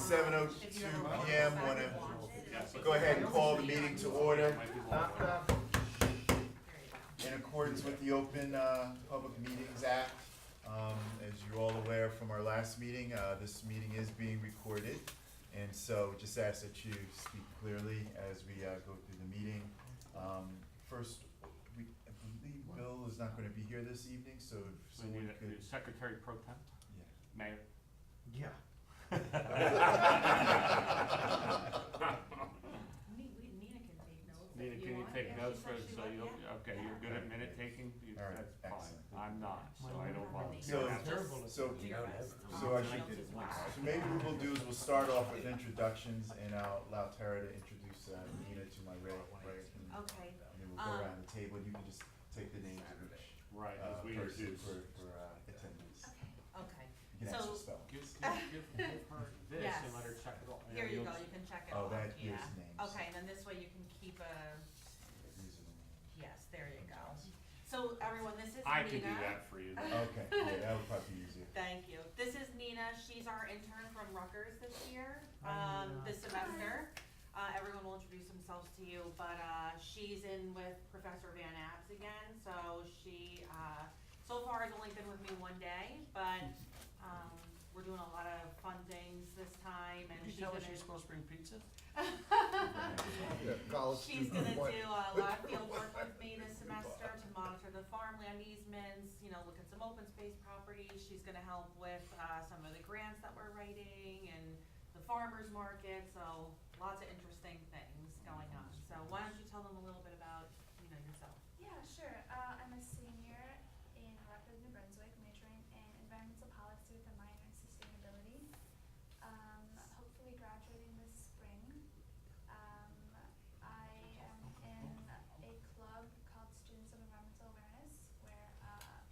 7:02 PM. Want to go ahead and call the meeting to order. In accordance with the Open Public Meetings Act, as you're all aware from our last meeting, this meeting is being recorded. And so just ask that you speak clearly as we go through the meeting. First, I believe Bill is not going to be here this evening, so if someone could. Secretary Pro Tem? Yeah. Mayor? Yeah. Nina, can you take notes for us, so you, okay, you're good at minute taking? All right, That's fine. excellent. I'm not, so I don't want. So maybe what we'll do is we'll start off with introductions, and I'll allow Tara to introduce Nina to my right, Okay. and then we'll go around the table, and you can just take the names of each Right, as we person introduce. for attendees. Okay. You can So- actually spell. Give her this Yes. and let her check it off. Here you go, you can check it Oh, off, that yeah. gives names. Okay, and then this way you can keep a, These are the names. yes, there you go. So everyone, this is Nina. I can do that for you. Okay, yeah, that would probably be easier. Thank you. This is Nina, she's our intern from Rutgers this year, this semester. Everyone will introduce themselves to you, but, she's in with Professor Van Abs again, so she, so far has only been with me one day, but, we're doing a lot of fun things this time, and Did she's you tell her gonna. she's supposed to bring pizza? She's gonna do a lot of field work with me this semester to monitor the farmland easements, you know, look at some open space properties. She's gonna help with, some of the grants that we're writing and the farmer's market, so lots of interesting things going on. So why don't you tell them a little bit about, you know, yourself? Yeah, sure. I'm a senior in Rutgers, New Brunswick, majoring in environmental policy with a minor in sustainability. Hopefully graduating this spring. I am in a club called Students of Environmental Awareness, where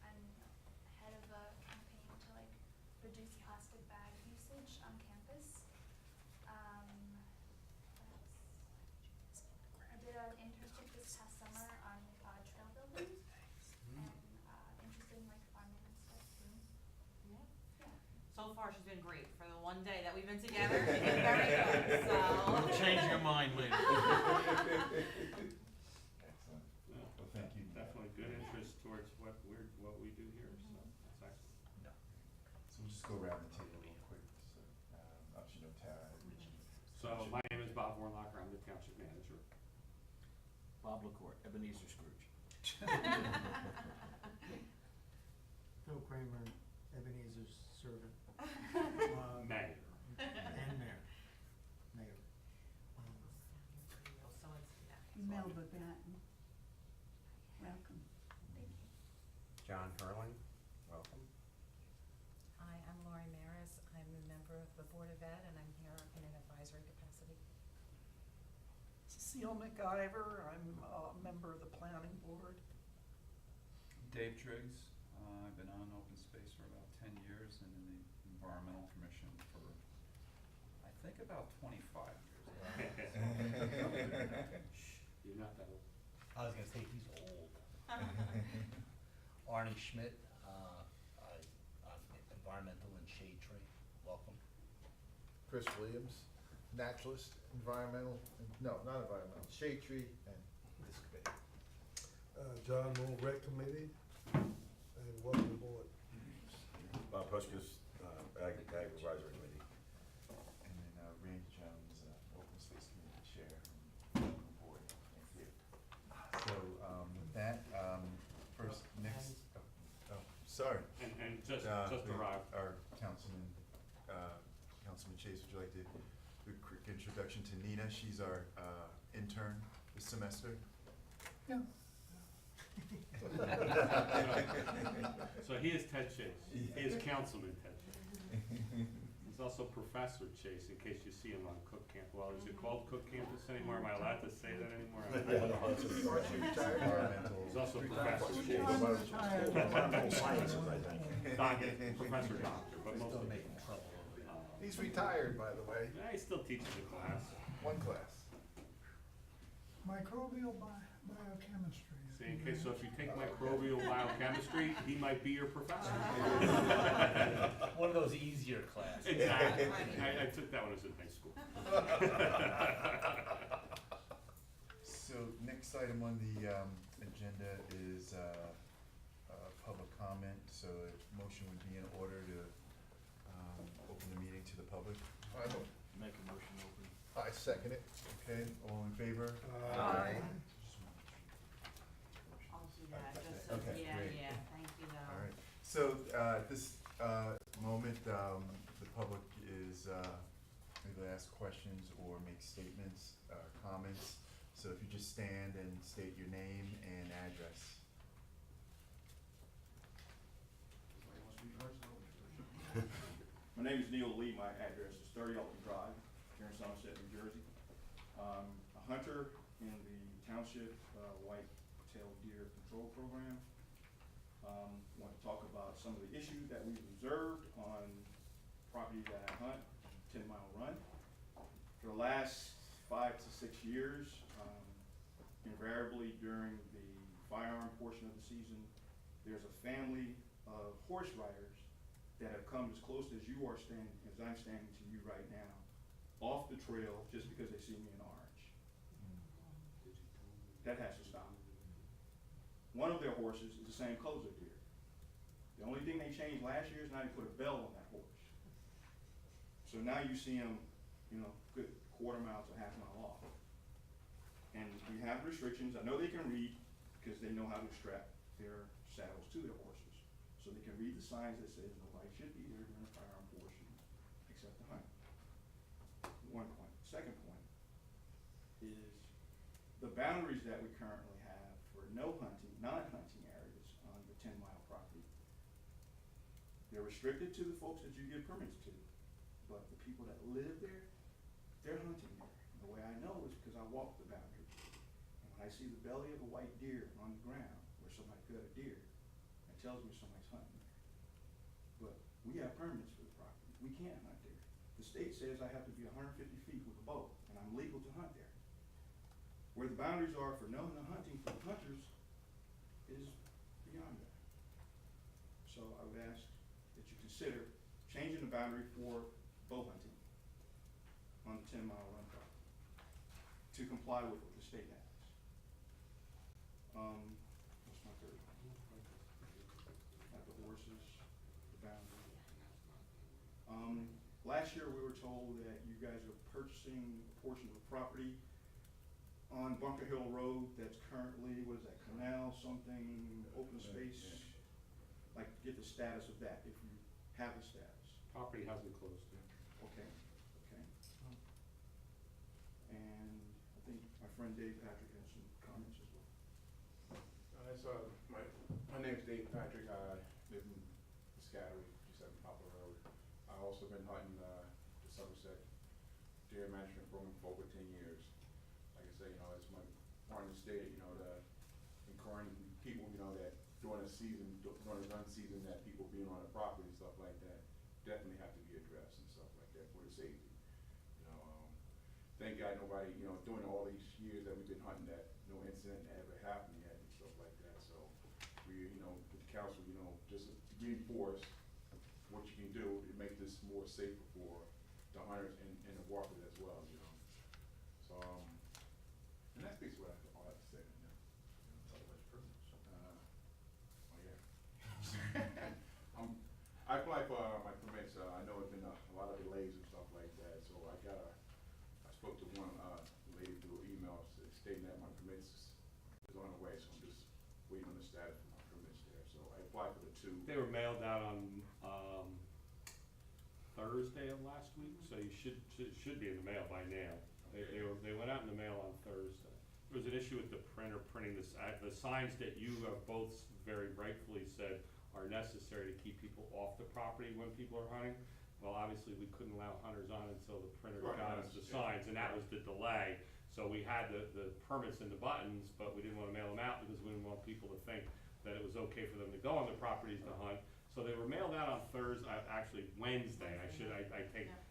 I'm head of a campaign to reduce plastic bag usage on campus. I did an internship this past summer on trail building, and interested in farming and stuff too. Yeah. Yeah. So far, she's been great. For the one day that we've been together, she's been very good, so. Change your mind later. Excellent. Well, thank you. Definitely good interest towards what we do here, so that's excellent. So we'll just go around the table real quick, so, obviously, Tara, Richie. So my name is Bob Warnlocker, I'm the township manager. Bob LaCourte, Ebenezer Scrooge. Phil Kramer, Ebenezer's servant. Mayor. And mayor. So it's, yeah. Melba Batten. Welcome. Thank you. John Hurling, welcome. Hi, I'm Lori Maris. I'm a member of the Board of Ed, and I'm here in an advisory capacity. Cecile McIver, I'm a member of the planning board. Dave Triggs, I've been on open space for about 10 years and in the environmental commission for, I think, about 25 years. You're not that old. I was gonna say he's old. Arnie Schmidt, I'm environmental and shade tree. Welcome. Chris Williams, naturalist, environmental, no, not environmental, shade tree and this committee. John Moore, Rec Committee, and welcome aboard. Bob Huskis, Ag Advisory Committee. And then Randy Jones, Open Space Committee Chair, and welcome aboard. Thank you. So with that, first, next, sorry. And just arrived. Our Councilman Chase, would you like to do a quick introduction to Nina? She's our intern this semester. Yeah. So he is Ted Chase. He is Councilman Ted Chase. He's also Professor Chase, in case you see him on Cook Camp. Well, is it called Cook Campus anymore? Am I allowed to say that anymore? He's also Professor Chase. Environmental sciences, I think. Professor Doctor, but mostly. Don't make him trouble. He's retired, by the way, Yeah, he still teaches a class. one class. Microbial biochemistry. See, in case, so if you take microbial biochemistry, he might be your professor. One of those easier classes. Exactly. I took that when I was in high school. So next item on the agenda is public comment, so a motion would be in order to open the meeting to the public. I move. Make a motion open. I second it. Okay, all in favor? Aye. I'll do that, just so, Okay, yeah, great. yeah, thank you though. All right, so at this moment, the public is able to ask questions or make statements, comments. So if you just stand and state your name and address. My name is Neil Lee. My address is 30 Alton Drive, here in Somerset, New Jersey. A hunter in the Township White-tailed Deer Control Program. Want to talk about some of the issues that we've observed on property that I hunt, 10 Mile Run. For the last 5 to 6 years, invariably during the firearm portion of the season, there's a family of horse riders that have come as close as you are standing, as I'm standing to you right now, off the trail just because they see me in orange. That has to stop. One of their horses is the same color as a deer. The only thing they changed last year is now they put a bell on that horse. So now you see him, good quarter mile to half mile off. And we have restrictions. I know they can read because they know how to strap their saddles to their horses. So they can read the signs that says nobody should be there during the firearm portion except the hunt. One point. Second point is the boundaries that we currently have for no hunting, non-hunting areas on the 10 Mile property. They're restricted to the folks that you give permits to, but the people that live there, they're hunting there. And the way I know is because I walk the boundary. And when I see the belly of a white deer on the ground where somebody got a deer, it tells me somebody's hunting there. But we have permits for the property. We can't hunt there. The state says I have to be 150 feet with a bow, and I'm legal to hunt there. Where the boundaries are for no hunting for the hunters is beyond that. So I would ask that you consider changing the boundary for bow hunting on the 10 Mile Run property to comply with what the state has. What's my third one? At the horses, the boundary. Last year we were told that you guys are purchasing a portion of the property on Bunker Hill Road that's currently, what is that, canal something, open space? Like, get the status of that, if you have the status. Property hasn't closed yet. Okay, okay. And I think my friend Dave Patrick has some comments as well. My name's Dave Patrick. I live in Piscataway, just up Poplar Road. I've also been hunting the Somerset Deer Management Program for over 10 years. Like I say, it's my part of the state, the encouraging people, that during the season, during the gun season, that people being on the property and stuff like that definitely have to be addressed and stuff like that for the safety. Thank God nobody, during all these years that we've been hunting, that no incident ever happened yet and stuff like that. So we, with the council, just to reinforce what you can do to make this more safer for the hunters and the walkers as well, So, and that's basically what all I have to say. I applied for my permits. I know it's been a lot of delays and stuff like that, so I spoke to one lady through email stating that my permits is on the way, so I'm just waiting on the status of my permits there. So I applied for the 2. They were mailed out on Thursday of last week, so you should be in the mail by now. They went out in the mail on Thursday. There was an issue with the printer printing the signs that you have both very rightfully said are necessary to keep people off the property when people are hunting. Well, obviously, we couldn't allow hunters on until the printer got us the signs, and that was the delay. So we had the permits and the buttons, but we didn't want to mail them out because we didn't want people to think that it was okay for them to go on the properties to hunt. So they were mailed out on Thursday, actually Wednesday,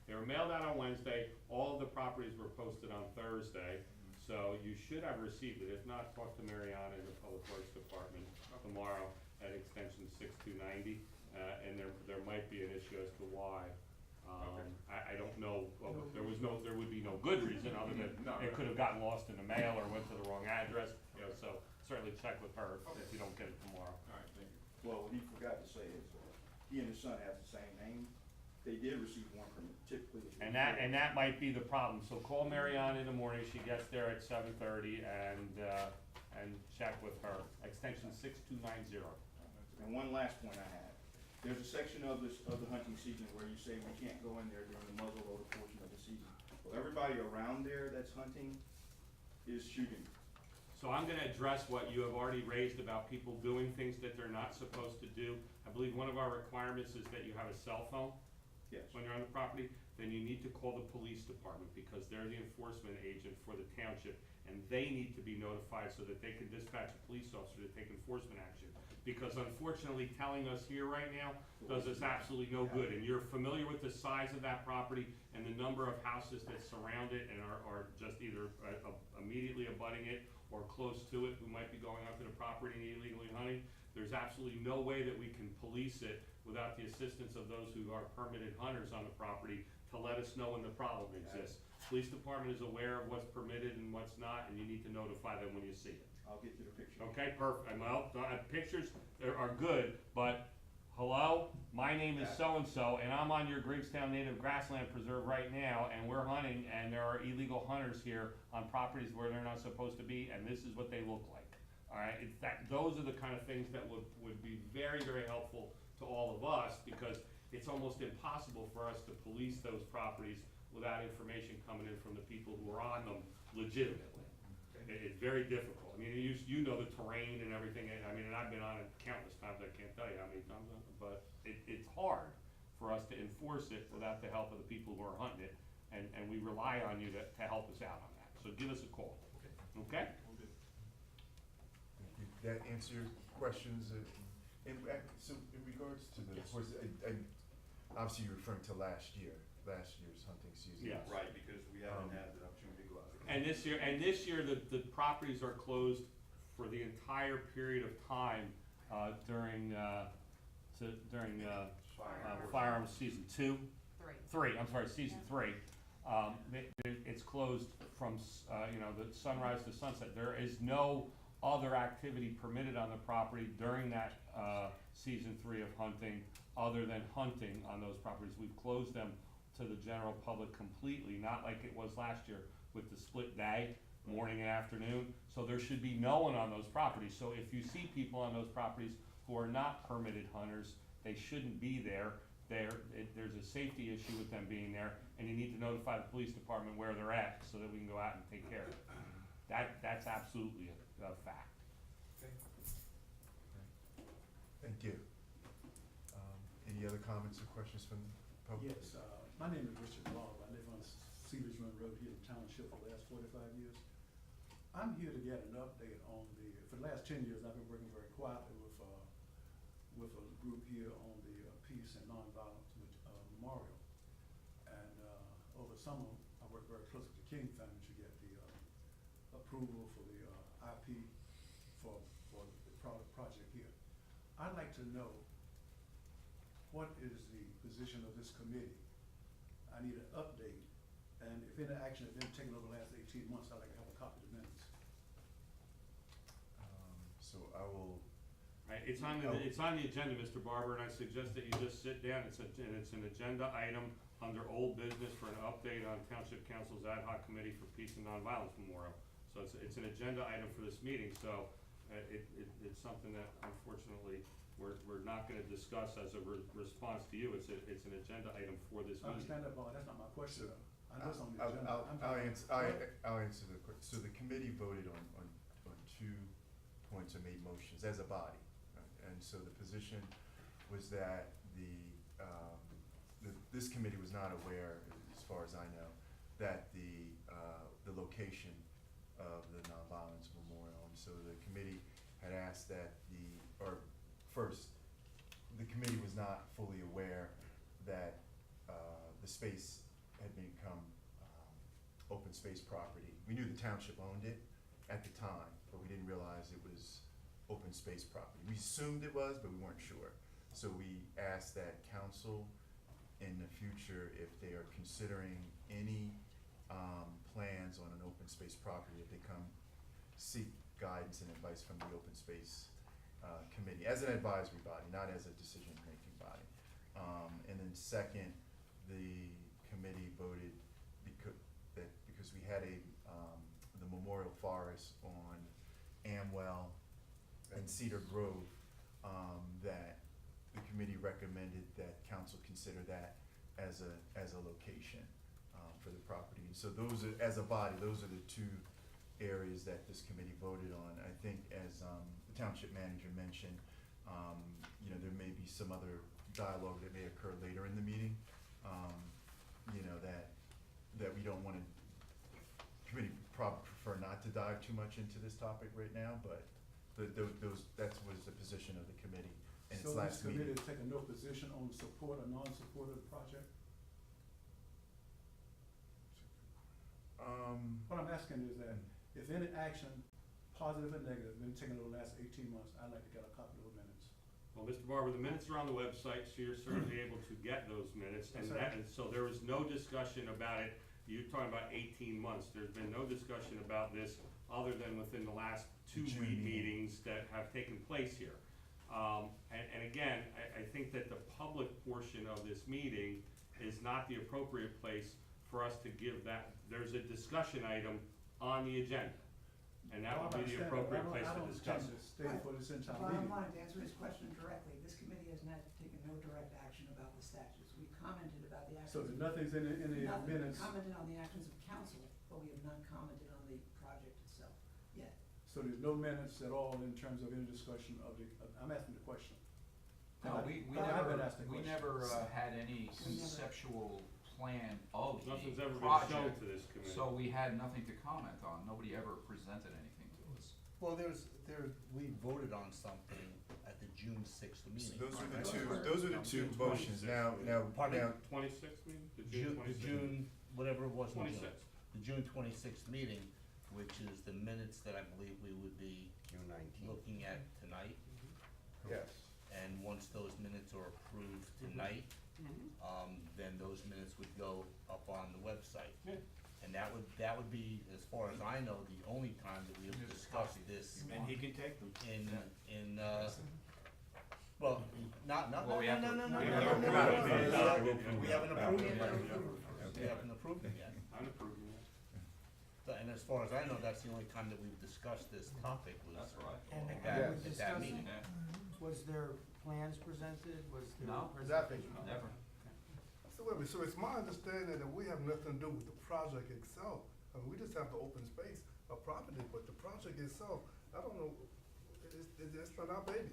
they were mailed out on Wednesday. All of the properties were posted on Thursday. So you should have received it. If not, talk to Mariana in the Public Works Department tomorrow at extension 6290. And there might be an issue as to why. I don't know, well, there would be no good reason other than it could have gotten lost in the mail or went to the wrong address, so certainly check with her if you don't get it tomorrow. All right, thank you. Well, what he forgot to say is, he and his son have the same name. They did receive one permit, typically. it's And that might be the problem, so call Marianne in the morning, she gets there at 7:30 and check with her, extension 6290. And one last point I have, there's a section of the hunting season where you say we can't go in there during the muzzleloader portion of the season. Well, everybody around there that's hunting is shooting. So I'm gonna address what you have already raised about people doing things that they're not supposed to do. I believe one of our requirements is that you have a cell phone. Yes. When you're on the property, then you need to call the police department, because they're the enforcement agent for the township, and they need to be notified so that they can dispatch a police officer to take enforcement action. Because unfortunately, telling us here right now does us absolutely no good, and you're familiar with the size of that property and the number of houses that surround it and are just either immediately abutting it or close to it, who might be going onto the property and illegally hunting. There's absolutely no way that we can police it without the assistance of those who are permitted hunters on the property to let us know when the problem exists. Police department is aware of what's permitted and what's not, and you need to notify them when you see it. I'll get you the picture. Okay, perfect. Well, pictures are good, but hello, my name is so-and-so, and I'm on your Griggstown Native Grassland Preserve right now, and we're hunting, and there are illegal hunters here on properties where they're not supposed to be, and this is what they look like. All right, those are the kind of things that would be very, very helpful to all of us, because it's almost impossible for us to police those properties without information coming in from the people who are on them legitimately. It's very difficult. I mean, you know the terrain and everything, and I've been on it countless times, I can't tell you how many times, but it's hard for us to enforce it without the help of the people who are hunting it, and we rely on you to help us out on that. So give us a call, okay? Did that answer your questions? So in regards to the horse, obviously you're referring to last year's hunting season. Yes. Right, because we haven't had the opportunity to go out there. And this year, the properties are closed for the entire period of time, during firearms season 2? Season 3. It's closed from, the sunrise to sunset. There is no other activity permitted on the property during that, season 3 of hunting, other than hunting on those properties. We've closed them to the general public completely, not like it was last year with the split day, morning and afternoon. So there should be no one on those properties. So if you see people on those properties who are not permitted hunters, they shouldn't be there. There's a safety issue with them being there, and you need to notify the police department where they're at so that we can go out and take care of it. That's absolutely a fact. Thank you. Any other comments or questions from the public? Yes, my name is Richard Law. I live on Cedars Run Road here in Township for the last 45 years. I'm here to get an update on for the last 10 years, I've been working very quietly with a group here on the Peace and Nonviolence Memorial. And over summer, I worked very closely with the King family to get the approval for the IP for the project here. I'd like to know, what is the position of this committee? I need an update, and if any action has been taken over the last 18 months, I'd like to have a copy of the minutes. So I will. Right, it's on the agenda, Mr. Barber, and I suggest that you just sit down. It's an agenda item under old business for an update on Township Council's ad hoc committee for Peace and Nonviolence Memorial. So it's an agenda item for this meeting, so it's something that unfortunately we're not gonna discuss as a response to you. It's an agenda item for this I meeting. understand that, but that's not my question. I know it's on the I'll agenda. I'll answer the question. So the committee voted on 2 points and made motions as a body. Right? And so the position was that this committee was not aware, as far as I know, that the location of the Nonviolence Memorial. And so the committee had asked that first, the committee was not fully aware that the space had become open space property. We knew the township owned it at the time, but we didn't realize it was open space property. We assumed it was, but we weren't sure. So we asked that council in the future, if they are considering any plans on an open space property, if they come seek guidance and advice from the open space committee, as an advisory body, not as a decision-making body. And then second, the committee voted because we had the memorial forest on Amwell and Cedar Grove, that the committee recommended that council consider that as a location for the property. And so those are, as a body, those are the two areas that this committee voted on. I think as the township manager mentioned, there may be some other dialogue that may occur later in the meeting, that we don't wanna, committee prefer not to dive too much into this topic right now, but that was the position of the committee in its last So this meeting. committee is taking no position on support or non-support of the project? What I'm asking is that if any action, positive or negative, been taken over the last 18 months, I'd like to get a copy of those minutes. Well, Mr. Barber, the minutes are on the website, so you're certainly able to get those minutes, and so there was no discussion about it. You're talking about 18 months, there's been no discussion about this other than within the last two meetings that have taken place here. And again, I think that the public portion of this meeting is not the appropriate place for us to give that. There's a discussion item on the agenda, and that would be the appropriate place to discuss it. Stay for this entire Bottom meeting. line, to answer his question directly, this committee has not taken no direct action about the statutes. We commented about the So actions. nothing's in the Nothing. minutes, Commented on the actions of council, but we have not commented on the project itself yet. so there's no minutes at all in terms of any discussion of the, I'm asking the question. No, we I've been asked the we question. never had any conceptual plan of the Nothing's ever been shown project, to this committee. so we had nothing to comment on. Nobody ever presented anything to us. Well, we voted on something at the June 6th meeting. Those are the right? two motions. Now, Pardon? 26th meeting? The The 26th? June, whatever it was in June. 26th. The June 26th meeting, which is the minutes that I believe we would be June 19th. looking at tonight. Yes. And once those minutes are approved tonight, then those minutes would go up on the website. Yeah. And that would be, as far as I know, the only time that we have discussed this And he can take them. well, not, Well, we have to- no, we no, have to no, approve no, it. no, we haven't approved it yet. Okay. We haven't approved it yet. I'm approving that. And as far as I know, that's the only time that we've discussed this topic was That's right. And at Yeah. we at that discussed- meeting. Was there plans presented, was there? No. Nothing. Never. So wait a minute, so it's my understanding that we have nothing to do with the project itself. I mean, we just have the open space of property, but the project itself, I don't know, it's not our baby.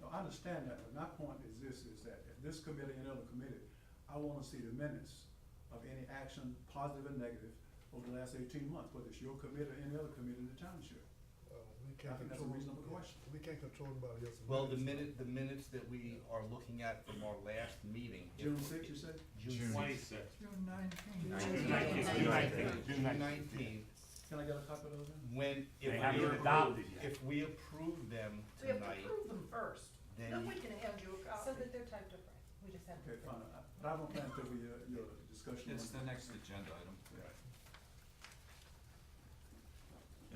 No, I understand that, but my point is this, is that if this committee and other committee, I wanna see the minutes of any action, positive and negative, over the last 18 months, whether it's your committee or any other committee in the township. We I can't think that's a control, reasonable question. we can't control anybody else's. Well, the minutes. minutes that we are looking at from our last meeting. June 6th, you said? June. 26th. June 19th. June 19th. June 19th, Can I get a copy of those then? when, They haven't been adopted yet. if we approve them We have to tonight, approve them first, then then we can hand you a copy. So that they're typed up right, we just have to. Okay, fine, but I don't plan to be your discussion. It's on- the next agenda item.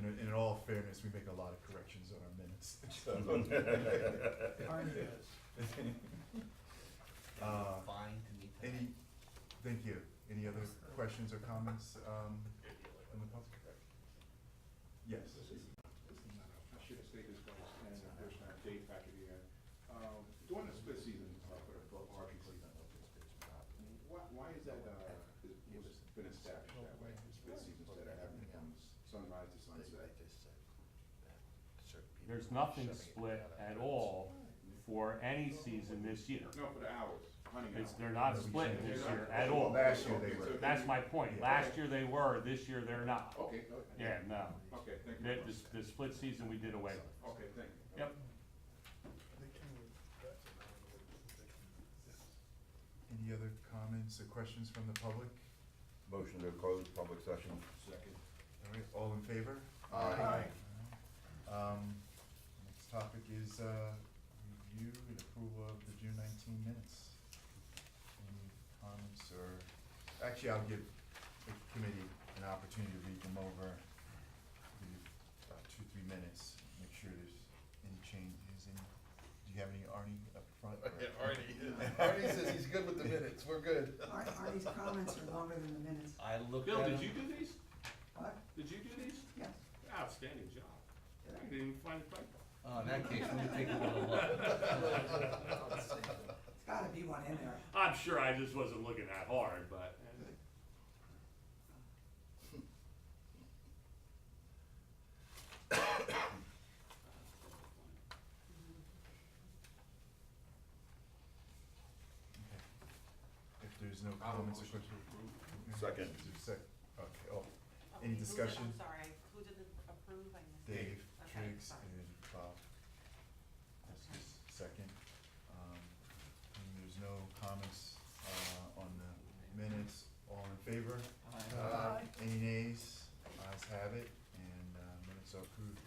In all fairness, we make a lot of corrections on our minutes. So, Arnie does. fine to me. Thank you. Any other questions or comments from the public? Yes. I should have stated this when I was standing the first time, Dave Patrick here. During the split season, for RPC, why is that, was been established that way, split seasons that are happening from sunrise to sunset? There's nothing split at all for any season this year. No, for the hours, hunting hours. They're not split this year at all. Last year they were. That's my point. Last year they were, this year they're not. Okay, Yeah, no. okay, thank you. The split season we did away with. Okay, thank you. Yep. Any other comments or questions from the public? Motion to close public session. Second. All right, all in favor? Aye. Next topic is, review and approval of the June 19 minutes. Any comments or, actually, I'll give the committee an opportunity to read them over. Give you about 2-3 minutes, make sure there's any changes. And do you have any, Arnie, up front? Arnie says he's good with the minutes, we're good. Artie's comments are longer than the minutes. I looked Bill, at did them. you do these? What? Did you do these? Yes. Outstanding job. I didn't even find a typo. In that case, let me take a little look. It's gotta be one in there. I'm sure I just wasn't looking that hard, but. If there's no comments or questions. Second. Is there a sec? Okay, oh, Okay, any who did- discussion? I'm sorry, who did the approve? I missed it. Dave, Okay, Triggs, sorry. and Bob. That's his second. And there's no comments, on the minutes. All in favor? Aye. Any nays? Ayes have it, and, minutes are approved.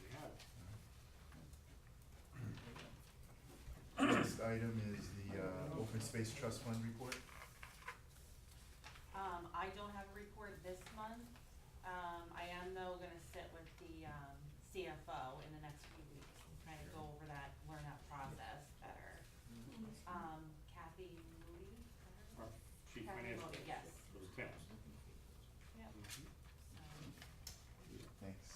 Next item is the, Open Space Trust Fund report. I don't have a report this month. I am though gonna sit with the, CFO in the next few weeks and kind of go over that, learn that process better. Kathy Moody? Our chief Kathy financial Moody, yes. for the town. Yep. Thanks.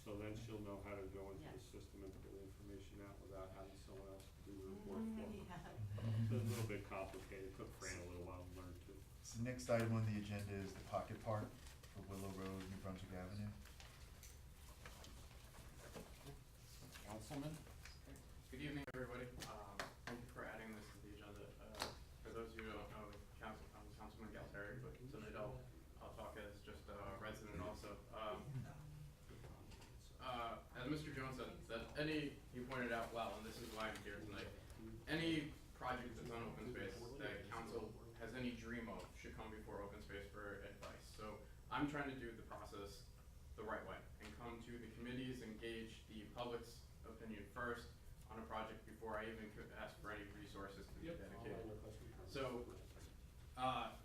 So then she'll know how to go into the Yes. system and pull the information out without having someone else do the report for her. Yeah. So it's a little bit complicated, took Fran a little while to learn too. So the next item on the agenda is the Pocket Park for Willow Road, New Brunswick Avenue. Councilman? Good evening, everybody. Thank you for adding this to the agenda. For those of you who don't know, I'm Councilman Galteri, but tonight I'll talk as just a resident also. As Mr. Jones said, he pointed out well, and this is why I'm here tonight, any project that's on open space that council has any dream of should come before open space for advice. So I'm trying to do the process the right way and come to the committees, engage the public's opinion first on a project before I even could ask for any resources to be dedicated. So,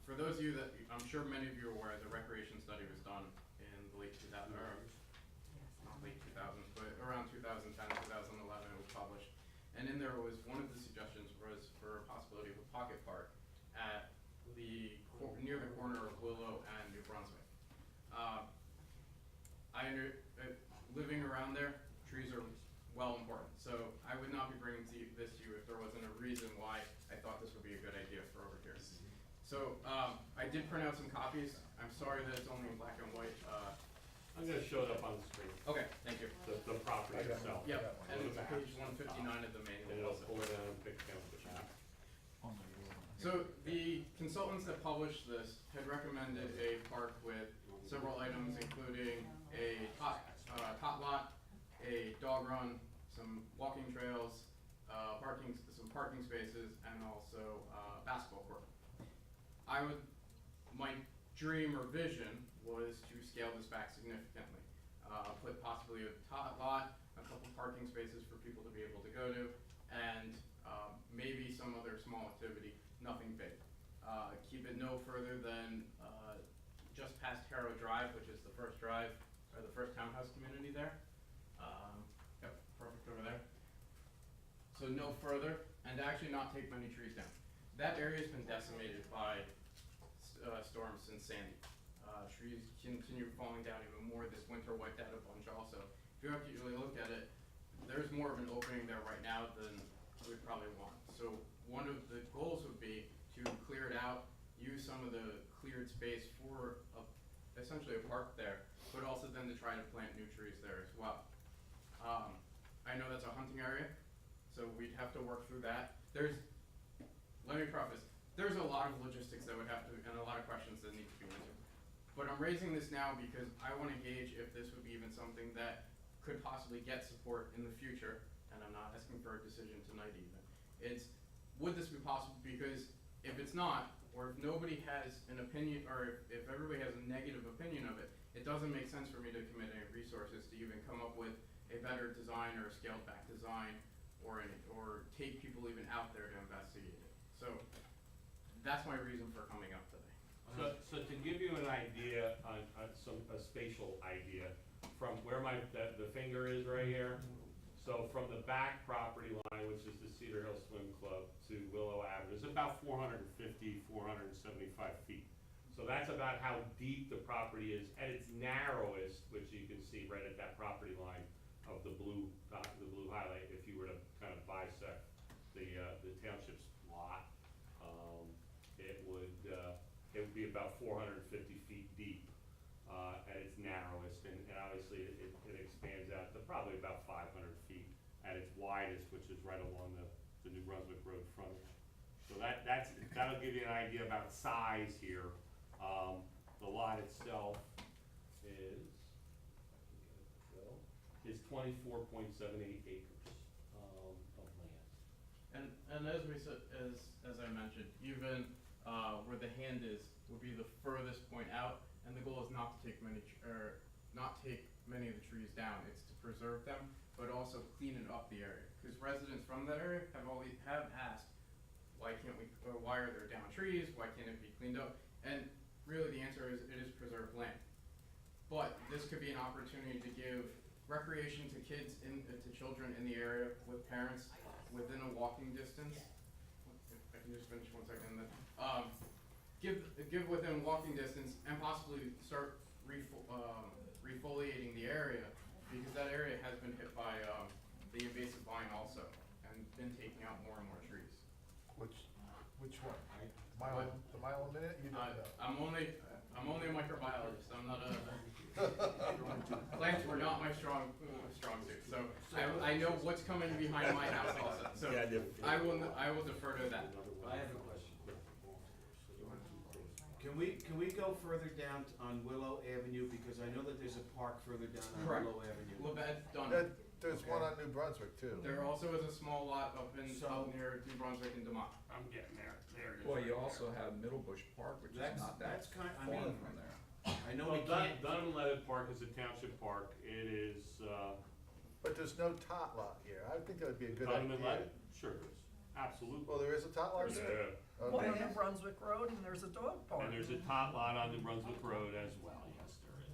for those of you that, I'm sure many of you are aware, the recreation study was done in the late 2000s, or not late 2000s, but around 2010, 2011 it was published. And in there was, one of the suggestions was for a possibility of a pocket park at near the corner of Willow and New Brunswick. Living around there, trees are well important. So I would not be bringing this to you if there wasn't a reason why I thought this would be a good idea for over here. So I did print out some copies. I'm sorry that it's only in black and white. I'm gonna show it up on the screen. Okay, thank you. The property itself. Yep, and Or it's the page maps. 159 of the And manual it'll also. pull it down and pick down the map. So the consultants that published this had recommended a park with several items, including a tot lot, a dog run, some walking trails, some parking spaces, and also basketball court. My dream or vision was to scale this back significantly. Put possibly a tot lot, a couple parking spaces for people to be able to go to, and maybe some other small activity, nothing big. Keep it no further than just past Harrow Drive, which is the first drive, or the first townhouse community there. Yep, perfect over there. So no further, and actually not take many trees down. That area's been decimated by storms since Sandy. Trees continue falling down even more. This winter wiped out a bunch also. If you actually look at it, there's more of an opening there right now than we'd probably want. So one of the goals would be to clear it out, use some of the cleared space for essentially a park there, but also then to try to plant new trees there as well. I know that's a hunting area, so we'd have to work through that. Let me preface, there's a lot of logistics that would have to, and a lot of questions that need to be answered. But I'm raising this now because I want to gauge if this would be even something that could possibly get support in the future, and I'm not asking for a decision tonight even. Would this be possible? Because if it's not, or if nobody has an opinion, or if everybody has a negative opinion of it, it doesn't make sense for me to commit any resources to even come up with a better design or a scaled back design, or take people even out there to investigate it. So that's my reason for coming up today. So to give you an idea, a spatial idea, from where the finger is right here, so from the back property line, which is the Cedar Hill Swim Club, to Willow Avenue, is about 450, 475 feet. So that's about how deep the property is at its narrowest, which you can see right at that property line of the blue highlight, if you were to kind of bisect the township's lot. It would be about 450 feet deep at its narrowest, and obviously it expands out to probably about 500 feet at its widest, which is right along the New Brunswick Road frontage. So that'll give you an idea about size here. The lot itself is 24.78 acres of land. And as we said, as I mentioned, even where the hand is would be the furthest point out, and the goal is not to take many of the trees down. It's to preserve them, but also clean it up the area. Because residents from that area have asked, why are there down trees? Why can't it be cleaned up? And really, the answer is it is preserved land. But this could be an opportunity to give recreation to kids, to children in the area with parents within a walking distance. If I can just finish 1 second. Give within walking distance, and possibly start refoliating the area, because that area has been hit by the invasive vine also, and been taking out more and more trees. Which one? The mile a minute? You don't know. I'm only a microbiologist. I'm not a plants were not my strong suit. So I know what's coming behind my house also. So I will defer to that. I have a question. Can we go further down on Willow Avenue, because I know that there's a park further down on Correct. Willow Avenue. Labette done. There's one on New Brunswick too. There also is a small lot up near New Brunswick and Demont. I'm getting there. There it is. Well, you also have Middlebush Park, which is not that That's kind, I far mean, from there. I know Well, we can't. Dunham Levitt Park is a township park. It is, But there's no tot lot here. I think that would be a good Dunham and idea. Levitt? Sure it is. Absolutely. Well, there is a tot lot there? Yeah. One Okay. on New Brunswick Road, and there's a dog park, And there's a tot lot on New Brunswick Road as well. Yes, there is.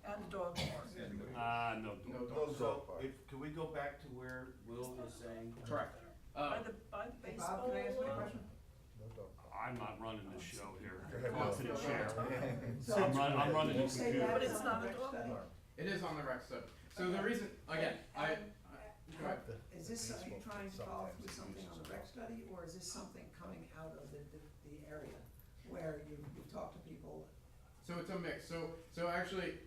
and a dog park. No. No So, dog park. can we go back to where Will was saying? Correct. By the Hey, baseball. Bob, can I ask you a question? No dog park. I'm not running the show here. Go ahead, Talk to the Bill. chair. So- I'm running the You say computer. that But is it's on not the a rec dog study? park. It is on the rec study. So the reason, again, go ahead. Is this, are you trying to follow through something on the rec study, or is this something coming out of the area where you've talked to people? So it's a mix. So actually,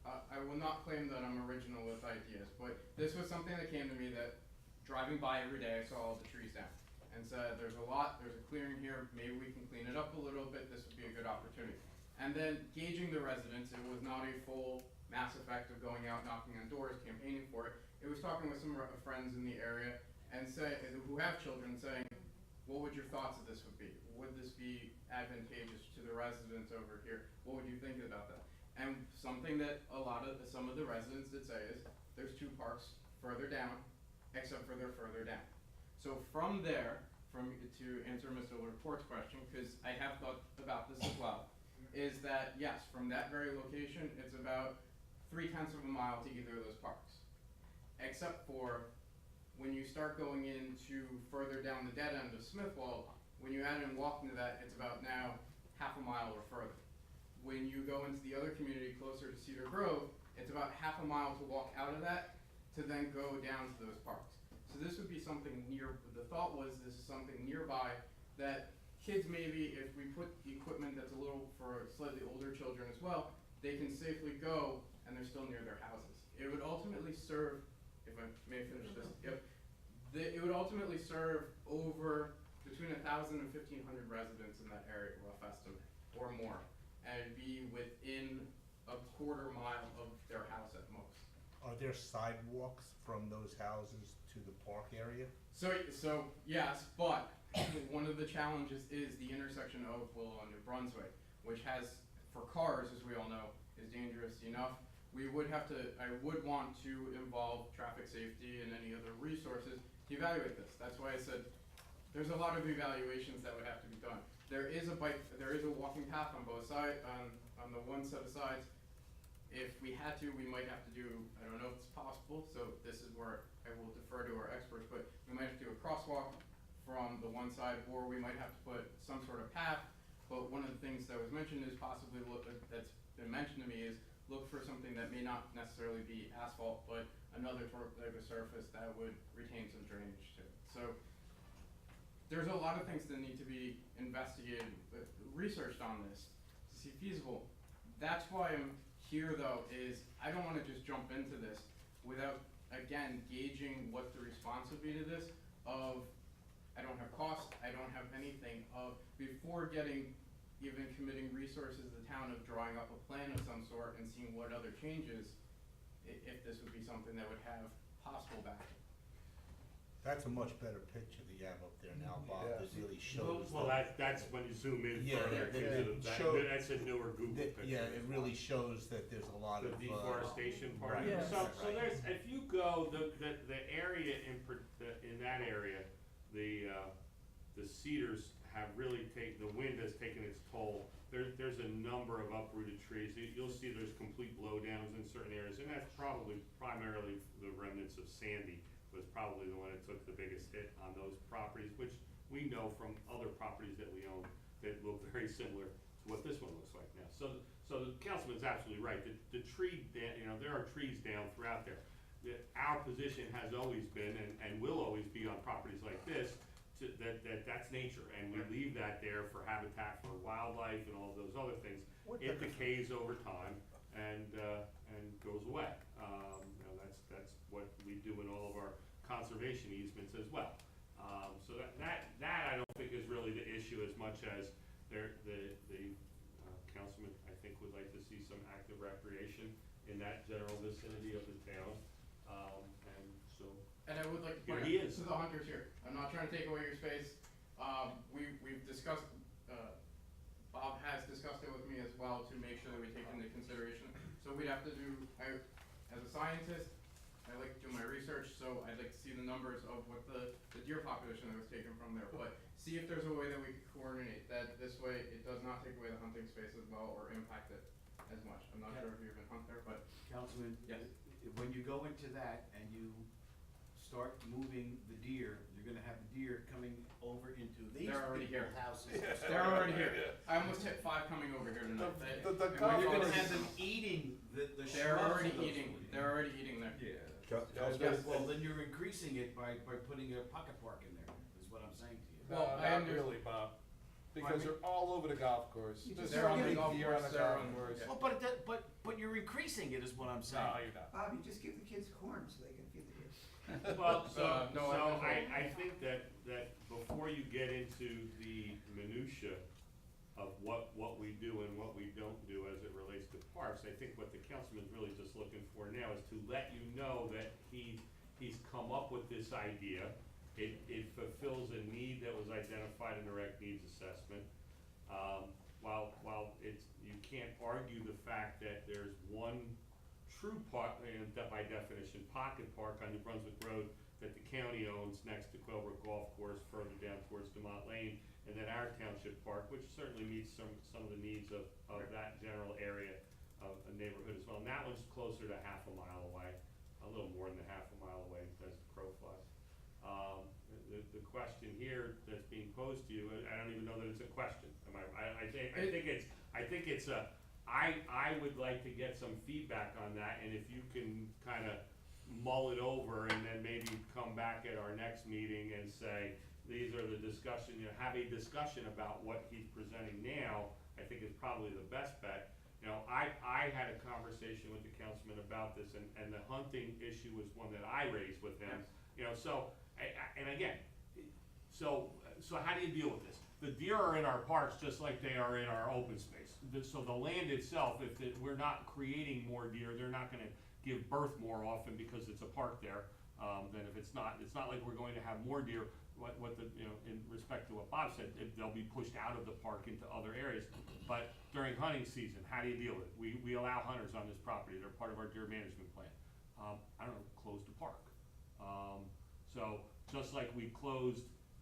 I will not claim that I'm original with ideas, but this was something that came to me that driving by every day, I saw all the trees down and said, there's a clearing here, maybe we can clean it up a little bit, this would be a good opportunity. And then gauging the residents, it was not a full mass effect of going out, knocking on doors, campaigning for it. It was talking with some friends in the area and who have children, saying, what would your thoughts of this would be? Would this be advantageous to the residents over here? What would you think about that? And something that some of the residents did say is, there's two parks further down, except for they're further down. So from there, to answer Mr. Laporte's question, because I have thought about this as well, is that yes, from that very location, it's about 0.3 of a mile to either of those parks. Except for when you start going into further down the dead end of Smithwell, when you add in walking to that, it's about now 0.5 mile or further. When you go into the other community closer to Cedar Grove, it's about 0.5 mile to walk out of that to then go down to those parks. So this would be something the thought was this is something nearby that kids maybe, if we put equipment that's a little for slightly older children as well, they can safely go and they're still near their houses. It would ultimately serve, if I may finish this, it would ultimately serve over between 1,000 and 1,500 residents in that area, rough estimate, or more, and be within a 1/4 mile of their house at most. Are there sidewalks from those houses to the park area? So yes, but one of the challenges is the intersection of Willow and New Brunswick, which has, for cars, as we all know, is dangerous enough. I would want to involve traffic safety and any other resources to evaluate this. That's why I said, there's a lot of evaluations that would have to be done. There is a walking path on both sides, on the one set of sides. If we had to, we might have to do, I don't know if it's possible, so this is where I will defer to our experts, but we might have to do a crosswalk from the one side, or we might have to put some sort of path. But one of the things that was mentioned is possibly that's been mentioned to me is look for something that may not necessarily be asphalt, but another type of surface that would retain some drainage to it. So there's a lot of things that need to be investigated, researched on this to see feasible. That's why I'm here though, is I don't wanna just jump into this without, again, gauging what the response would be to this of, I don't have cost, I don't have anything of, before even committing resources to the town of drawing up a plan of some sort and seeing what other changes, if this would be something that would have possible backing. That's a much better picture that you have up there now, Bob, that really shows. Well, that's when you zoom in Yeah, further, that's a newer Google picture. Yeah, it really shows that there's a lot The of. deforestation part. Right. Yes. So there's, if you go, the area in that area, the cedars have really the wind has taken its toll. There's a number of uprooted trees. You'll see there's complete blowdowns in certain areas, and that's probably primarily the remnants of Sandy was probably the one that took the biggest hit on those properties, which we know from other properties that we own that look very similar to what this one looks like now. So the councilman's absolutely right. The tree, there are trees down throughout there. Our position has always been, and will always be on properties like this, that's nature, and we leave that there for habitat for wildlife and all those other things. It decays over time and goes away. That's what we do in all of our conservation easements as well. So that I don't think is really the issue as much as the councilman, I think, would like to see some active recreation in that general vicinity of the town. And I would like to point out to the hunters here, I'm not trying to take away your space. We've discussed, Bob has discussed it with me as well to make sure that we take into consideration. So we'd have to do, as a scientist, I like to do my research, so I'd like to see the numbers of what the deer population that was taken from there. But see if there's a way that we could coordinate that this way it does not take away the hunting space as well or impact it as much. I'm not sure if you even hunt there, but. Councilman, yes. When you go into that and you start moving the deer, you're gonna have the deer coming over into these They're already people's here. houses. They're already here. I almost hit 5 coming over here tonight. You're gonna have them eating the They're shrubs already of those eating. trees. They're already eating there. Yes. Well, then you're increasing it by putting a pocket park in there, is what I'm saying to you. Well, Not really, Bob, because they're all over the golf course. You There's just so don't many get deer on the golf course. Well, but you're increasing it, is what I'm saying. No, you're not. Bob, you just give the kids corn so they can feed the deer. Well, No, I think that before you get into the minutia of what we do and what we don't do as it relates to parks, I think what the councilman's really just looking for now is to let you know that he's come up with this idea. It fulfills a need that was identified in the rec needs assessment. While you can't argue the fact that there's one true park, by definition, pocket park on New Brunswick Road that the county owns next to Quailbrook Golf Course further down towards Demont Lane, and then our township park, which certainly meets some of the needs of that general area of a neighborhood as well. And that one's closer to half a mile away, a little more than half a mile away as the crow flies. The question here that's being posed to you, I don't even know that it's a question. I think it's a, I would like to get some feedback on that, and if you can kind of mull it over and then maybe come back at our next meeting and say, these are the discussion, have a discussion about what he's presenting now, I think is probably the best bet. I had a conversation with the councilman about this, and the hunting issue was one that I raised with him. So how do you deal with this? The deer are in our parks just like they are in our open space. So the land itself, we're not creating more deer, they're not gonna give birth more often because it's a park there, than if it's not. It's not like we're going to have more deer, what the, you know, in respect to what Bob said, they'll be pushed out of the park into other areas. But during hunting season, how do you deal with it? We allow hunters on this property, they're part of our deer management plan. I don't know, close the park. So, just like we closed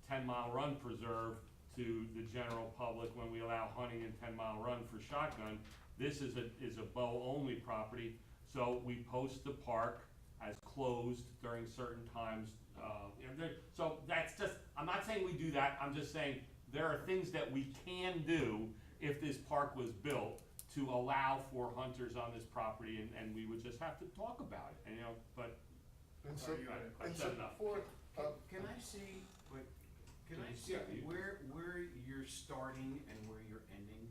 10 Mile Run Preserve to the general public when we allow hunting in 10 Mile Run for shotgun, this is a bow-only property, so we post the park as closed during certain times. You know, so that's just, I'm not saying we do that, I'm just saying there are things that we can do if this park was built to allow for hunters on this property, and we would just have to talk about it, and, you know, but In Sorry, sup- you got it. in I've said enough. support of, Can I see, wait, can I Can you see see- where you're starting and where you're ending?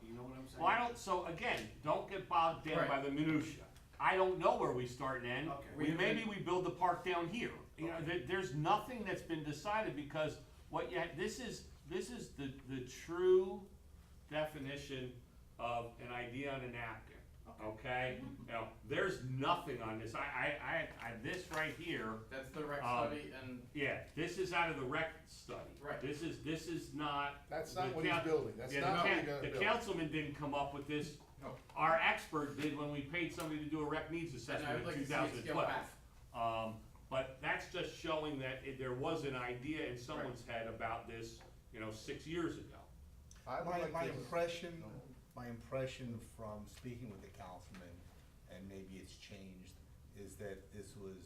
You know what I'm saying? well, I don't, so again, don't get bogged down Right. by the minutia. I don't know where we start and end. Okay. Maybe we build the park down here. You know, there's nothing that's been decided because what you, this is the true definition of an idea on a napkin, okay? You know, there's nothing on this. This right here, That's the rec Um, study and, yeah, this is out of the rec study. Right. This is not. that's the not what he's coun- building, that's Yeah, not what the, you're gonna the build. councilman didn't come up with this. No. Our expert did when we paid somebody to do a rec needs and assessment I in would like to see it 2012. scale back. But that's just showing that there was an idea in someone's head about this, you know, 6 years ago. I would My, like my to- impression from speaking with the councilman, and maybe it's changed, is that this was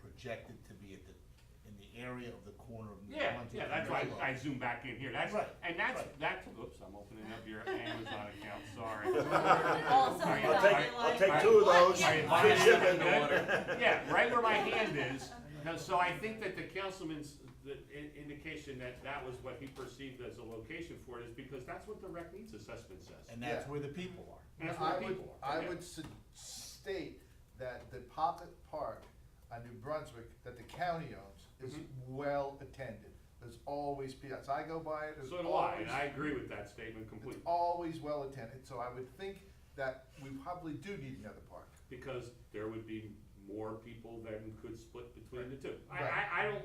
projected to be in the area of the corner of New Yeah, Brunswick yeah, and that's why Willow. I zoom back in here. That's, Right, and that's, right. oops, I'm opening up your Amazon account, sorry. Also, Are you- I'll take, I'll like- take two of those, Are you free buying shipping. it? Yeah, right where my hand is. Now, so I think that the councilman's, indication that that was what he perceived as a location for it is because that's what the rec needs assessment says. And that's Yeah. where the people are. And that's where I the would, people are. I Yeah. would state that the pocket park on New Brunswick that the county owns is Mhm. well attended. There's always people, as I go by it, there's So do I, always, and I agree with that statement it's completely. always well attended, so I would think that we probably do need another park. Because there would be more people than could split between the two. Right.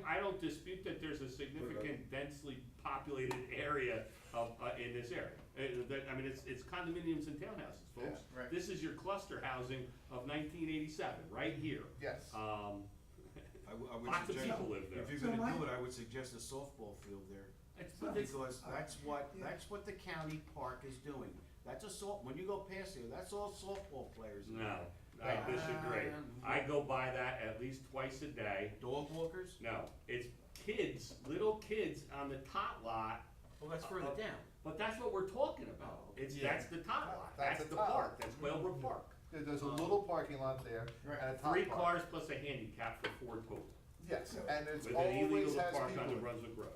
I don't dispute that there's a significant densely populated area of, in this area. I mean, it's condominiums and townhouses, folks. Yeah. Right. This is your cluster housing of 1987, right here. Yes. I would Lots of suggest, people live there. if you're So gonna my- do it, I would suggest a softball field there. It's- Because that's what the county park is doing. That's when you go past there, that's all softball players. No, I disagree. I go by that at least twice a day. Dog walkers? No, it's kids, little kids on the tot lot. Well, that's further down. But that's what we're talking about. That's the tot lot. That's the tot lot. park. That's Whalebrook Park. There's a little parking lot there and a top 3 park. cars plus a handicap for 4 total. Yes, and it's With an illegal always to has park people. on New in it. Brunswick Road.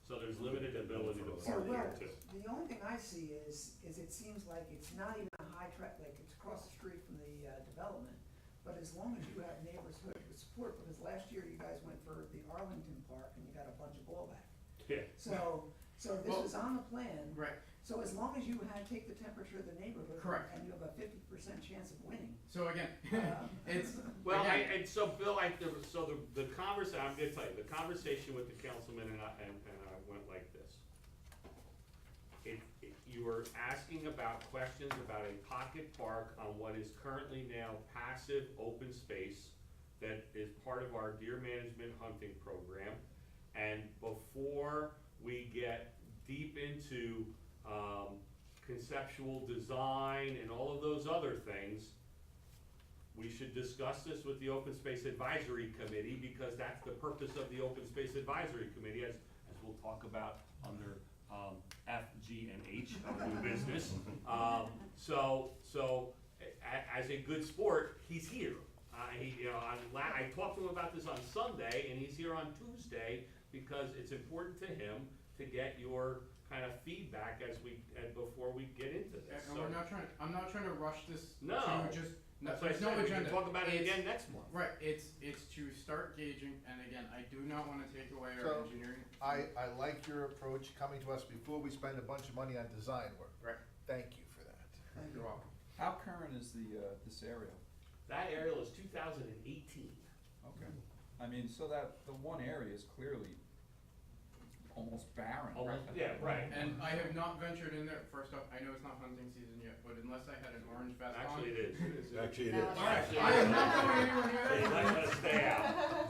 So there's limited ability to So, park well, here too. the only thing I see is it seems like it's not even a high like it's across the street from the, development. But as long as you have neighbors who have support, because last year you guys went for the Arlington Park and you got a bunch of blowback. Yeah. So this Well- was on the plan. Right. So as long as you take the temperature of the neighborhood. Correct. And you have a 50% chance of winning. So again, it's, Well, again, and so Bill, the conversation, I'm gonna tell you, the conversation with the councilman and I went like this. You were asking about questions about a pocket park on what is currently now passive open space that is part of our deer management hunting program. And before we get deep into, conceptual design and all of those other things, we should discuss this with the Open Space Advisory Committee, because that's the purpose of the Open Space Advisory Committee, as we'll talk about under F, G, and H of new business. As a good sport, he's here. I talked to him about this on Sunday, and he's here on Tuesday, because it's important to him to get your kind of feedback before we get into this. and So- I'm not trying to rush this No. to just, That's what I there's no said, we agenda. can talk about it It's- again next month. Right, it's to start gauging, and again, I do not wanna take away our So, engineering. I like your approach, coming to us before we spend a bunch of money on design work. Right. Thank you for that. You're welcome. How current is this area? That aerial is 2018. Okay. I mean, so that the one area is clearly almost barren. Almost, yeah, right. And I have not ventured in there. First off, I know it's not hunting season yet, but unless I had an orange vest on. Actually, it is. Actually, it No, is. Alright, Actually, I it am is. not going anywhere near So you that. might wanna stay out,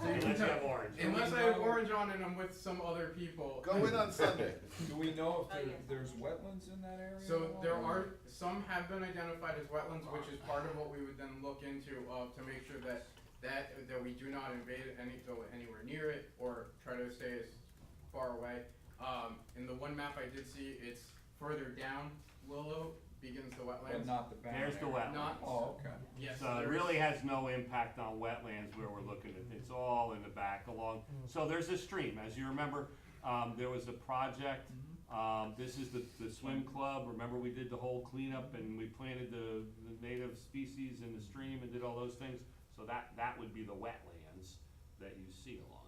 unless you have orange. Unless I have orange on and I'm with some other people. Go in on Sunday. Do we know if Oh, there, yes. there's wetlands in that area? So at all, there or- are, some have been identified as wetlands, which is part of what we would then look into, to make sure that we do not invade go anywhere near it, or try to stay as far away. In the one map I did see, it's further down Willow begins the wetlands. But not the barren There's the area? wetlands. Not- Oh, okay. Yes, So it there really is- has no impact on wetlands where we're looking at, it's all in the back along. So there's a stream, as you remember, there was a project, this is the swim club, remember we did the whole cleanup and we planted the native species in the stream and did all those things? So that would be the wetlands that you see along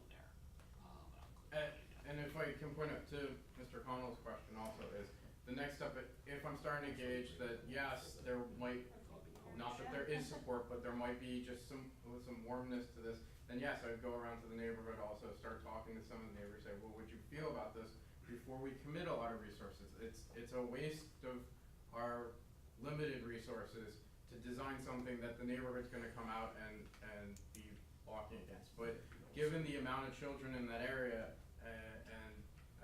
there. And if I can point out to Mr. Connell's question also is, the next step, if I'm starting to gauge that, yes, there might, not that there is support, but there might be just some warmness to this, then yes, I would go around to the neighborhood also, start talking to some of the neighbors, say, well, would you feel about this before we commit a lot of resources? It's a waste of our limited resources to design something that the neighborhood's gonna come out and be walking against. But given the amount of children in that area, and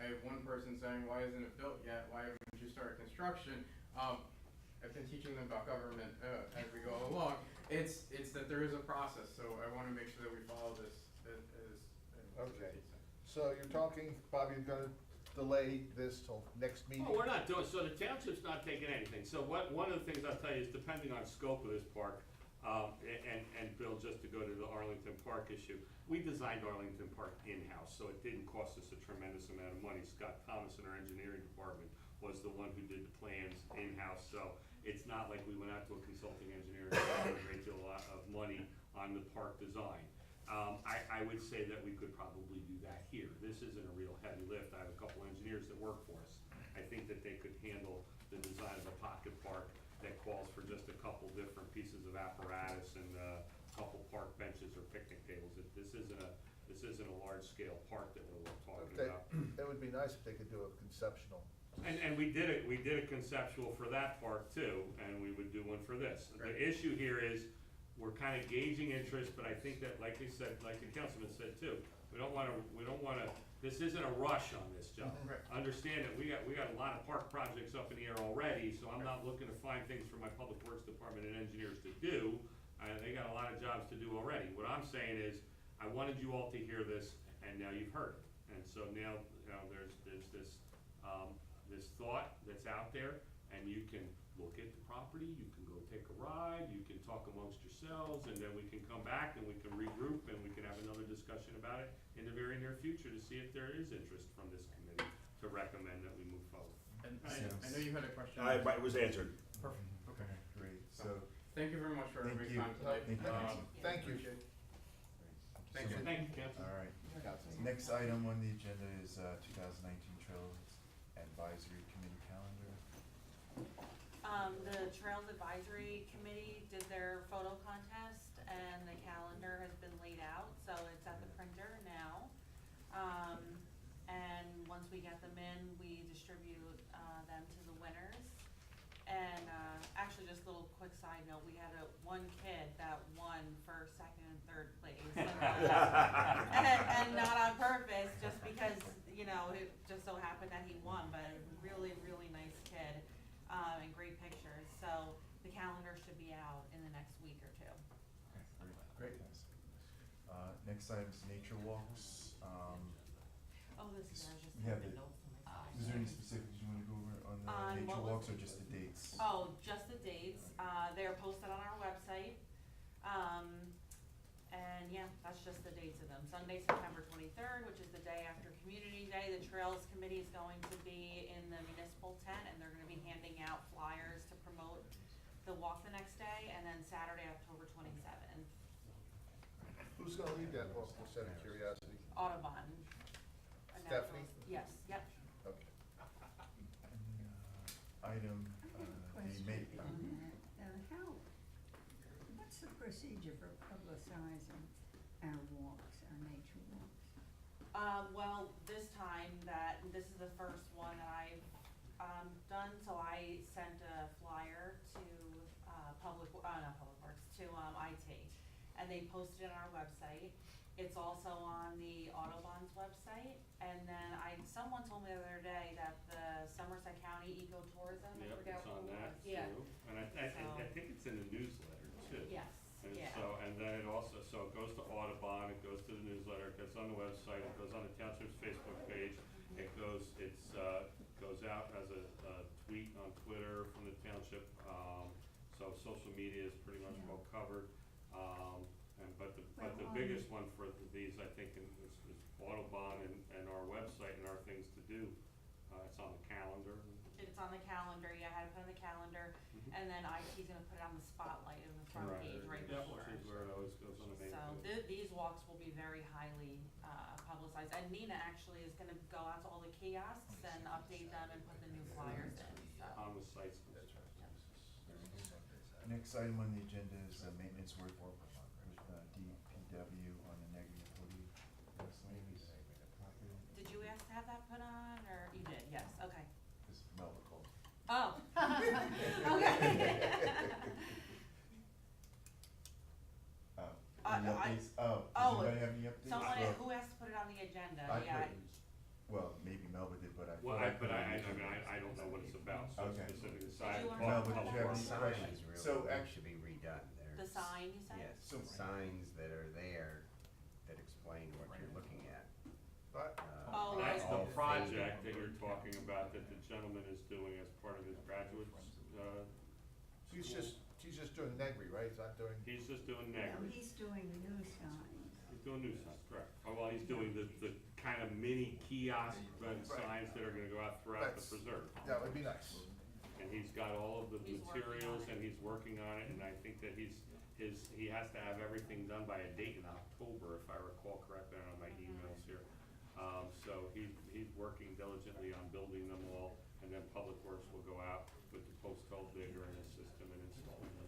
I have one person saying, why isn't it built yet? Why haven't you started construction? I've been teaching them about government as we go along. It's that there is a process, so I wanna make sure that we follow this as Okay. So you're talking, Bobby, you're gonna delay this till next meeting? Well, we're not doing, so the township's not taking anything, so one of the things I'll tell you is depending on scope of this park, and Bill, just to go to the Arlington Park issue, we designed Arlington Park in-house, so it didn't cost us a tremendous amount of money. Scott Thomas in our engineering department was the one who did the plans in-house, so it's not like we went out to a consulting engineer and spent a great deal of money on the park design. I would say that we could probably do that here. This isn't a real heavy lift. I have a couple engineers that work for us. I think that they could handle the design of a pocket park that calls for just a couple different pieces of apparatus and a couple park benches or picnic tables. This isn't a large-scale park that we're talking about. It would be nice if they could do a conceptual. And we did a conceptual for that park too, and we would do one for this. The issue here is, we're kind of gauging interest, but I think that, like they said, like the councilman said too, we don't wanna, this isn't a rush on this job. Right. Understand that we got a lot of park projects up in the air already, so I'm not looking to find things for my public works department and engineers to do. They got a lot of jobs to do already. What I'm saying is, I wanted you all to hear this, and now you've heard it. And so now, there's this thought that's out there, and you can look at the property, you can go take a ride, you can talk amongst yourselves, and then we can come back and we can regroup and we can have another discussion about it in the very near future to see if there is interest from this committee to recommend that we move forward. And I know you had a question. It was answered. Perfect, okay. Great, so, Thank you very much for Thank everybody's you. time tonight. Thank you. Thank you. Thank you. Thank you, Council. all right. Next item on the agenda is 2019 Trails Advisory Committee calendar. The Trails Advisory Committee did their photo contest and the calendar has been laid out, so it's at the printer now. And once we get them in, we distribute them to the winners. And actually, just a little quick side note, we had one kid that won first, second, and third place. And not on purpose, just because, it just so happened that he won, but really, really nice kid, and great pictures. So the calendar should be out in the next week or two. Okay, great. Next item is nature walks. Oh, this is, I was just We have taking the- notes on my side. Is there any specifics you wanna go over on the nature what was walks or it? just the dates? Oh, just the dates. They're posted on our website. And yeah, that's just the dates of them. Sunday, September 23rd, which is the day after Community Day. The Trails Committee is going to be in the municipal tent, and they're gonna be handing out flyers to promote the walk the next day. And then Saturday, October 27th, Who's gonna lead that walk, just out of curiosity? Audubon. Stephanie? Yes, yep. Okay. Item, the What's the procedure for publicizing our walks, our nature walks? Well, this time this is the first one that I've, done, so I sent a flyer to, not Public Works, to, IT. And they posted it on our website. It's also on the Autobahns website. And then someone told me the other day that the Somerset County Ecotourism, I Yep, forget it's what on it that was. Yeah. too. And I think it's in the newsletter too. Yes, And yeah. so, and then it also, so it goes to Audubon, it goes to the newsletter, it goes on the website, it goes on the Township's Facebook page. It goes out as a tweet on Twitter from the Township. So social media is pretty much well covered. But the biggest one for these, I think, is Audubon and our website and our things to do. It's on the calendar. It's on the calendar, yeah, I had to put it on the calendar, Mhm. and then IT's gonna put it on the spotlight in the front page right Yep, before. which is where it always goes on the main So page. these walks will be very highly publicized, and Nina actually is gonna go out to all the kiosks and update them and put the new flyers in, so. On the sites. Next item on the agenda is maintenance work with DPW on the negative 40 West Lanes property. Did you ask to have that put on, or you did, yes, okay. This is Melba called. Oh. Okay. Any updates? Does anybody have any updates? Someone, Well, who asked to put it on the agenda, I yeah. couldn't. Well, maybe Melba did, but I. Well, thought but put it on the I mean, agenda. I don't know what it's about, so Okay. specifically, so I you talked No, to but Public you have Works. any Signs questions? really So should be redone. The sign, you said? Yes, So- the signs that are there that explain what you're looking at. But, Oh, That's right. the project that you're talking about that the gentleman is doing as part of his graduate, She's just doing Negri, right? He's not doing, he's just doing No, negatives. he's doing new signs. He's doing new signs, correct. Oh, well, he's doing the kind of mini kiosk signs that are gonna go out throughout the That's- preserve. that would be nice. And he's got all of the He's working on materials it. and he's working on it, and I think that he has to have everything done by a date in October, if I recall correctly, I don't have my emails here. So he's working diligently on building them all, and then Public Works will go out with the post-hole digger and his system and installing them.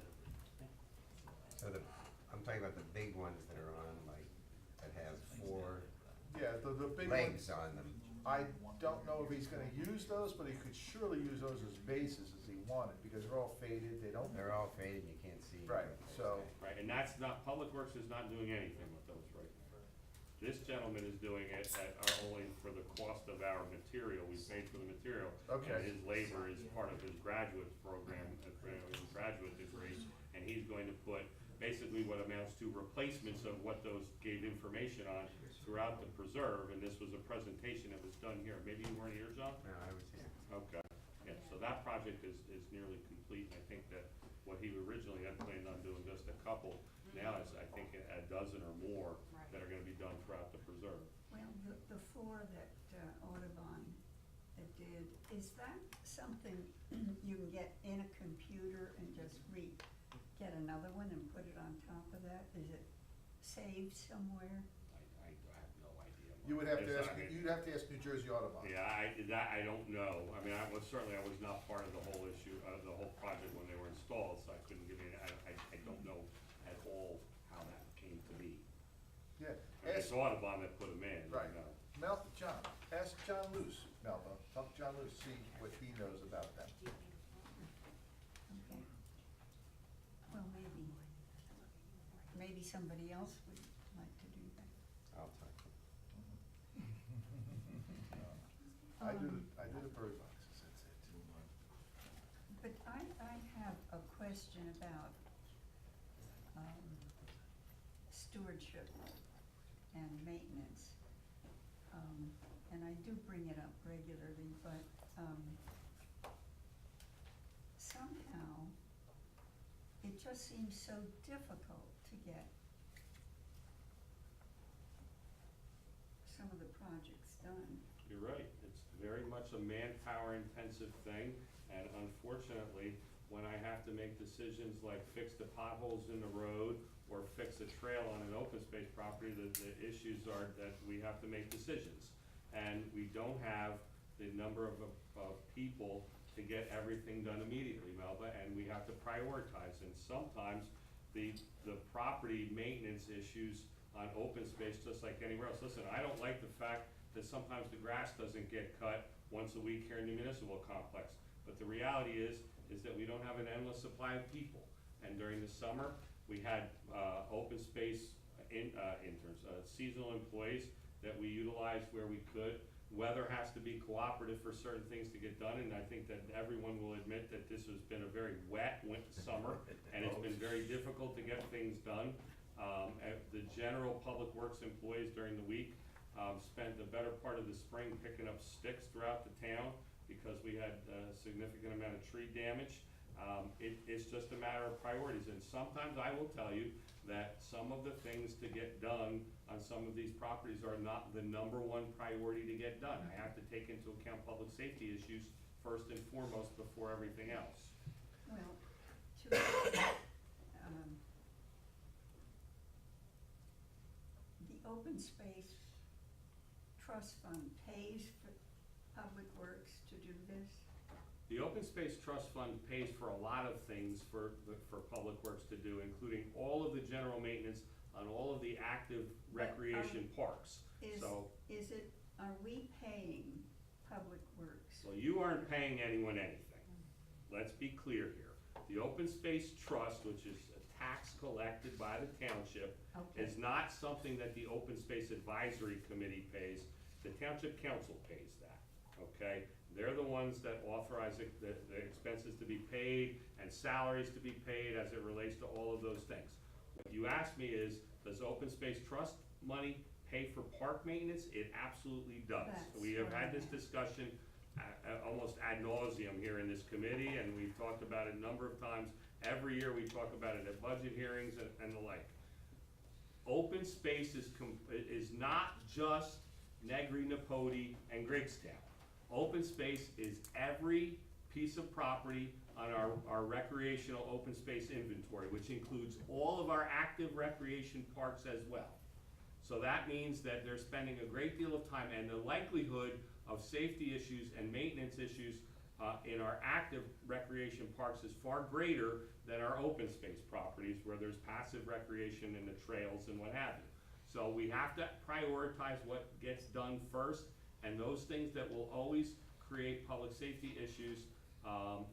So I'm talking about the big ones that are on, like, that have 4 Yeah, the big legs ones, on them. I don't know if he's gonna use those, but he could surely use those as bases as he wanted, because they're all faded, they don't. They're all faded, you can't see. Right, what they so- say. Right, and that's not, Public Works is not doing anything with those right now. This gentleman is doing it only for the cost of our material, we paid for the material. Okay. And his labor is part of his graduate program, his graduate degree, and he's going to put basically what amounts to replacements of what those gave information on throughout the preserve, and this was a presentation that was done here. Maybe you weren't here, John? No, I was here. Okay, yeah, so that project is nearly complete, and I think that what he originally had planned on doing just a couple, now is, I think, a dozen or more that are gonna be done throughout the preserve. Well, the 4 that Audubon did, is that something you can get in a computer and just get another one and put it on top of that? Is it saved somewhere? I have no idea. You would have to It's- ask, I mean, you'd have to ask New Jersey Audubon. Yeah, I don't know. I mean, I was not part of the whole issue, the whole project when they were installed, so I couldn't give you, I don't know at all how that came to be. Yeah, I mean, ask, it's Audubon that put them in, right, you know. John, ask John Luce, Melba, talk to John Luce, see what he knows about them. Okay. Well, maybe somebody else would like to do that. I'll talk to them. I do the bird boxes, that's it. But I have a question about stewardship and maintenance. And I do bring it up regularly, but somehow it just seems so difficult to get some of the projects done. You're right, it's very much a manpower intensive thing, and unfortunately, when I have to make decisions like fix the potholes in the road or fix a trail on an open space property, the issues are that we have to make decisions. And we don't have the number of people to get everything done immediately, Melba, and we have to prioritize. And sometimes the property maintenance issues on open space just like anywhere else. Listen, I don't like the fact that sometimes the grass doesn't get cut once a week here in the municipal complex. But the reality is that we don't have an endless supply of people. And during the summer, we had, open space interns, seasonal employees that we utilized where we could. Weather has to be cooperative for certain things to get done, and I think that everyone will admit that this has been a very wet summer, and it's been very difficult to get things done. The general public works employees during the week spent the better part of the spring picking up sticks throughout the town because we had a significant amount of tree damage. It's just a matter of priorities, and sometimes I will tell you that some of the things to get done on some of these properties are not the #1 priority to get done. I have to take into account public safety issues first and foremost before everything else. Well, the open space trust fund pays for public works to do this? The Open Space Trust Fund pays for a lot of things for Public Works to do, including all of the general maintenance on all of the active recreation parks. Are we paying Public Works? So you aren't paying anyone anything. Let's be clear here. The Open Space Trust, which is a tax collected by the township, is not something that the Open Space Advisory Committee pays. The Township Council pays that, okay? They're the ones that authorize the expenses to be paid and salaries to be paid as it relates to all of those things. What you asked me is, does Open Space Trust money pay for park maintenance? It absolutely does. We have had this discussion almost ad nauseum here in this committee, and we've talked about it a number of times. Every year we talk about it at budget hearings and the like. Open space is not just Negri, Napodi, and Griggstown. Open space is every piece of property on our recreational open space inventory, which includes all of our active recreation parks as well. So that means that they're spending a great deal of time, and the likelihood of safety issues and maintenance issues in our active recreation parks is far greater than our open space properties where there's passive recreation in the trails and what have you. So we have to prioritize what gets done first, and those things that will always create public safety issues are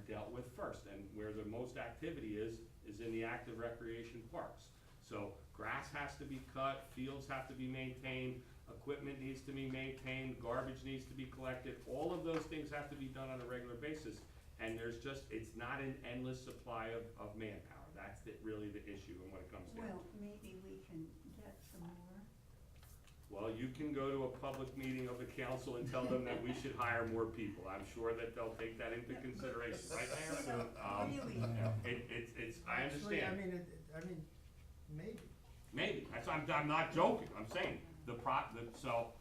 dealt with first. And where the most activity is in the active recreation parks. So grass has to be cut, fields have to be maintained, equipment needs to be maintained, garbage needs to be collected. All of those things have to be done on a regular basis. And it's not an endless supply of manpower. That's really the issue and what it comes down to. Well, maybe we can get some more. Well, you can go to a public meeting of the council and tell them that we should hire more people. I'm sure that they'll take that into consideration, right, Mayor? Really? I understand. I mean, maybe. Maybe, I'm not joking, I'm saying, so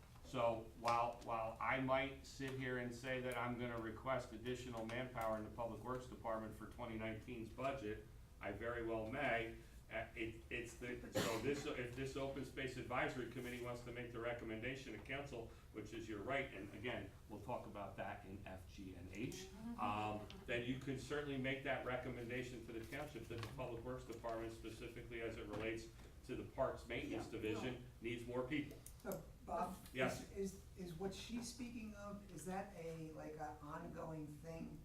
while I might sit here and say that I'm gonna request additional manpower in the Public Works Department for 2019's budget, I very well may. If this Open Space Advisory Committee wants to make the recommendation to council, which is your right, and again, we'll talk about that in F, G, and H, then you can certainly make that recommendation to the township that the Public Works Department, specifically as it relates to the Parks Maintenance Division, needs more people. So, Bob? Yes. Is what she's speaking of, is that like an ongoing thing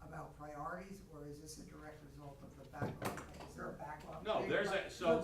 about priorities, or is this a direct result of the backlog? Is there a backlog? No, so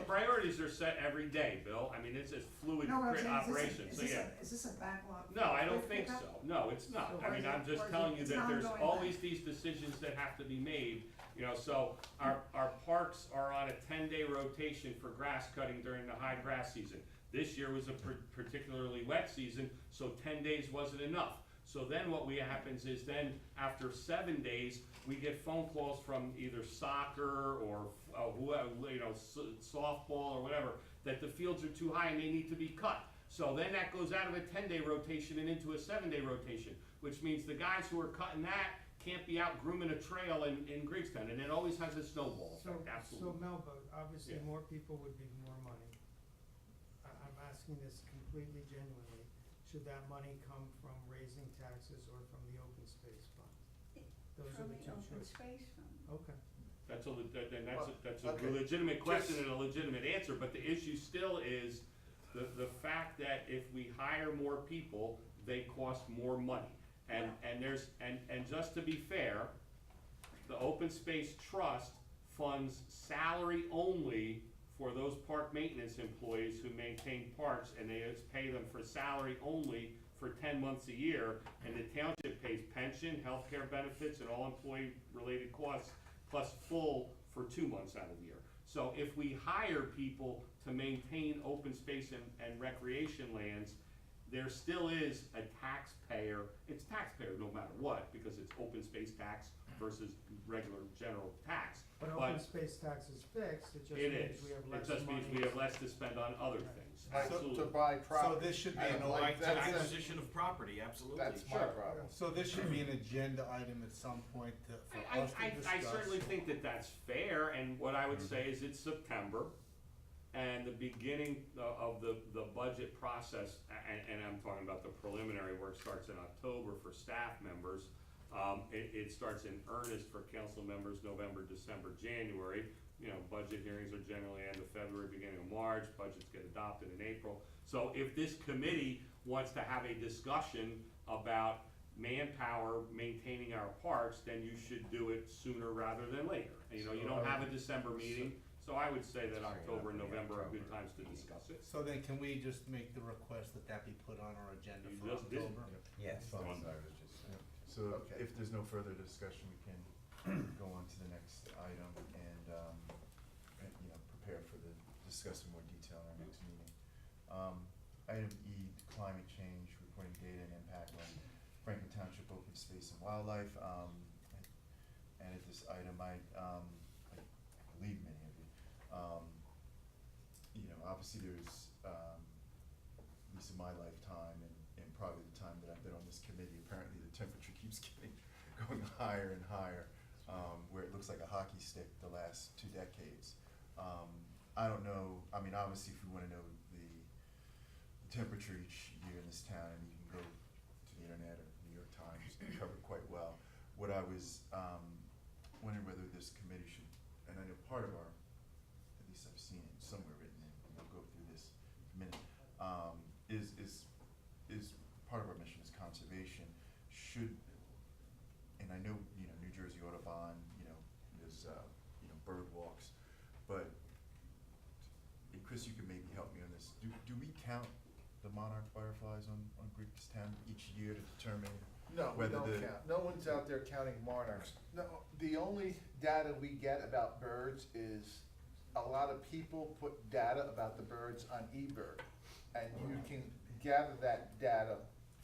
priorities are set every day, Bill. I mean, it's a fluid operation, so yeah. Is this a backlog? No, I don't think so. No, it's not. I mean, I'm just telling you that there's always these decisions that have to be made. You know, so our parks are on a 10-day rotation for grass cutting during the high grass season. This year was a particularly wet season, so 10 days wasn't enough. So then what happens is then after 7 days, we get phone calls from either soccer or softball or whatever, that the fields are too high and they need to be cut. So then that goes out of a 10-day rotation and into a 7-day rotation, which means the guys who are cutting that can't be out grooming a trail in Griggstown, and it always has a snowball effect, absolutely. So Melba, obviously more people would be more money. I'm asking this completely genuinely. Should that money come from raising taxes or from the open space fund? Those are the two choices. From the open space fund. Okay. That's a Okay. legitimate question Just- and a legitimate answer, but the issue still is the fact that if we hire more people, they cost more money. And just to be fair, the Open Space Trust funds salary only for those park maintenance employees who maintain parks, and they pay them for salary only for 10 months a year, and the township pays pension, healthcare benefits, and all employee-related costs, plus full for 2 months out of the year. So if we hire people to maintain open space and recreation lands, there still is a taxpayer, it's taxpayer no matter what, because it's open space tax versus regular general tax. But open space tax is fixed, it just It means is, we have it less just means money. we have less to spend on other things, Like, absolutely. to buy property. So this should be I an don't like that. Acquisition of property, absolutely. That's my Sure. problem. So this should be an agenda item at some point for us to discuss. I certainly think that that's fair, and what I would say is it's September, and the beginning of the budget process, and I'm talking about the preliminary work starts in October for staff members. It starts in earnest for council members November, December, January. You know, budget hearings are generally end of February, beginning of March, budgets get adopted in April. So if this committee wants to have a discussion about manpower maintaining our parks, then you should do it sooner rather than later. You know, you don't have a December meeting, so I would say that October and November are good times to discuss it. So then can we just make the request that that be put on our agenda You for just did. October? Yes. So Okay. if there's no further discussion, we can go on to the next item and, you know, prepare for the, discuss in more detail in our next meeting. Item E, climate change, reporting data and impact on Franklin Township open space and wildlife. And at this item, I believe many of you, you know, obviously there's, at least in my lifetime and probably the time that I've been on this committee, apparently the temperature keeps going higher and higher, where it looks like a hockey stick the last 2 decades. I don't know, I mean, obviously if you wanna know the temperature each year in this town, you can go to the internet or New York Times, they cover it quite well. What I was, wondering whether this committee should, and I know part of our, at least I've seen it somewhere written in, and we'll go through this in a minute, is part of our mission is conservation, should, and I know, you know, New Jersey Audubon, you know, there's, you know, bird walks, but, and Chris, you can maybe help me on this, do we count the monarch fireflies on Greekstown each year to determine No, we whether don't the? count. No one's out there counting monarchs. No, the only data we get about birds is a lot of people put data about the birds on eBird. And you can gather that data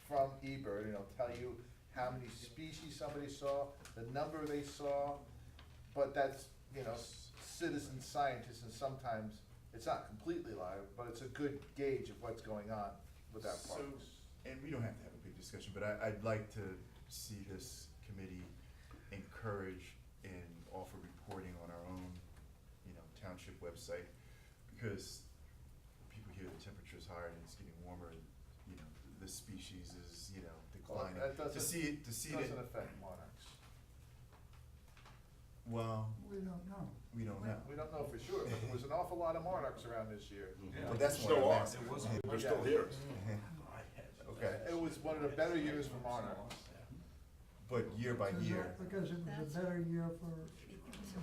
from eBird, and it'll tell you how many species somebody saw, the number they saw, but that's, you know, citizen scientists, and sometimes it's not completely live, but it's a good gauge of what's going on with our So, parks. and we don't have to have a big discussion, but I'd like to see this committee encourage and offer reporting on our own, you know, township website, because people hear the temperature's higher and it's getting warmer, you know, the species is, you know, declining. That To see it, doesn't affect monarchs. well, We don't know. we don't know. We don't know for sure, but there was an awful lot of monarchs around this year. Well, that's Still what I'm are. asking. It wasn't- They're still here. Okay, It was one of the better years for monarchs. but year by year, Because it was a better year for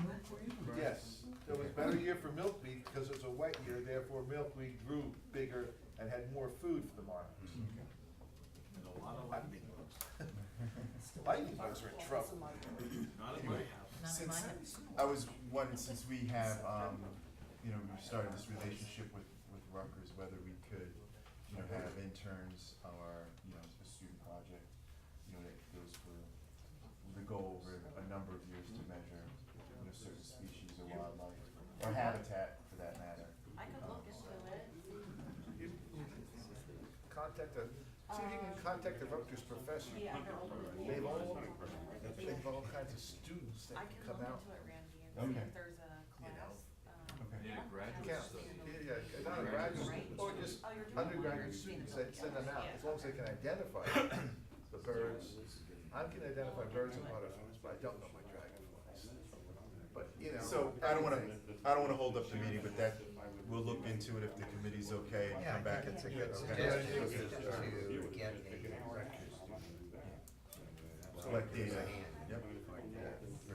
milkweed? Yes, it was a better year for milkweed because it was a wet year, therefore milkweed grew bigger and had more food for the monarchs. And a lot of lightning bugs. Lightning bugs are in trouble. Not in my house. Not in since, my house. I was wondering, since we have, you know, we started this relationship with Rutgers, whether we could, you know, have interns or, you know, a student project, you know, that goes for, we go over a number of years to measure, you know, certain species of wildlife, or habitat for that matter. I could look into it. Contact the, see if you can contact the Rutgers professor. Yeah. They have all kinds of students that I can can come look out. into it, Randy, and see Okay. if there's a class. Okay. Yeah, graduate Yeah, stuff. yeah, not a graduate student, or just Oh, you're doing undergraduate one. students that send them out, Yeah. as long as they can identify the birds. I can identify birds and butterflies, but I don't know my dragonflies. but, you know. So, I don't wanna hold up the meeting, but that, we'll look into it if the committee's okay and Yeah, come I back. think it's a good Okay. suggestion Okay. to get Select data, yep. It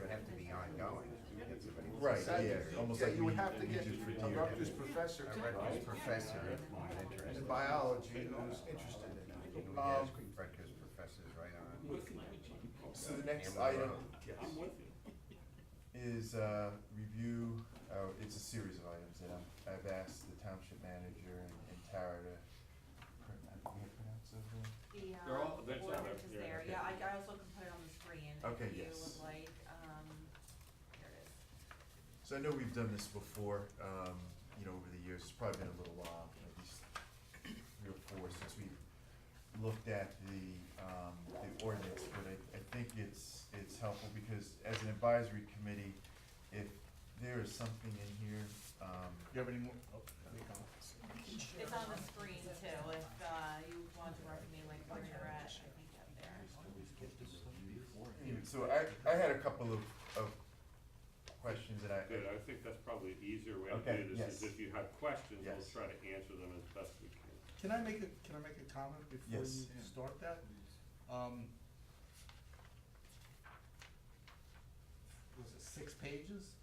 would have to be ongoing. Get somebody to Right, decide. yeah, almost Yeah, like you would we have to get do for a deer. Rutgers professor A to Rutgers professor who's interested. in biology who's interested in Can it. we ask Rutgers professors right on? So the next Amber item Road. I'm with you. is, review, it's a series of items that I've asked the township manager and Tara to, I pronounce those wrong? They're all- The that's all ordinance right, is yeah, there, okay. yeah, I also can put it on the screen Okay, if you yes. would like, here it is. So I know we've done this before, over the years, it's probably been a little while, at least 3 or 4 since we looked at the ordinance, but I think it's helpful because as an advisory committee, if there is something in here, You have any more? Oh, any comments? It's on the screen too, if, you want to recommend like where you're at, I think up there. So I had a couple of questions that I. Good, I think that's probably the easier way to Okay, do this, is yes. if you have questions, we'll Yes. try to answer them as best we can. Can I make a comment before Yes. you start that? Was it 6 pages?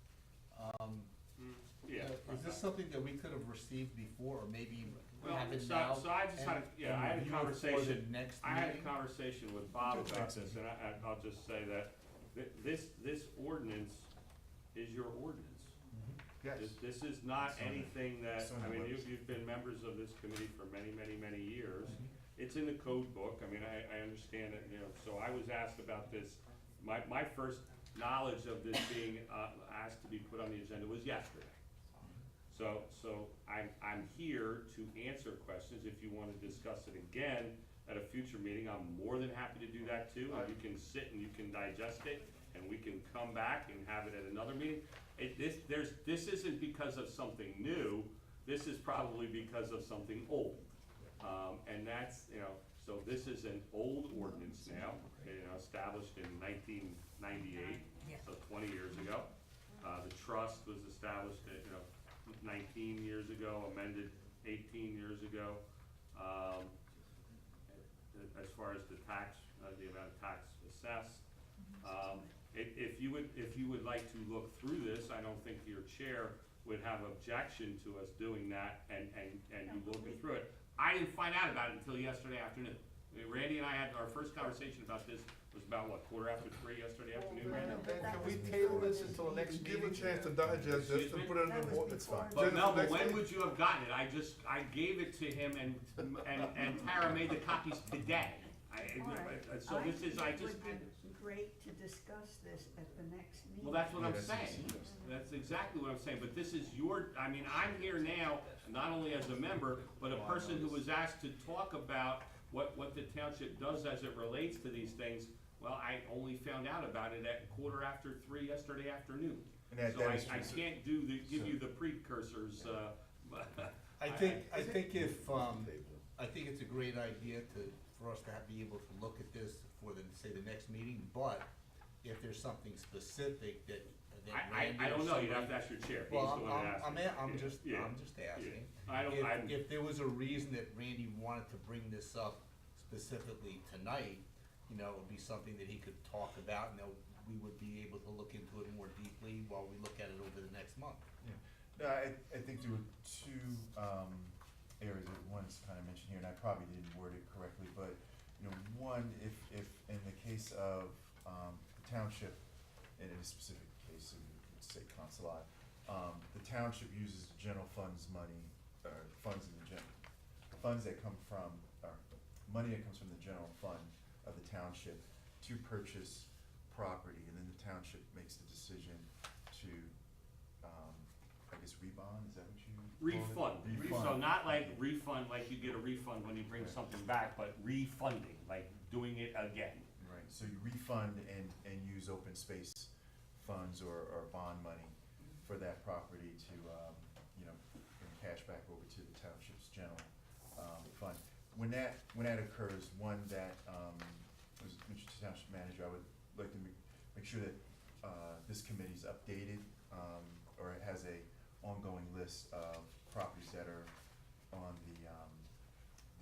Yeah. Is this something that we could have received before, or maybe Well, have it so, now? so I just had, I had a review it for the conversation, next I had a meeting? conversation with Bob Do it about next this, and I'll just say that this ordinance is your ordinance. Yes. This is not It's on the- anything that, it's on I the mean, website. you've been members of this committee for many, many, many years. Mm-hmm. It's in the code book, I mean, I understand it, so I was asked about this, my first knowledge of this being, asked to be put on the agenda was yesterday. So I'm here to answer questions. If you wanna discuss it again at a future meeting, I'm more than happy to do that too. And you can sit and you can digest it, and we can come back and have it at another meeting. This isn't because of something new, this is probably because of something old. And that's, so this is an old ordinance now, established in 1998, so 20 years ago. The trust was established, 19 years ago, amended 18 years ago. As far as the tax, the amount of tax assessed. If you would like to look through this, I don't think your chair would have objection to us doing that and you looking through it. I didn't find out about it until yesterday afternoon. Randy and I had our first conversation about this, was about what, 3:15 yesterday afternoon, Randy? Then can we table this until the next Give a meeting? chance to digest this and put it in the board. That's fine. But Agenda no, for but next when week. would you have gotten it? I gave it to him and Tara made the copies today. So this is, I just. It would be great to discuss this at the next meeting. Well, that's what I'm Yeah, that's saying. easy. That's exactly what I'm saying, but this is I'm here now, not only as a member, but a person who was asked to talk about what the township does as it relates to these things. Well, I only found out about it at 3:15 yesterday afternoon. And that- So that I is true. can't give you the precursors, I think it's a great idea for us to be able to look at this for the next meeting, but if there's something specific that Randy I or don't know, you'd have somebody- to ask your chair. He's Well, the one that asked me. I'm Yeah, just yeah, asking. yeah. If there was a reason that Randy wanted to bring this up specifically tonight, it would be something that he could talk about, and that we would be able to look into it more deeply while we look at it over the next month. Yeah. No, I think there were 2 areas that one's kind of mentioned here, and I probably didn't word it correctly, but, one, if in the case of the township, and in a specific case, let's say Consulate, the township uses the general funds money, or funds that come from, or money that comes from the general fund of the township to purchase property, and then the township makes the decision to, I guess, rebond, is that what you call it? Refund. So not like refund, like you get a refund when you bring something back, but refunding, like doing it again. Right, so you refund and use open space funds or bond money for that property to, bring cash back over to the township's general, fund. When that occurs, one that, was Mr. Township Manager, I would like to make sure that this committee's updated, or it has a ongoing list of properties that are on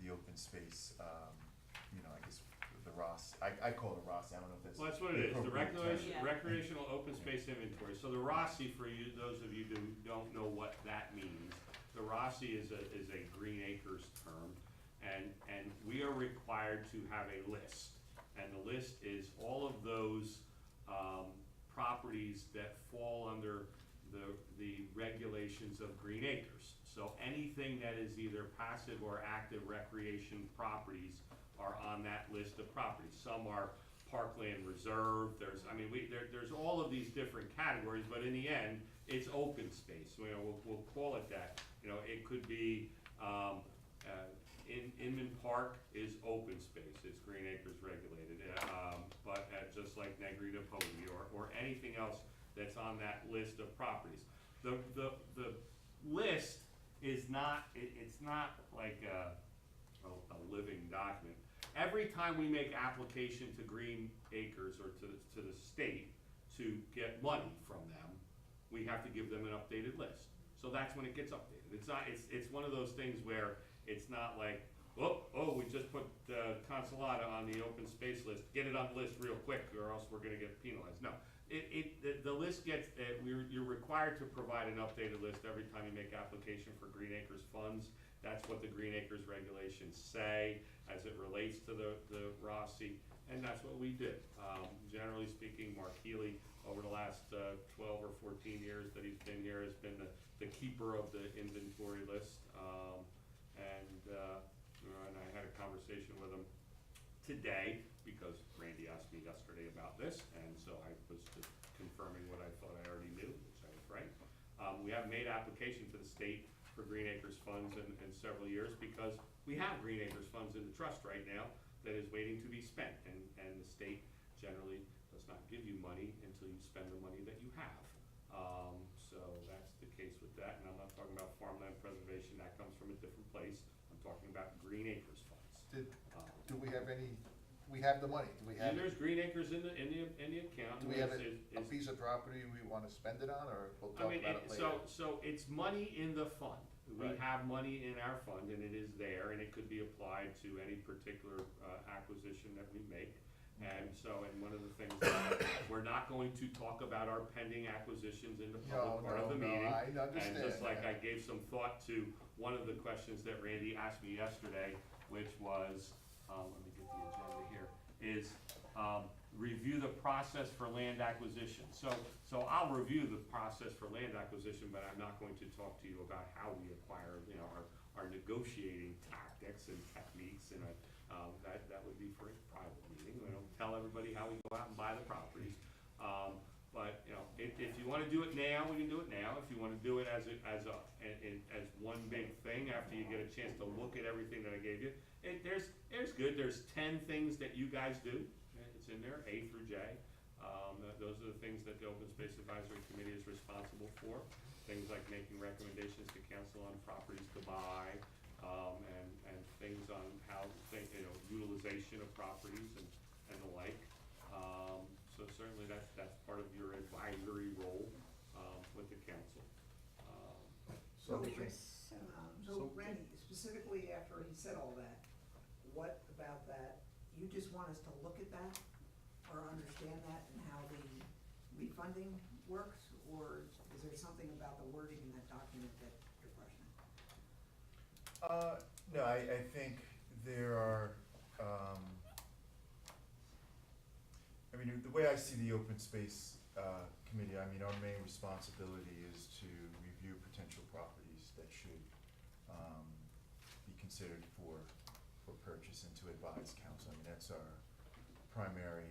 the open space, I guess, the ROS, I call it a ROS, I don't know if that's. Well, that's what it is, the appropriate term. recreational open space inventory. So the ROSI, for you, those of you who don't know what that means, the ROSI is a green acres term, and we are required to have a list. And the list is all of those, properties that fall under the regulations of green acres. So anything that is either passive or active recreation properties are on that list of properties. Some are parkland reserve, there's all of these different categories, but in the end, it's open space, we'll call it that. It could be, Inman Park is open space, it's green acres regulated, but just like Negrita Podi or anything else that's on that list of properties. The list is not, it's not like a living document. Every time we make application to Green Acres or to the state to get money from them, we have to give them an updated list. So that's when it gets updated. It's one of those things where it's not like, we just put Consolata on the open space list, get it on the list real quick or else we're gonna get penalized. No, the list gets, you're required to provide an updated list every time you make application for Green Acres funds. That's what the Green Acres regulations say as it relates to the ROSI, and that's what we did. Generally speaking, Mark Healy, over the last 12 or 14 years that he's been here, has been the keeper of the inventory list. And I had a conversation with him today because Randy asked me yesterday about this, and so I was just confirming what I thought I already knew, which I was right. We haven't made application to the state for Green Acres funds in several years because we have Green Acres funds in the trust right now that is waiting to be spent, and the state generally does not give you money until you spend the money that you have. So that's the case with that, and I'm not talking about farmland preservation, that comes from a different place. I'm talking about Green Acres funds. Do we have any, we have the money, do we have? There's Green Acres in the account. Do we have a piece of property we wanna spend it on, or we'll talk about it later? So it's money in the fund. We Right. have money in our fund and it is there and it could be applied to any particular acquisition that we make. And one of the things that we're not going to talk about our pending acquisitions in the public part of the meeting. I understand. And just like I gave some thought to one of the questions that Randy asked me yesterday, which was, let me get the agenda here, is review the process for land acquisition. So I'll review the process for land acquisition, but I'm not going to talk to you about how we acquire, our negotiating tactics and techniques, and that would be for a private meeting. We don't tell everybody how we go out and buy the properties. But if you want to do it now, we can do it now. If you want to do it as one big thing after you get a chance to look at everything that I gave you, there's good. There's 10 things that you guys do. It's in there, A through J. Those are the things that the Open Space Advisory Committee is responsible for. Things like making recommendations to council on properties to buy, and things on how utilization of properties and the like. So certainly that's part of your advisory role with the council. So Randy, specifically after he said all that, what about that, you just want us to look at that or understand that and how the refunding works, or is there something about the wording in that document that you're questioning? No, I think there are, the way I see the Open Space Committee, our main responsibility is to review potential properties that should be considered for purchase and to advise council. That's our primary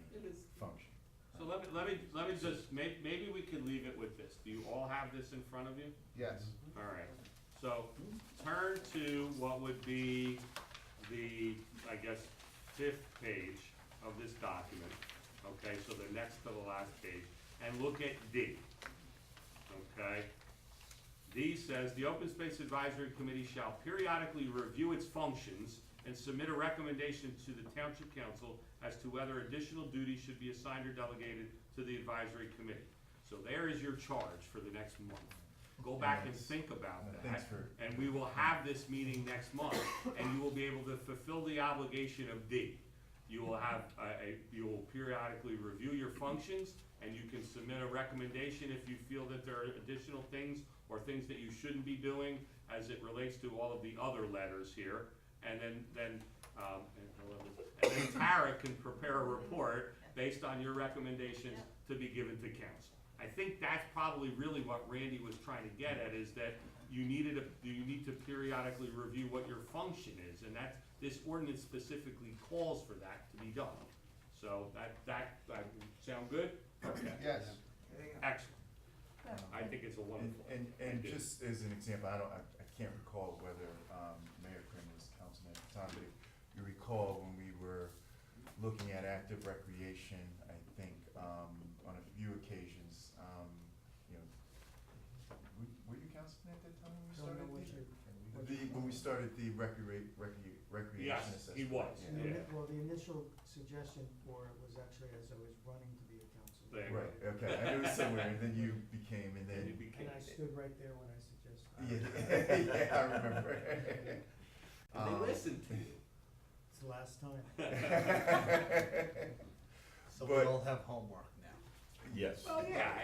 function. So let me just, maybe we can leave it with this. Do you all have this in front of you? Yes. All right. So turn to what would be the, I guess, 5th page of this document. Okay, so the next to the last page, and look at D. Okay? D says, the Open Space Advisory Committee shall periodically review its functions and submit a recommendation to the Township Council as to whether additional duties should be assigned or delegated to the advisory committee. So there is your charge for the next month. Go back and Yes. think about that. Thanks for- And we will have this meeting next month, and you will be able to fulfill the obligation of D. You will have you will periodically review your functions, and you can submit a recommendation if you feel that there are additional things or things that you shouldn't be doing as it relates to all of the other letters here. And then Tara can prepare a report based on your recommendations to be given to council. I think that's probably really what Randy was trying to get at, is that you need to periodically review what your function is, and this ordinance specifically calls for that to be done. So that sound good? Okay. Yes. Excellent. I think it's a wonderful. And idea. just as an example, I can't recall whether, Mayor Quinn was councilman at the time, but if you recall when we were looking at active recreation, I think, on a few occasions, you know, were you councilman at that time when we Don't know started? what you're- what When we started the recreation Yes, assessment. he was. Yeah. Well, the initial suggestion for it was actually as I was running to be a councilman. There you go. Right, okay, I knew it was somewhere, and then you became, and then. And I stood right there when I suggested. Yeah, I remember. They listened to you. It's the last time. So we But- all have homework now. Yes. Well, yeah,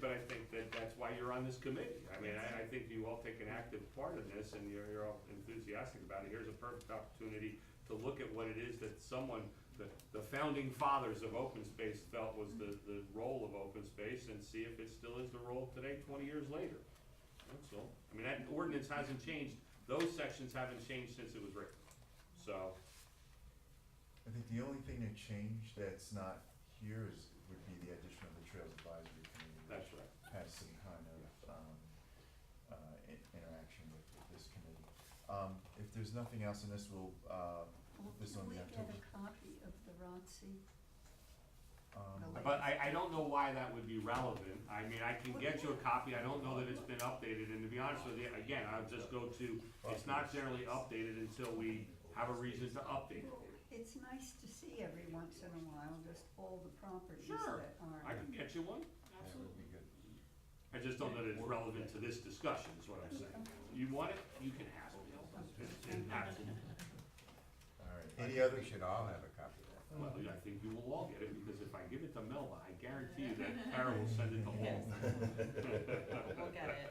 but I think that's why you're on this committee. I mean, I think you all take an active part in this, and you're all enthusiastic about it. Here's a perfect opportunity to look at what it is that the founding fathers of open space felt was the role of open space, and see if it still is the role today, 20 years later. That's all. I mean, that ordinance hasn't changed, those sections haven't changed since it was written, so. I think the only thing that changed that's not here would be the addition of the Trails Advisory Committee. That's right. Which has some kind of, interaction with this committee. If there's nothing else in this, we'll, this on the October. Can we get a copy of the ROTC? But I don't know why that would be relevant. I mean, I can get you a copy, I don't know that it's been updated, and to be honest with you, again, I'll just go to, it's not generally updated until we have a reason to update it. It's nice to see every once in a while, just all the properties Sure, that are. I can get you one, That would absolutely. be good. I just don't know that it's relevant to this discussion, is what I'm saying. You want it, you can have it. Absolutely. All right, I any think other? We should all have a copy of that. Well, I think you will all get it, because if I give it to Melba, I guarantee you that Tara will send it to all. We'll get it.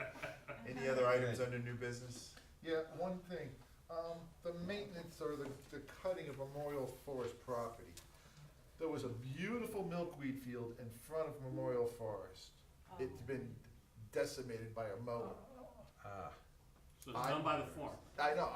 Any other items under new business? Yeah, one thing, the maintenance or the cutting of Memorial Forest property. There was a beautiful milkweed field in front of Memorial Forest. It's been decimated by a mower. So it's done by the farm. I know,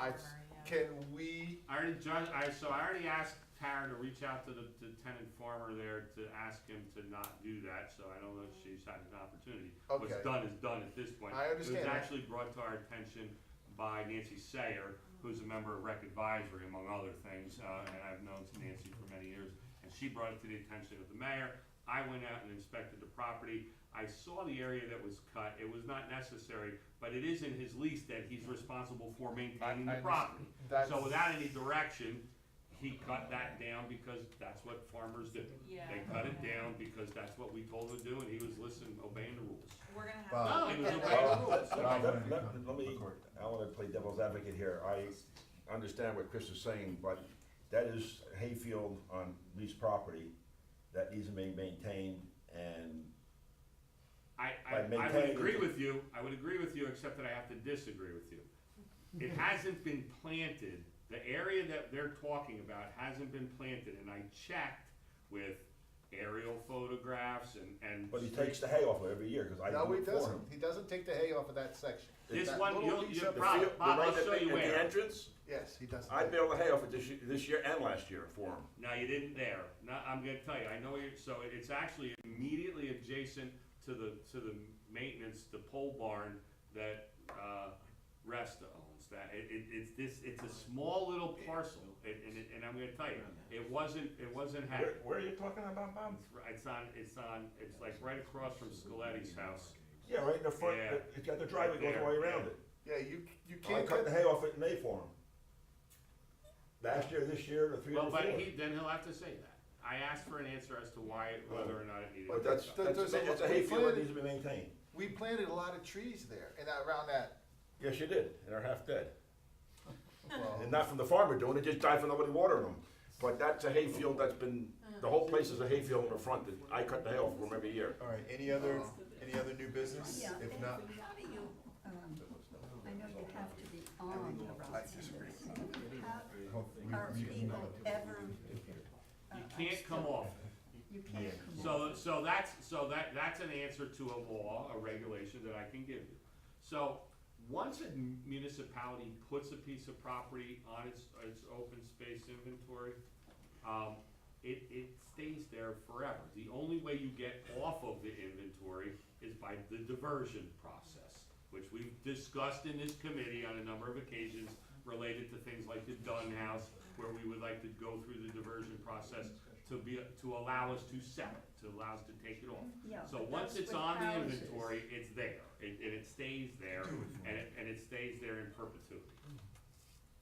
can we, I already asked Tara to reach out to the tenant farmer there to ask him to not do that, so I don't know if she's had an opportunity. What's Okay. done is done at this point. I understand It was that. actually brought to our attention by Nancy Sayer, who's a member of Rec Advisory, among other things, and I've known Nancy for many years, and she brought it to the attention of the mayor. I went out and inspected the property. I saw the area that was cut. It was not necessary, but it is in his lease that he's responsible for maintaining the property. So without any direction, he cut that down because that's what farmers do. Yeah. They cut it down because that's what we told him to do, and he was listening, obeying the rules. We're gonna have. Bob. No, he was obeying the rules. Let me, I wanna play devil's advocate here. I understand what Chris is saying, but that is hayfield on leased property that needs to be maintained, and I By would maintaining agree it. with you, except that I have to disagree with you. It hasn't been planted, the area that they're talking about hasn't been planted, and I checked with aerial photographs and. but he takes the hay off it every year, cause I no, do he it for doesn't, him. he doesn't take the hay off of that section. This That one, little you'll, piece you, of- Bob, The I'll road show at you the where. entrance, Yes, he doesn't. I baled the hay off it this year and last year for him. No, you didn't there. No, I'm gonna tell you, I know you're, so it's actually immediately adjacent to the maintenance, the pole barn that, Resta owns. That, it's a small little parcel, and I'm gonna tell you, it wasn't hacked. Where are you talking about, Bob? It's like right across from Scoletti's house. Yeah, right in the front, Yeah. it's got the driveway goes Right all the way there, around yeah. it. Yeah, you I can't cut cut the hay off it in May for him. Last year, this year, the three Well, before. but then he'll have to say that. I asked for an answer as to why, whether or not it needed. But to be that's- done. That's a hayfield that needs to be maintained. We planted a lot of trees there and around that. Yes, you did, and they're half dead. Well, And not from the farmer doing it, just died from nobody watering them. But that's a hayfield that's been, the whole place is a hayfield in the front that I cut the hay off from every year. All right, any other new business? Yeah, If and not, how do you, I know you have to be on the road canvas. How, are people ever, You can't come off. you can't come off? So that's an answer to a law, a regulation that I can give you. So, once a municipality puts a piece of property on its open space inventory, it stays there forever. The only way you get off of the inventory is by the diversion process, which we've discussed in this committee on a number of occasions related to things like the Dunn House, where we would like to go through the diversion process to allow us to sell it, to allow us to take it off. Yeah, So but once that's it's with on the houses. inventory, it's there, and it stays there, and it stays there in perpetuity.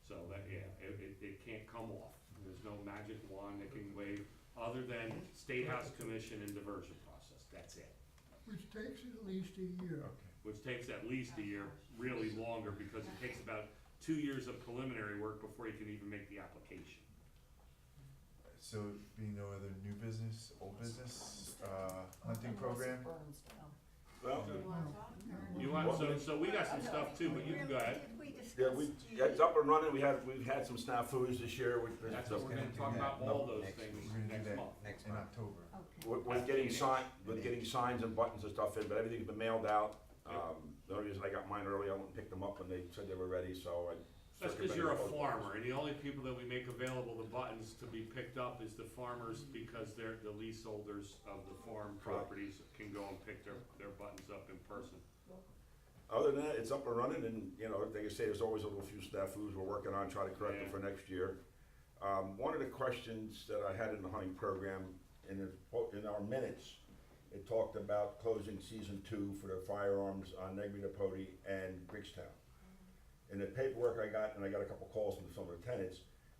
So that, yeah, it can't come off. There's no magic wand that can wave, other than State House Commission and diversion process, that's it. Which takes at least a year. Which takes at least a year, really longer, because it takes about 2 years of preliminary work before you can even make the application. so being no other new business, old business, hunting program? Well, You want, so we got some stuff too, but you can go ahead. Did we yeah, discuss it's up and running, we've had some snafus this year, which, That's what we're gonna talk about, all those things We're gonna do next that month. in October. Okay. with getting signs and buttons and stuff in, but everything's been mailed out. The only reason I got mine early, I went and picked them up when they said they were ready, so I. That's because you're a farmer, and the only people that we make available the buttons to be picked up is the farmers, because they're the leaseholders of the farm properties can go and pick their buttons up in person. Other than that, it's up and running, and, you know, like I say, there's always a little few snafus we're working on, trying to correct them for next year. One of the questions that I had in the hunting program, in our minutes, it talked about closing season 2 for the firearms on Negri Napodi and Brickstown. In the paperwork I got, and I got a couple calls from some of the tenants,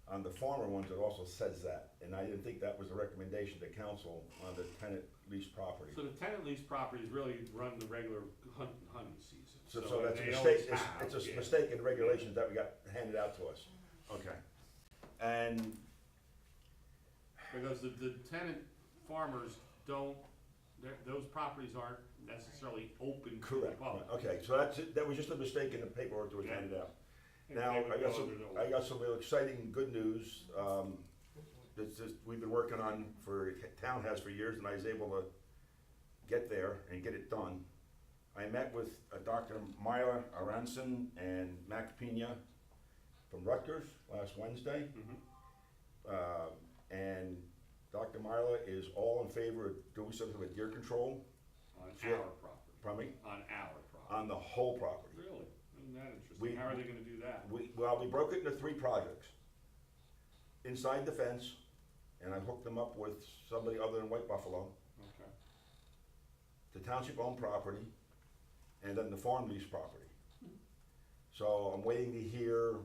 on the farmer ones, it also says that, and I didn't think that was a recommendation to council on the tenant leased property. So the tenant lease properties really run the regular hunting season. So that's a they mistake, always have, it's a yeah. mistake in regulations that we got handed out to us. Okay. And, Because the tenant farmers don't, those properties aren't necessarily open to the correct, public. okay, so that was just a mistake in the paperwork that was handed out. And Now, they would I got go some, under the- I got some real exciting good news, we've been working on, town has for years, and I was able to get there and get it done. I met with Dr. Myla Aronson and Max Pena from Rutgers last Wednesday. And Dr. Myla is all in favor of doing something with deer control. On She- our property, Pardon me? on our property. On the whole property. Really? Isn't that interesting? We- How are they gonna do that? We broke it into 3 projects. Inside the fence, and I hooked them up with somebody other than White Buffalo, Okay. the township owned property, and then the farm lease property. So I'm waiting to hear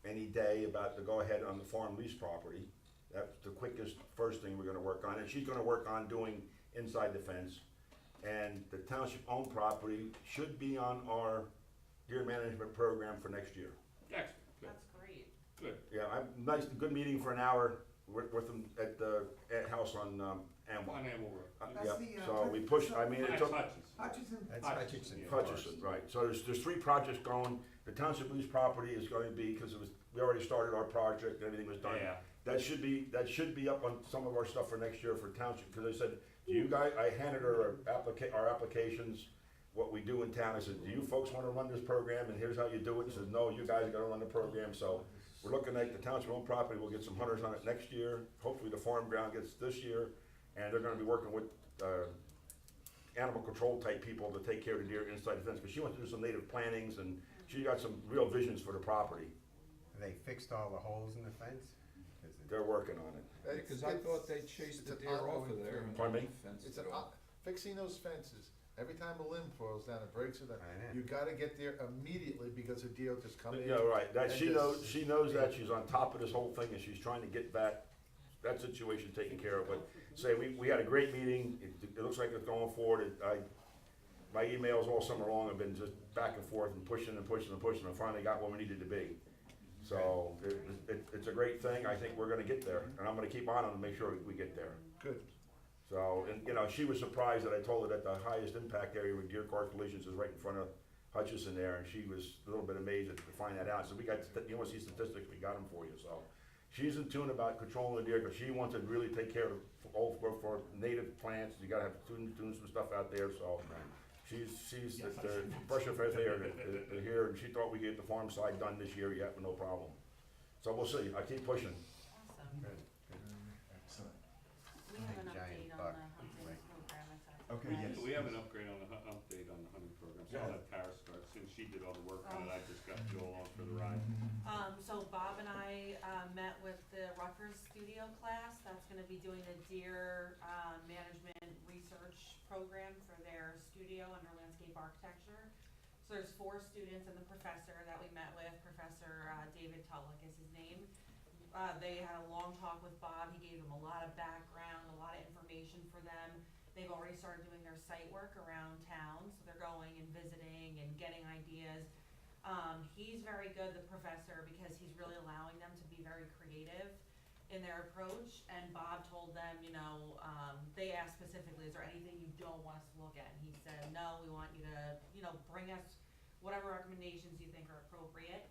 any day about the go-ahead on the farm lease property. That's the quickest, first thing we're gonna work on, and she's gonna work on doing inside the fence. And the township owned property should be on our deer management program for next year. Excellent, good, That's great. good. Yeah, good meeting for an hour with them at the house on Amway. On Amway Road. That's Yeah, the, so we pushed, I mean, it That's took, Hutchinson. Hutchinson. Hutchinson, right, so there's 3 projects going, the township lease property is gonna be, because we already started our project, everything was done. Yeah. That should be up on some of our stuff for next year for township, because I said, do you guys, I handed her our applications, what we do in town, I said, do you folks wanna run this program, and here's how you do it, she says, no, you guys gotta run the program, so we're looking at the township owned property, we'll get some hunters on it next year, hopefully the farm ground gets this year, and they're gonna be working with, animal control type people to take care of the deer inside the fence, but she wants to do some native plantings, and she got some real visions for the property. They fixed all the holes in the fence? They're working on it. Yeah, cause I thought they chased the it's an deer off ongoing of there. thing. and Pardon me? fenced It's it an, off. fixing those fences, every time a limb falls down, it breaks it up. I know. You gotta get there immediately because the deer just come in. Yeah, right, that, and she just- knows that, she's on top of this whole thing, and she's trying to get back that situation taken care of, but say, we had a great meeting, it looks like it's going forward, my emails all summer long have been just back and forth and pushing and pushing and pushing, and finally got where we needed to be. So, it's a great thing, I think we're gonna get there, and I'm gonna keep on it and make sure we get there. Good. So, and, you know, she was surprised that I told her that the highest impact area with deer car collisions is right in front of Hutchison there, and she was a little bit amazed to find that out. So we got, you wanna see statistics, we got them for you, so. She's in tune about controlling the deer, because she wants to really take care of, for native plants, you gotta have doing some stuff out there, so. She's, the pressure for here, here, and she thought we'd get the farm side done this year yet, but no problem. So we'll see, I keep pushing. Awesome. Excellent. We have an Giant update buck, on the hunting right. program, if that's Okay, okay. yes. We have an upgrade on the update on the hunting program, so I'll let Tara start, since she did all the work on it, I just got you all along for the ride. So Bob and I, met with the Rutgers studio class, that's gonna be doing the deer, management research program for their studio under landscape architecture. So there's 4 students and the professor that we met with, Professor, David Tulloch is his name. They had a long talk with Bob, he gave them a lot of background, a lot of information for them. They've already started doing their site work around town, so they're going and visiting and getting ideas. He's very good, the professor, because he's really allowing them to be very creative in their approach, and Bob told them, you know, they asked specifically, is there anything you don't want us to look at? And he said, no, we want you to, you know, bring us whatever recommendations you think are appropriate.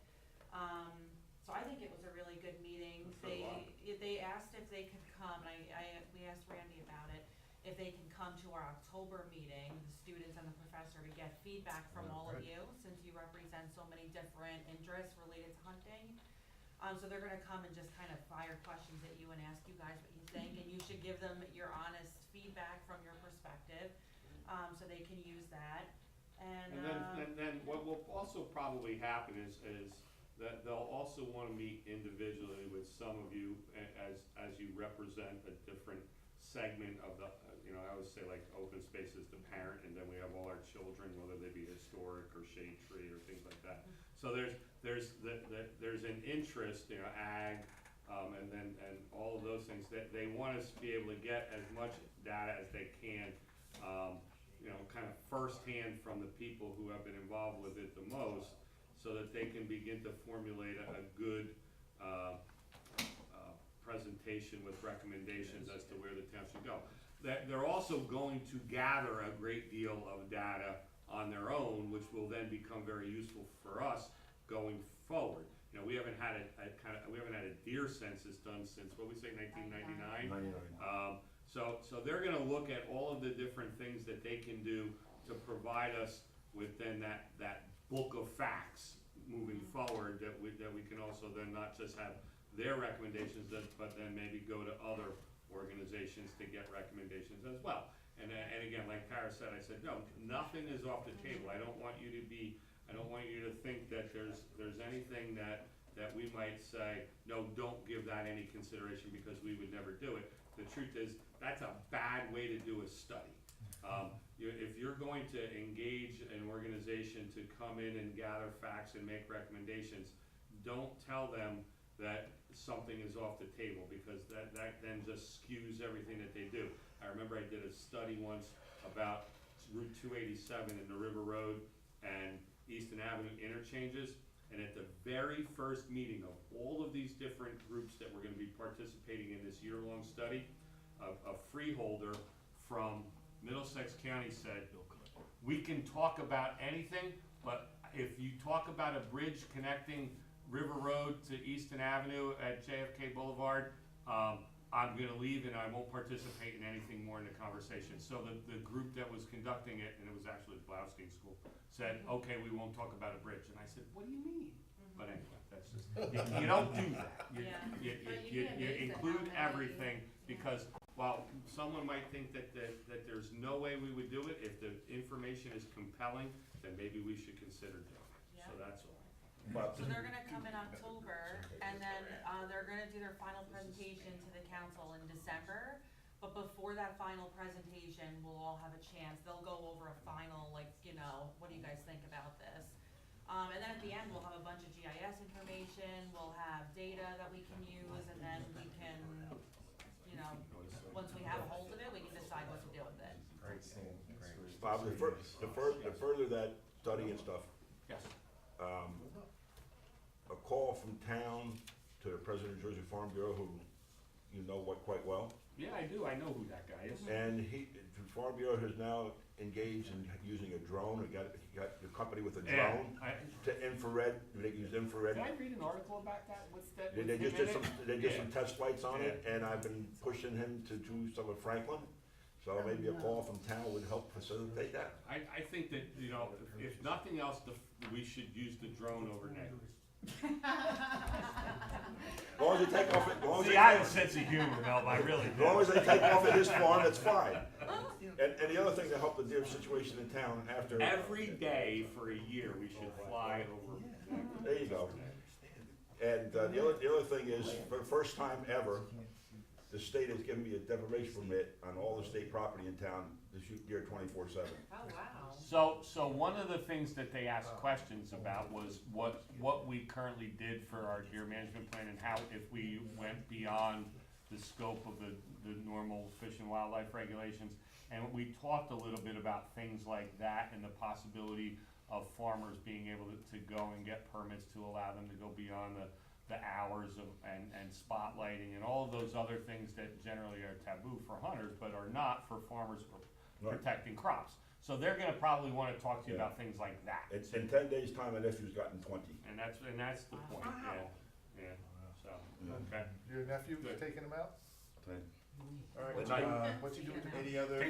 So I think it was a really good meeting. They asked if they could come, and we asked Randy about it, if they can come to our October meeting, the students and the professor, to get feedback from all of you, since you represent so many different interests related to hunting. So they're gonna come and just kind of fire questions at you and ask you guys what you think, and you should give them your honest feedback from your perspective, so they can use that. And then what will also probably happen is that they'll also wanna meet individually with some of you as you represent a different segment of the, you know, I always say like open space is the parent, and then we have all our children, whether they be historic or shade tree or things like that. So there's an interest, you know, ag, and all of those things, that they want us to be able to get as much data as they can, you know, kind of firsthand from the people who have been involved with it the most, so that they can begin to formulate a good presentation with recommendations as to where the town should go. That they're also going to gather a great deal of data on their own, which will then become very useful for us going forward. You know, we haven't had a deer census done since, what we say, 1999? 99. So they're gonna look at all of the different things that they can do to provide us with then that book of facts moving forward, that we can also then not just have their recommendations, but then maybe go to other organizations to get recommendations as well. And again, like Tara said, I said, no, nothing is off the table. I don't want you to think that there's anything that we might say, no, don't give that any consideration because we would never do it. The truth is, that's a bad way to do a study. If you're going to engage an organization to come in and gather facts and make recommendations, don't tell them that something is off the table, because that then just skews everything that they do. I remember I did a study once about Route 287 and the River Road and Easton Avenue interchanges, and at the very first meeting of all of these different groups that were gonna be participating in this year-long study, a freeholder from Middlesex County said, we can talk about anything, but if you talk about a bridge connecting River Road to Easton Avenue at JFK Boulevard, I'm gonna leave and I won't participate in anything more in the conversation. So the group that was conducting it, and it was actually the Blaustein School, said, okay, we won't talk about a bridge. And I said, what do you mean? But anyway, that's just, you don't do that. You include everything, because while someone might think that there's no way we would do it, if the information is compelling, then maybe we should consider doing it. So that's all. So they're gonna come in October, and then, they're gonna do their final presentation to the council in December. But before that final presentation, we'll all have a chance, they'll go over a final, like, you know, what do you guys think about this? And then at the end, we'll have a bunch of GIS information, we'll have data that we can use, and then we can once we have a hold of it, we can decide what to do with it. Great, Bob, the further that study and stuff, Yes. a call from town to the president of Jersey Farm Bureau, who you know quite well. Yeah, I do, I know who that guy is. And the Farm Bureau has now engaged in using a drone, he got a company with a Yeah, drone to infrared, they use infrared. Did I read an article about that? What's that? They what's just him did in some, it? they did Yeah. some test flights on it, and I've been pushing him to do some of Franklin. So maybe a call from town would help facilitate that. I think that, you know, if nothing else, we should use the drone over neighbors. As long as they take off it, as long as See, they I take- have a sense of humor, Mel, I really do. As long as they take off at his farm, it's fine. And the other thing to help the deer situation in town after. Every day for a year, we should fly over. There you go. And the other thing is, for the first time ever, the state has given me a deprivation permit on all the state property in town to shoot deer 24/7. Oh, wow. So one of the things that they asked questions about was what we currently did for our deer management plan and how if we went beyond the scope of the normal fish and wildlife regulations. And we talked a little bit about things like that and the possibility of farmers being able to go and get permits to allow them to go beyond the hours of, and spotlighting and all of those other things that generally are taboo for hunters, but are not for farmers for protecting crops. So they're gonna probably wanna talk to you about things like that. It's in 10 days' time, my nephew's gotten 20. And that's the point, yeah, so, okay. Your nephew Good. taking him out? All right, Good night. what's he doing? Any other?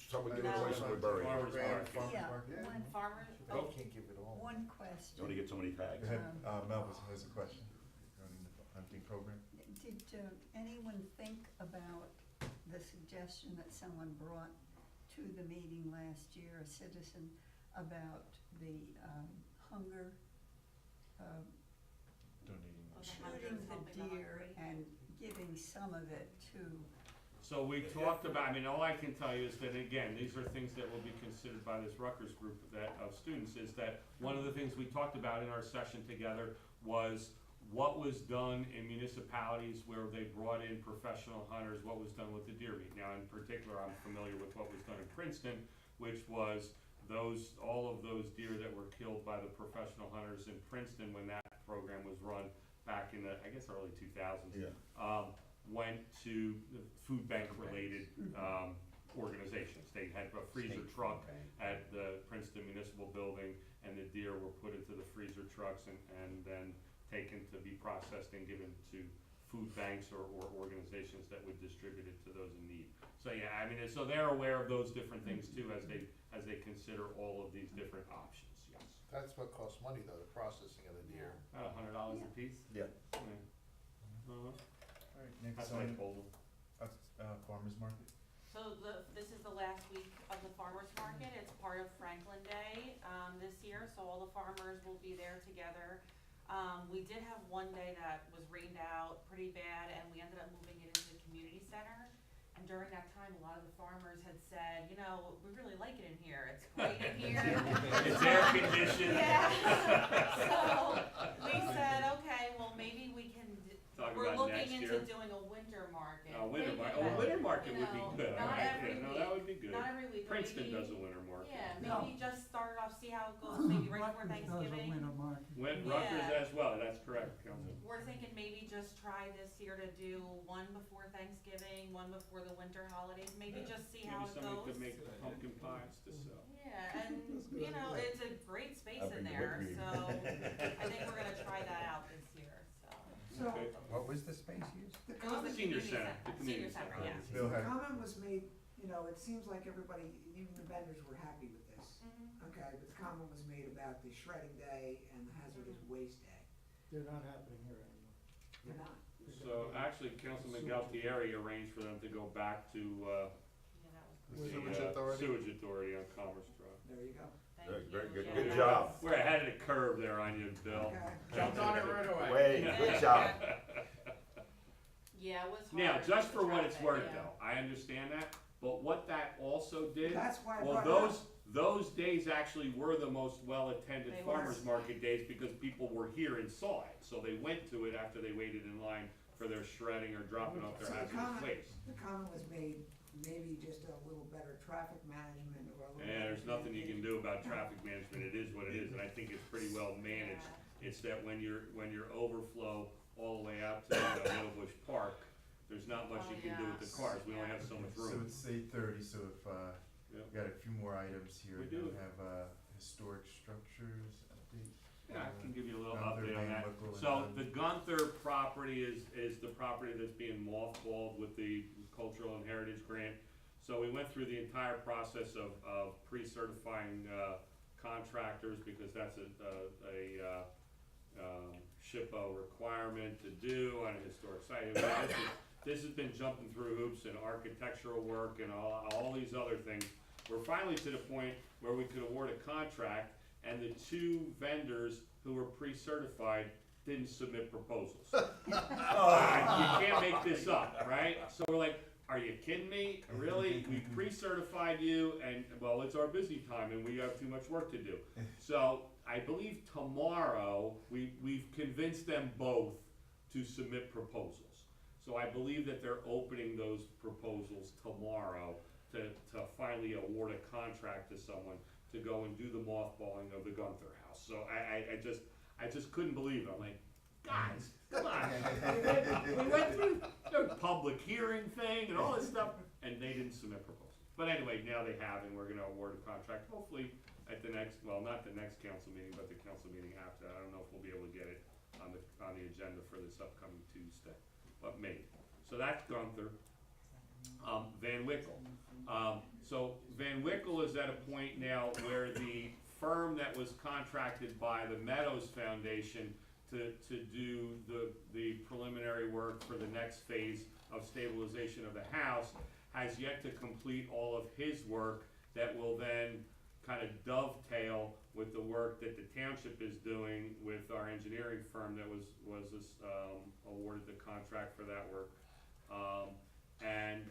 Someone give it away, someone bury it. Farmers market. Farmers Yeah, market? one, Farmers, They can't give it all. one You question. only get so many tags. Go ahead, Mel has a question regarding the hunting program. Did anyone think about the suggestion that someone brought to the meeting last year, a citizen, about the hunger, Donating. shooting the deer and giving some of it to, So we talked about, I mean, all I can tell you is that, again, these are things that will be considered by this Rutgers group of students, is that one of the things we talked about in our session together was what was done in municipalities where they brought in professional hunters, what was done with the deer meat. Now, in particular, I'm familiar with what was done in Princeton, which was all of those deer that were killed by the professional hunters in Princeton when that program was run back in the, I guess, early 2000s. Yeah. Went to the food bank related organizations. They had a freezer truck at the Princeton Municipal Building, and the deer were put into the freezer trucks and then taken to be processed and given to food banks or organizations that would distribute it to those in need. So yeah, I mean, so they're aware of those different things too as they consider all of these different options, yes. That's what costs money though, the processing of the deer. About $100 a piece? Yeah. Uh-huh. All right, next That's what I item, told them. farmers market. So this is the last week of the farmers market. It's part of Franklin Day, this year, so all the farmers will be there together. We did have one day that was rained out pretty bad, and we ended up moving it into the community center. And during that time, a lot of the farmers had said, you know, we really like it in here. It's great in here. It's air conditioned. Yeah. So we said, okay, well, maybe we can, Talk we're about looking next into year. doing a winter market. Winter Thinking market, about winter it, market you would be know, good. Not every Yeah, no, week. that would be good. Not every week, but Princeton maybe- does a winter market. Yeah, maybe just start off, see how it goes, maybe right before Thanksgiving. Rutgers Yeah. as well, that's correct, Council. We're thinking maybe just try this year to do one before Thanksgiving, one before the winter holidays, maybe just see how it Maybe somebody goes. could make pumpkin pies to sell. Yeah, and, you know, it's a great space I'll in bring the there, whipped cream. so I think we're gonna try that out this year, so. So, Okay. What was the space used? the It was the comment, Senior community center, center, the community senior center, center. yeah. Bill the had, comment was made, you know, it seems like everybody, even the vendors were happy with this. Mhm. Okay, but the comment was made about the shredding day and the hazardous waste day. They're not happening here anymore. They're not. So actually, Councilman Galtieri arranged for them to go back to, Yeah, that was the great. Sewage authority? Sewage authority on Commerce Drive. There you go. Thank Very, you. very good. Yeah. Good job. We're ahead of the curve there on you, Bill. Okay. Jumped on it right away. Wait, good job. Yeah, it was hard. Now, just with for the what it's traffic, worth yeah. though, I understand that, but what that also did, That's why I well, brought it up. those days actually were the most well-attended They were. farmers market days because people were here and saw it. So they went to it after they waited in line for their shredding or dropping off their So the hazardous comment- waste. The comment was made, maybe just a little better traffic management or a little. And there's better nothing you can do about traffic management, it is what it is, and I think it's pretty well managed. It's that when you're overflow all the way out to, Middle Bush Park, there's not much you can do with the cars, we only have so much So room. it's 8:30, so if, Yep. we got a few more items here. We do. have, historic structures update. Yeah, I can give you a little Gunther, update on Van that. Wickle, and So Dunn. the Gunther property is the property that's being mothballed with the Cultural and Heritage Grant. So we went through the entire process of pre-certifying, contractors, because that's a SHPO requirement to do on a historic site. And this has been jumping through hoops and architectural work and all these other things. We're finally to the point where we could award a contract, and the two vendors who were pre-certified didn't submit proposals. You can't make this up, right? So we're like, are you kidding me? Really? We pre-certified you, and, well, it's our busy time, and we have too much work to do. So I believe tomorrow, we've convinced them both to submit proposals. So I believe that they're opening those proposals tomorrow to finally award a contract to someone to go and do the mothballing of the Gunther house. So I just couldn't believe it. I'm like, guys, come on. We went through the public hearing thing and all this stuff, and they didn't submit proposals. But anyway, now they have, and we're gonna award a contract, hopefully at the next, well, not the next council meeting, but the council meeting after. I don't know if we'll be able to get it on the agenda for this upcoming Tuesday, but maybe. So that's Gunther. Van Wickle. So Van Wickle is at a point now where the firm that was contracted by the Meadows Foundation to do the preliminary work for the next phase of stabilization of the house has yet to complete all of his work that will then kind of dovetail with the work that the township is doing with our engineering firm that was awarded the contract for that work. And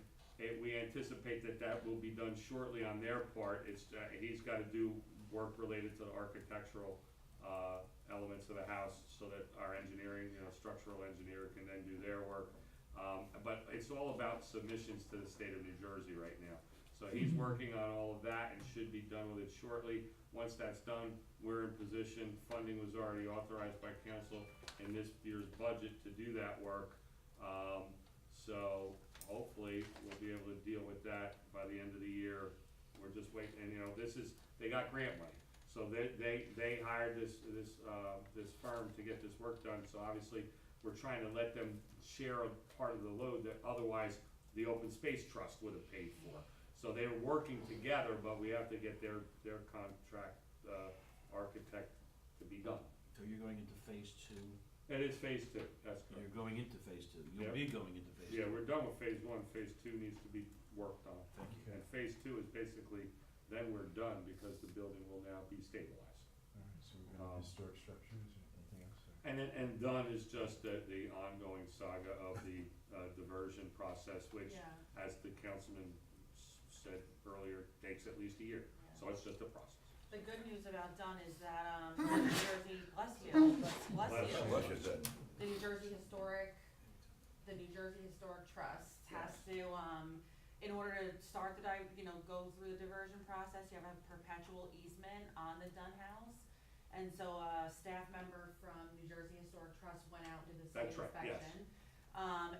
we anticipate that will be done shortly on their part. He's gotta do work related to the architectural, elements of the house so that our engineering, structural engineer can then do their work. But it's all about submissions to the state of New Jersey right now. So he's working on all of that and should be done with it shortly. Once that's done, we're in position, funding was already authorized by council in this year's budget to do that work. So hopefully we'll be able to deal with that by the end of the year. We're just waiting, and they got grant money. So they hired this firm to get this work done, so obviously we're trying to let them share a part of the load that otherwise the Open Space Trust would have paid for. So they're working together, but we have to get their contract, architect to be done. So you're going into phase two? It is phase two, that's correct. You're going into phase two, Yep. you'll be going into phase two. Yeah, we're done with phase one, phase two needs to be worked on. Thank you. And phase two is basically, then we're done because the building will now be stabilized. Alright, so we're gonna have historic structures or anything else? And done is just the ongoing saga of the diversion process, which, Yeah. as the councilman said earlier, takes at least a year. So it's just a process. The good news about Dunn is that, the New Jersey, bless you, the New Jersey Historic Trust has to, in order to start go through the diversion process, you have to have a perpetual easement on the Dunn house. And so a staff member from New Jersey Historic Trust went out to the site That's right, yes. inspection.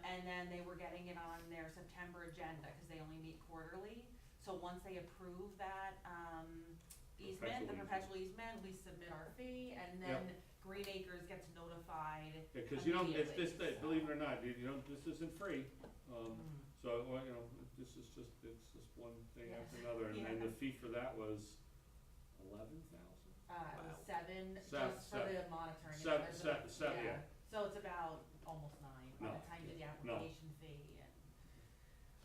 And then they were getting it on their September agenda, cause they only meet quarterly. So once they approve that, easement, the perpetual easement, we submit our fee, and then Green Acres gets notified Because immediately. it's this, believe it or not, this isn't free. So, this is just one thing after another, and the fee for that was 11,000? It was seven, Seven, just for the monitoring. and seven, there's seven, yeah. So it's about almost 9 by the time you do the application fee.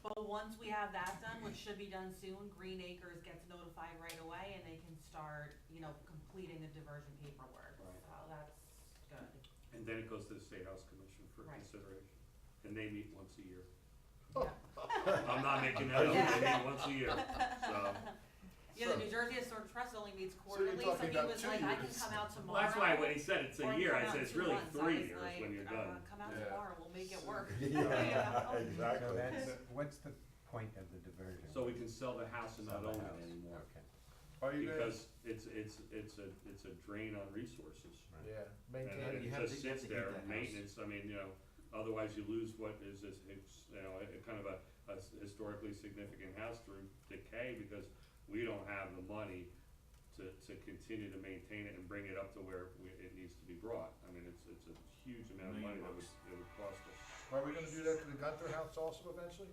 But once we have that done, which should be done soon, Green Acres gets notified right away and they can start, completing the diversion paperwork. Right. So that's good. And then it goes to the State House Commission for Right. consideration. And they meet once a year. Yeah. I'm not making that up, they meet once a year, so. Yeah, the New Jersey Historic Trust only meets So you're quarterly, so talking he about was 2 like, I can years. come out Well, tomorrow. that's why when he said it's or a year, come I out said in it's 2 really months." I 3 was years like, when you're done. Come out Yeah. tomorrow, we'll make it work. Yeah, exactly. So that's, what's the point of the diversion? So we can sell the house and Sell not the own house. it anymore. Okay. Are you gonna, Because it's a drain on resources. yeah, And maintain it it? just sits there, maintenance, I mean, otherwise you lose what is this, it's, a kind of a historically significant house through decay because we don't have the money to continue to maintain it and bring it up to where it needs to be brought. I mean, it's a huge amount of money that would cost us. Are we gonna do that to the Gunther house also eventually?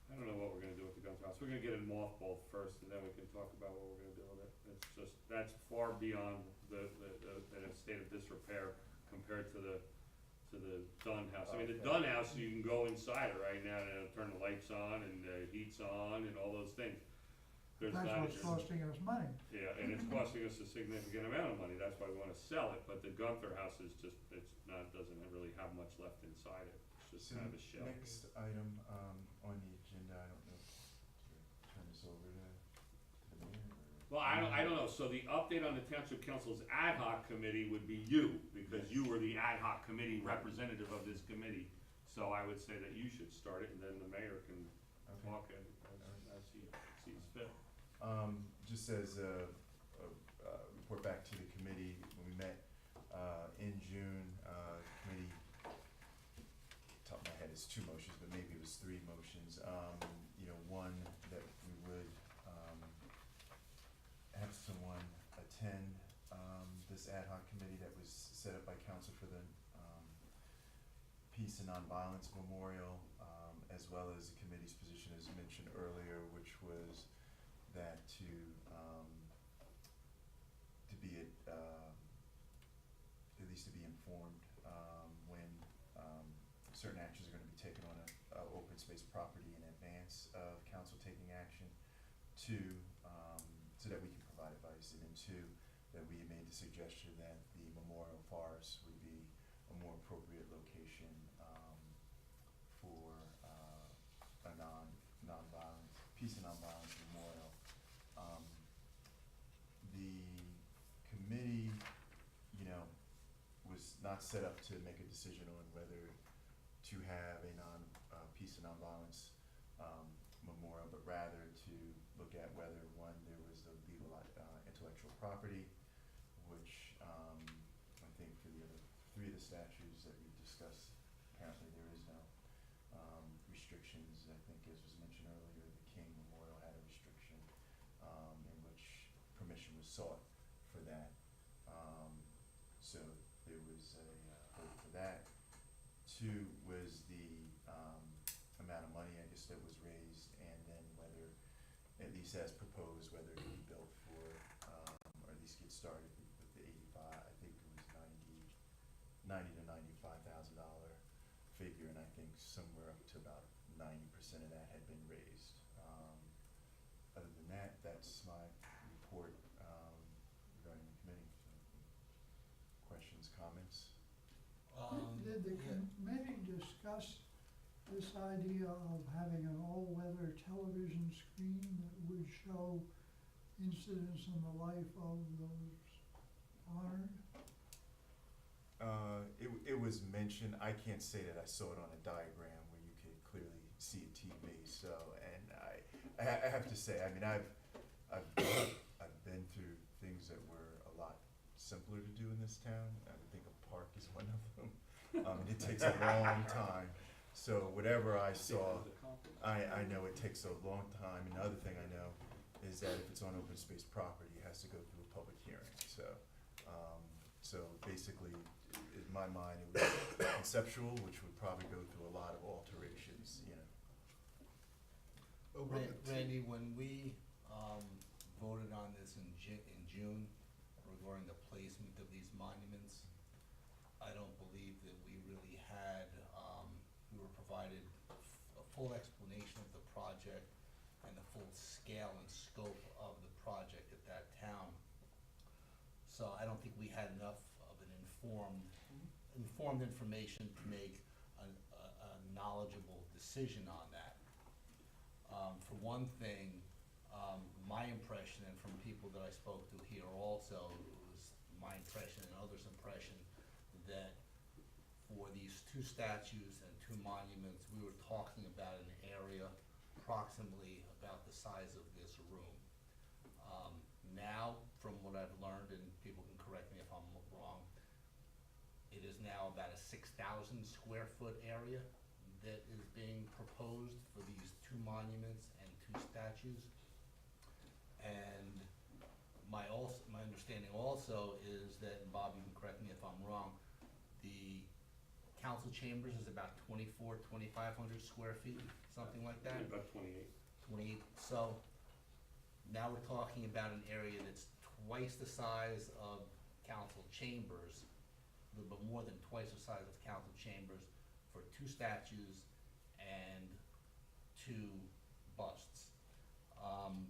I don't know what we're gonna do with the Gunther house. We're gonna get it mothballed first and then we can talk about what we're gonna do with it. It's just, that's far beyond the state of disrepair compared to the Dunn house. I mean, the Okay. Dunn house, you can go inside it right now and turn the lights on and the heat's on and all those things. There's That's not. what's costing us money. Yeah, and it's costing us a significant amount of money. That's why we wanna sell it, but the Gunther house is just, doesn't really have much left inside it. It's just So kind of a shell. next item, on the agenda, I don't know, to turn this over to the mayor or? Well, I don't know, so the update on the Township Council's ad hoc committee would be you, because you were the ad hoc committee representative of this committee. So I would say that you should start it, and then the mayor can Okay. talk as he sees fit. Just as a report back to the committee, when we met, in June, committee, top of my head, it's 2 motions, but maybe it was 3 motions. One, that we would, have someone attend, this ad hoc committee that was set up by council for the, Peace and Nonviolence Memorial, as well as the committee's position as mentioned earlier, which was that to be at least to be informed, when, certain actions are gonna be taken on a open space property in advance of council taking action. 2, so that we can provide advice, and then 2, that we made the suggestion that the memorial forest would be a more appropriate location, for, a nonviolent, peace and nonviolence memorial. The committee, was not set up to make a decision on whether to have a peace and nonviolence, memorial, but rather to look at whether, one, there was the legal, intellectual property, which, I think for the other 3 of the statutes that we discussed, apparently there is no, restrictions. I think as was mentioned earlier, the King Memorial had a restriction, in which permission was sought for that. So there was a, vote for that. 2 was the, amount of money, I guess, that was raised, and then whether, at least as proposed, whether it be built for, or at least get started with the 85, I think it was $90,000 to $95,000 figure, and I think somewhere up to about 90% of that had been raised. Other than that, that's my report, regarding the committee. So, questions, comments? Did the committee discuss this idea of having an all-weather television screen that would show incidents in the life of those honored? It was mentioned. I can't say that I saw it on a diagram where you could clearly see a TV, so, and I have to say, I mean, I've been through things that were a lot simpler to do in this town. I would think a park is one of them. And it takes a long time. So whatever I saw, I know it takes a long time. And the other thing I know is that if it's on open space property, it has to go through a public hearing. So basically, in my mind, it was conceptual, which would probably go through a lot of alterations, Randy, when we, voted on this in June regarding the placement of these monuments, I don't believe that we really had, we were provided a full explanation of the project and the full scale and scope of the project at that town. So I don't think we had enough of an informed information to make a knowledgeable decision on that. For one thing, My impression, and from people that I spoke to here also, it was my impression and others' impression that for these two statues and two monuments, we were talking about an area approximately about the size of this room. Now, from what I've learned, and people can correct me if I'm wrong, it is now about a 6,000 square foot area that is being proposed for these two monuments and two statues. And my understanding also is that, and Bob, you can correct me if I'm wrong, the council chambers is about 2,500 square feet, something like that? About 28. 28, so now we're talking about an area that's twice the size of council chambers, a little bit more than twice the size of council chambers for two statues and two busts.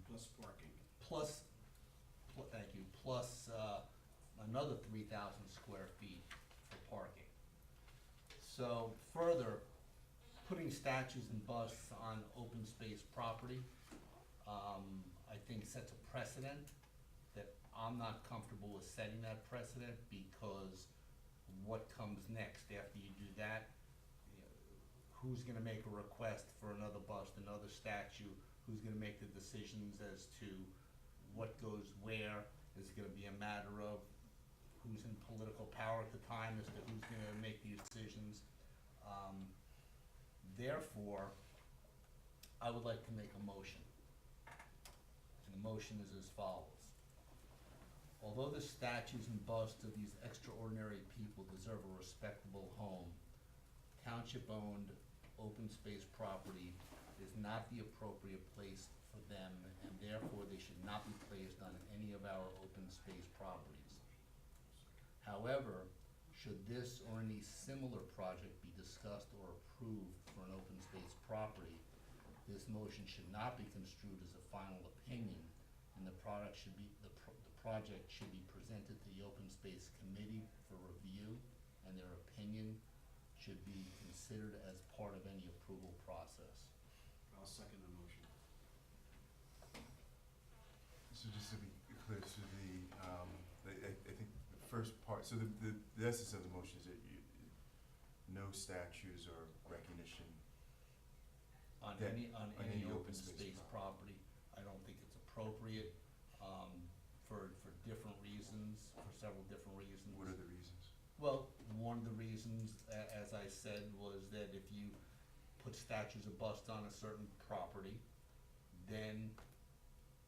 Plus parking. Thank you, plus another 3,000 square feet for parking. So further, putting statues and busts on open space property, I think sets a precedent that I'm not comfortable with setting that precedent, because what comes next after you do that? You know, who's gonna make a request for another bust, another statue? Who's gonna make the decisions as to what goes where? Is it gonna be a matter of who's in political power at the time as to who's gonna make these decisions? Therefore, I would like to make a motion. And the motion is as follows. Although the statues and busts of these extraordinary people deserve a respectable home, township-owned open space property is not the appropriate place for them, and therefore they should not be placed on any of our open space properties. However, should this or any similar project be discussed or approved for an open space property, this motion should not be construed as a final opinion, and the project should be presented to the open space committee for review, and their opinion should be considered as part of any approval process. I'll second the motion. So just to be clear, so I think the first part, so the essence of the motion is that no statues or recognition On that- any open space property, I don't think it's appropriate, for different reasons, for several different reasons. What are the reasons? Well, one of the reasons, as I said, was that if you put statues or busts on a certain property, then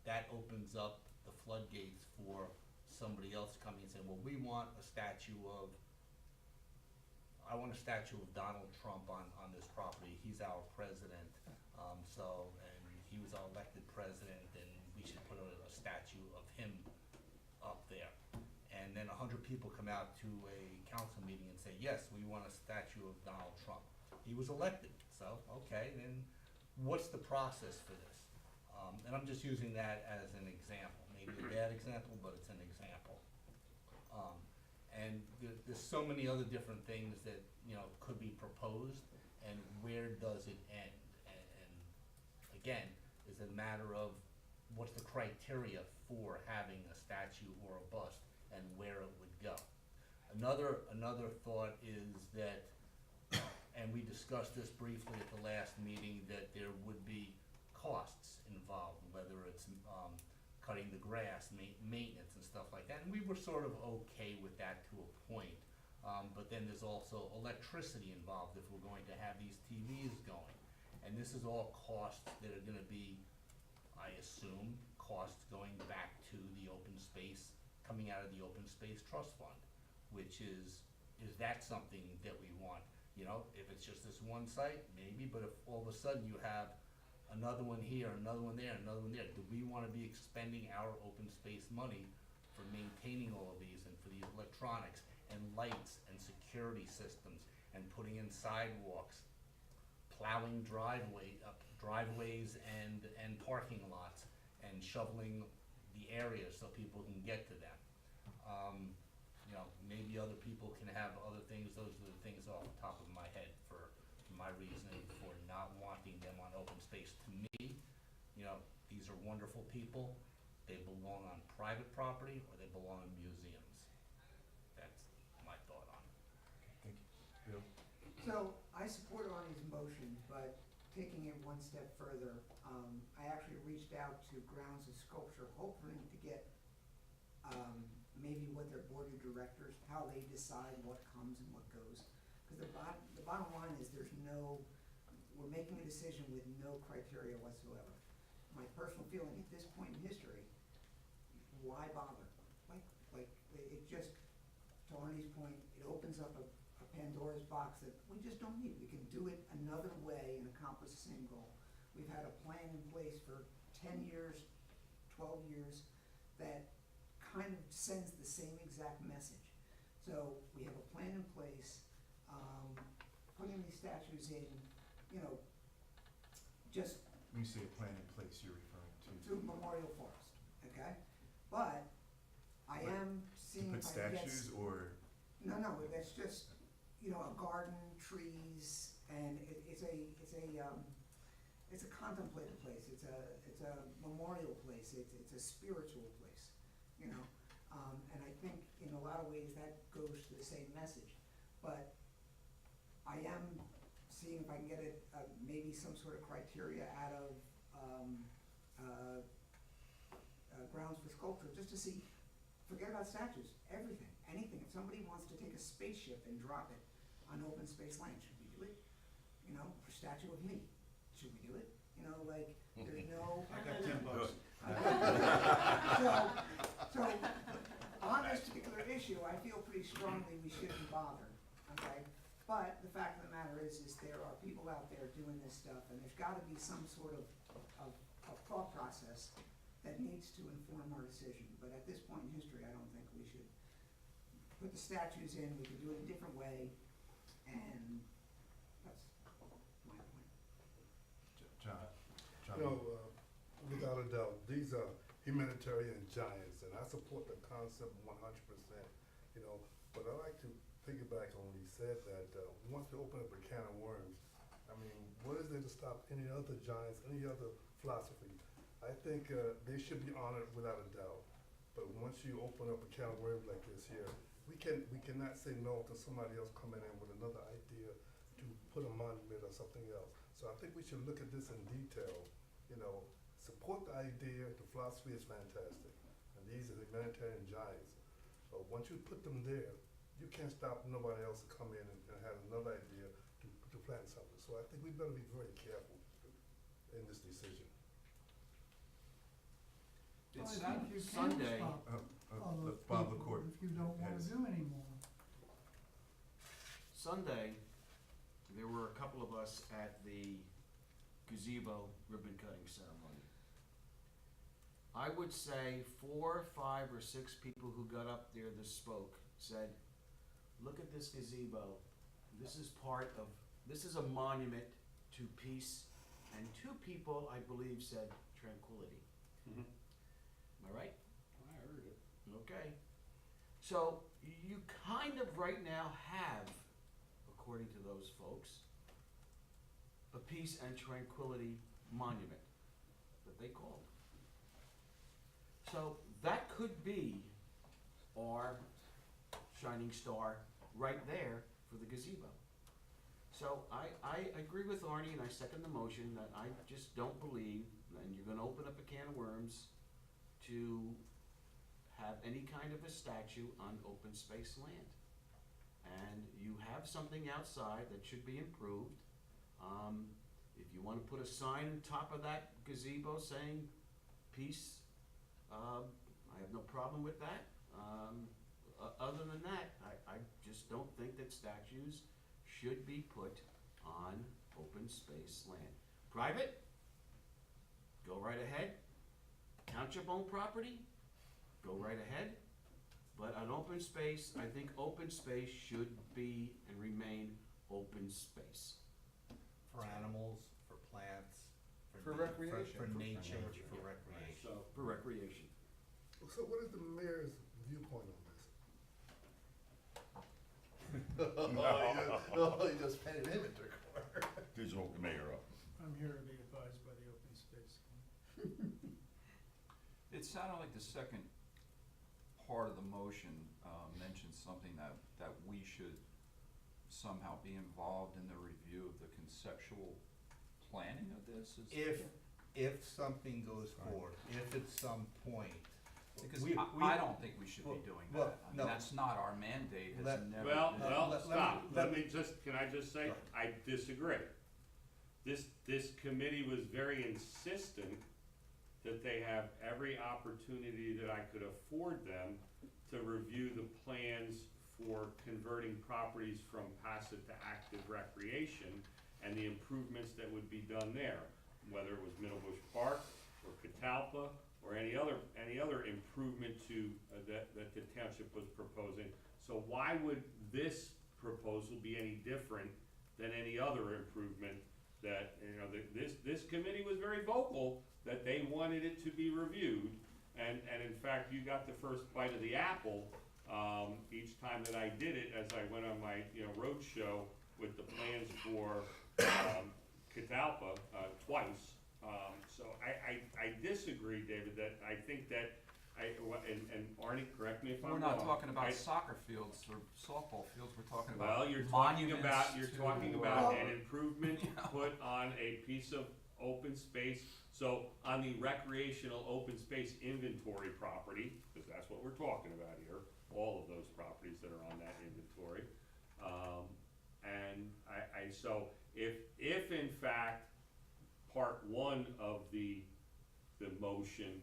that opens up the floodgates for somebody else coming and saying, well, I want a statue of Donald Trump on this property. He's our president, and he was our elected president, and we should put a statue of him up there. And then 100 people come out to a council meeting and say, yes, we want a statue of Donald Trump. He was elected, so, okay, then what's the process for this? And I'm just using that as an example, maybe a bad example, but it's an example. And there's so many other different things that, could be proposed, and where does it end? And again, it's a matter of what's the criteria for having a statue or a bust, and where it would go. Another thought is that, and we discussed this briefly at the last meeting, that there would be costs involved, whether it's cutting the grass, maintenance and stuff like that, and we were sort of okay with that to a point. But then there's also electricity involved if we're going to have these TVs going. And this is all costs that are gonna be, I assume, costs going back to the open space, coming out of the open space trust fund, which is that something that we want? If it's just this one site, maybe, but if all of a sudden you have another one here, another one there, another one there, do we wanna be expending our open space money for maintaining all of these and for these electronics and lights and security systems and putting in sidewalks, plowing driveways and parking lots, and shoveling the areas so people can get to them? Maybe other people can have other things. Those are the things off the top of my head for my reasoning for not wanting them on open space. To me, these are wonderful people, they belong on private property or they belong in museums. That's my thought on it. Thank you. Bill? So I support Arnie's motion, but taking it one step further, I actually reached out to Grounds of Sculpture, hoping to get maybe what their board of directors, how they decide what comes and what goes. Because the bottom line is we're making a decision with no criteria whatsoever. My personal feeling at this point in history, why bother? Like it just, to Arnie's point, it opens up a Pandora's box that we just don't need. We can do it another way and accomplish the same goal. We've had a plan in place for 10 years, 12 years, that kind of sends the same exact message. So we have a plan in place, putting these statues in, just When you say a plan in place, you're referring to Memorial Forest, okay? But I am seeing to put if I can get statues or? No, that's just, a garden, trees, and it's a contemplative place, it's a memorial place, it's a spiritual place, and I think in a lot of ways that goes to the same message. But I am seeing if I can get maybe some sort of criteria out of Grounds for Sculpture, just to see, forget about statues, everything, anything. If somebody wants to take a spaceship and drop it on open space land, should we do it? A statue of me, should we do it? There's no. I got $10. So, on this particular issue, I feel pretty strongly we shouldn't bother, okay? But the fact of the matter is there are people out there doing this stuff, and there's gotta be some sort of thought process that needs to inform our decision. But at this point in history, I don't think we should put the statues in. We could do it a different way, and that's my point. John? Without a doubt, these are humanitarian giants, and I support the concept 100%, but I like to piggyback on what he said, that once we open up a can of worms, what is there to stop any other giants, any other philosophy? I think they should be honored without a doubt. But once you open up a can of worms like this here, we cannot say no to somebody else coming in with another idea to put a monument or something else. So I think we should look at this in detail, support the idea, the philosophy is fantastic. And these are humanitarian giants. But once you put them there, you can't stop nobody else to come in and have another idea to plant something. So I think we better be very careful in this decision. It's I think you can Sunday. stop other Bob people LaCour if you don't wanna has- do anymore. Sunday, there were a couple of us at the gazebo ribbon cutting ceremony. I would say 4, 5, or 6 people who got up there that spoke said, look at this gazebo. This is a monument to peace. And 2 people, I believe, said tranquility. Mhm. Am I right? I heard it. Okay. So you kind of right now have, according to those folks, a peace and tranquility monument that they called. So that could be our shining star right there for the gazebo. So I agree with Arnie, and I second the motion that I just don't believe, and you're gonna open up a can of worms to have any kind of a statue on open space land. And you have something outside that should be improved. If you wanna put a sign on top of that gazebo saying peace, I have no problem with that. Other than that, I just don't think that statues should be put on open space land. Private, go right ahead. Township owned property, go right ahead. But on open space, I think open space should be and remain open space. For animals, for plants, For recreation. for nature, for recreation. So, For recreation. So what is the mayor's viewpoint on this? You just painted him into a corner. Please vote the mayor up. I'm here to be advised by the open space. it sounded like the second part of the motion, mentioned something that we should somehow be involved in the review of the conceptual planning of this? If something goes forward, if at some point. Because we- I don't think we should be doing well, that. I mean, no. that's not our mandate, has Let- never Well, been. stop, let let me just, can I just say, I disagree. This committee was very insistent that they have every opportunity that I could afford them to review the plans for converting properties from passive to active recreation and the improvements that would be done there, whether it was Middle Bush Park or Catalpa or any other improvement to, that the township was proposing. So why would this proposal be any different than any other improvement that, this committee was very vocal that they wanted it to be reviewed. And in fact, you got the first bite of the apple, each time that I did it, as I went on my, road show with the plans for, Catalpa, twice. So I disagree, David, that I think that and Arnie, correct me if I'm wrong. We're not talking about I- soccer fields or softball fields, we're talking about Well, you're talking monuments about to, an improvement put on a piece of open space. So on the recreational open space inventory property, because that's what we're talking about here, all of those properties that are on that inventory. And so if in fact part one of the motion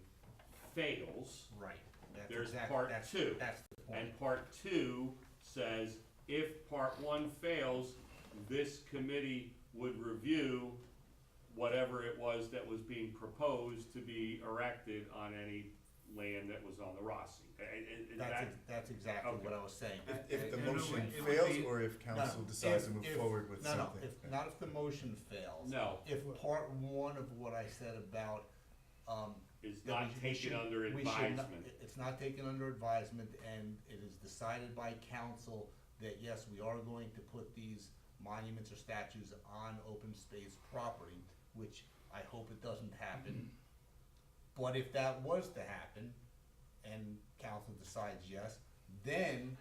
fails, Right. That's there's exact- part that's- two. That's the point. And part two says, if part one fails, this committee would review whatever it was that was being proposed to be erected on any land that was on the Rossi. That's exactly Okay. what I was saying. If the And motion it would fails, be- or if council decides to move forward with something? Not if the motion fails. No. If part one of what I said about, Is that not we taken should- under we should not- advisement. It's not taken under advisement, and it is decided by council that yes, we are going to put these monuments or statues on open space property, which I hope it doesn't happen. But if that was to happen, and council decides yes, then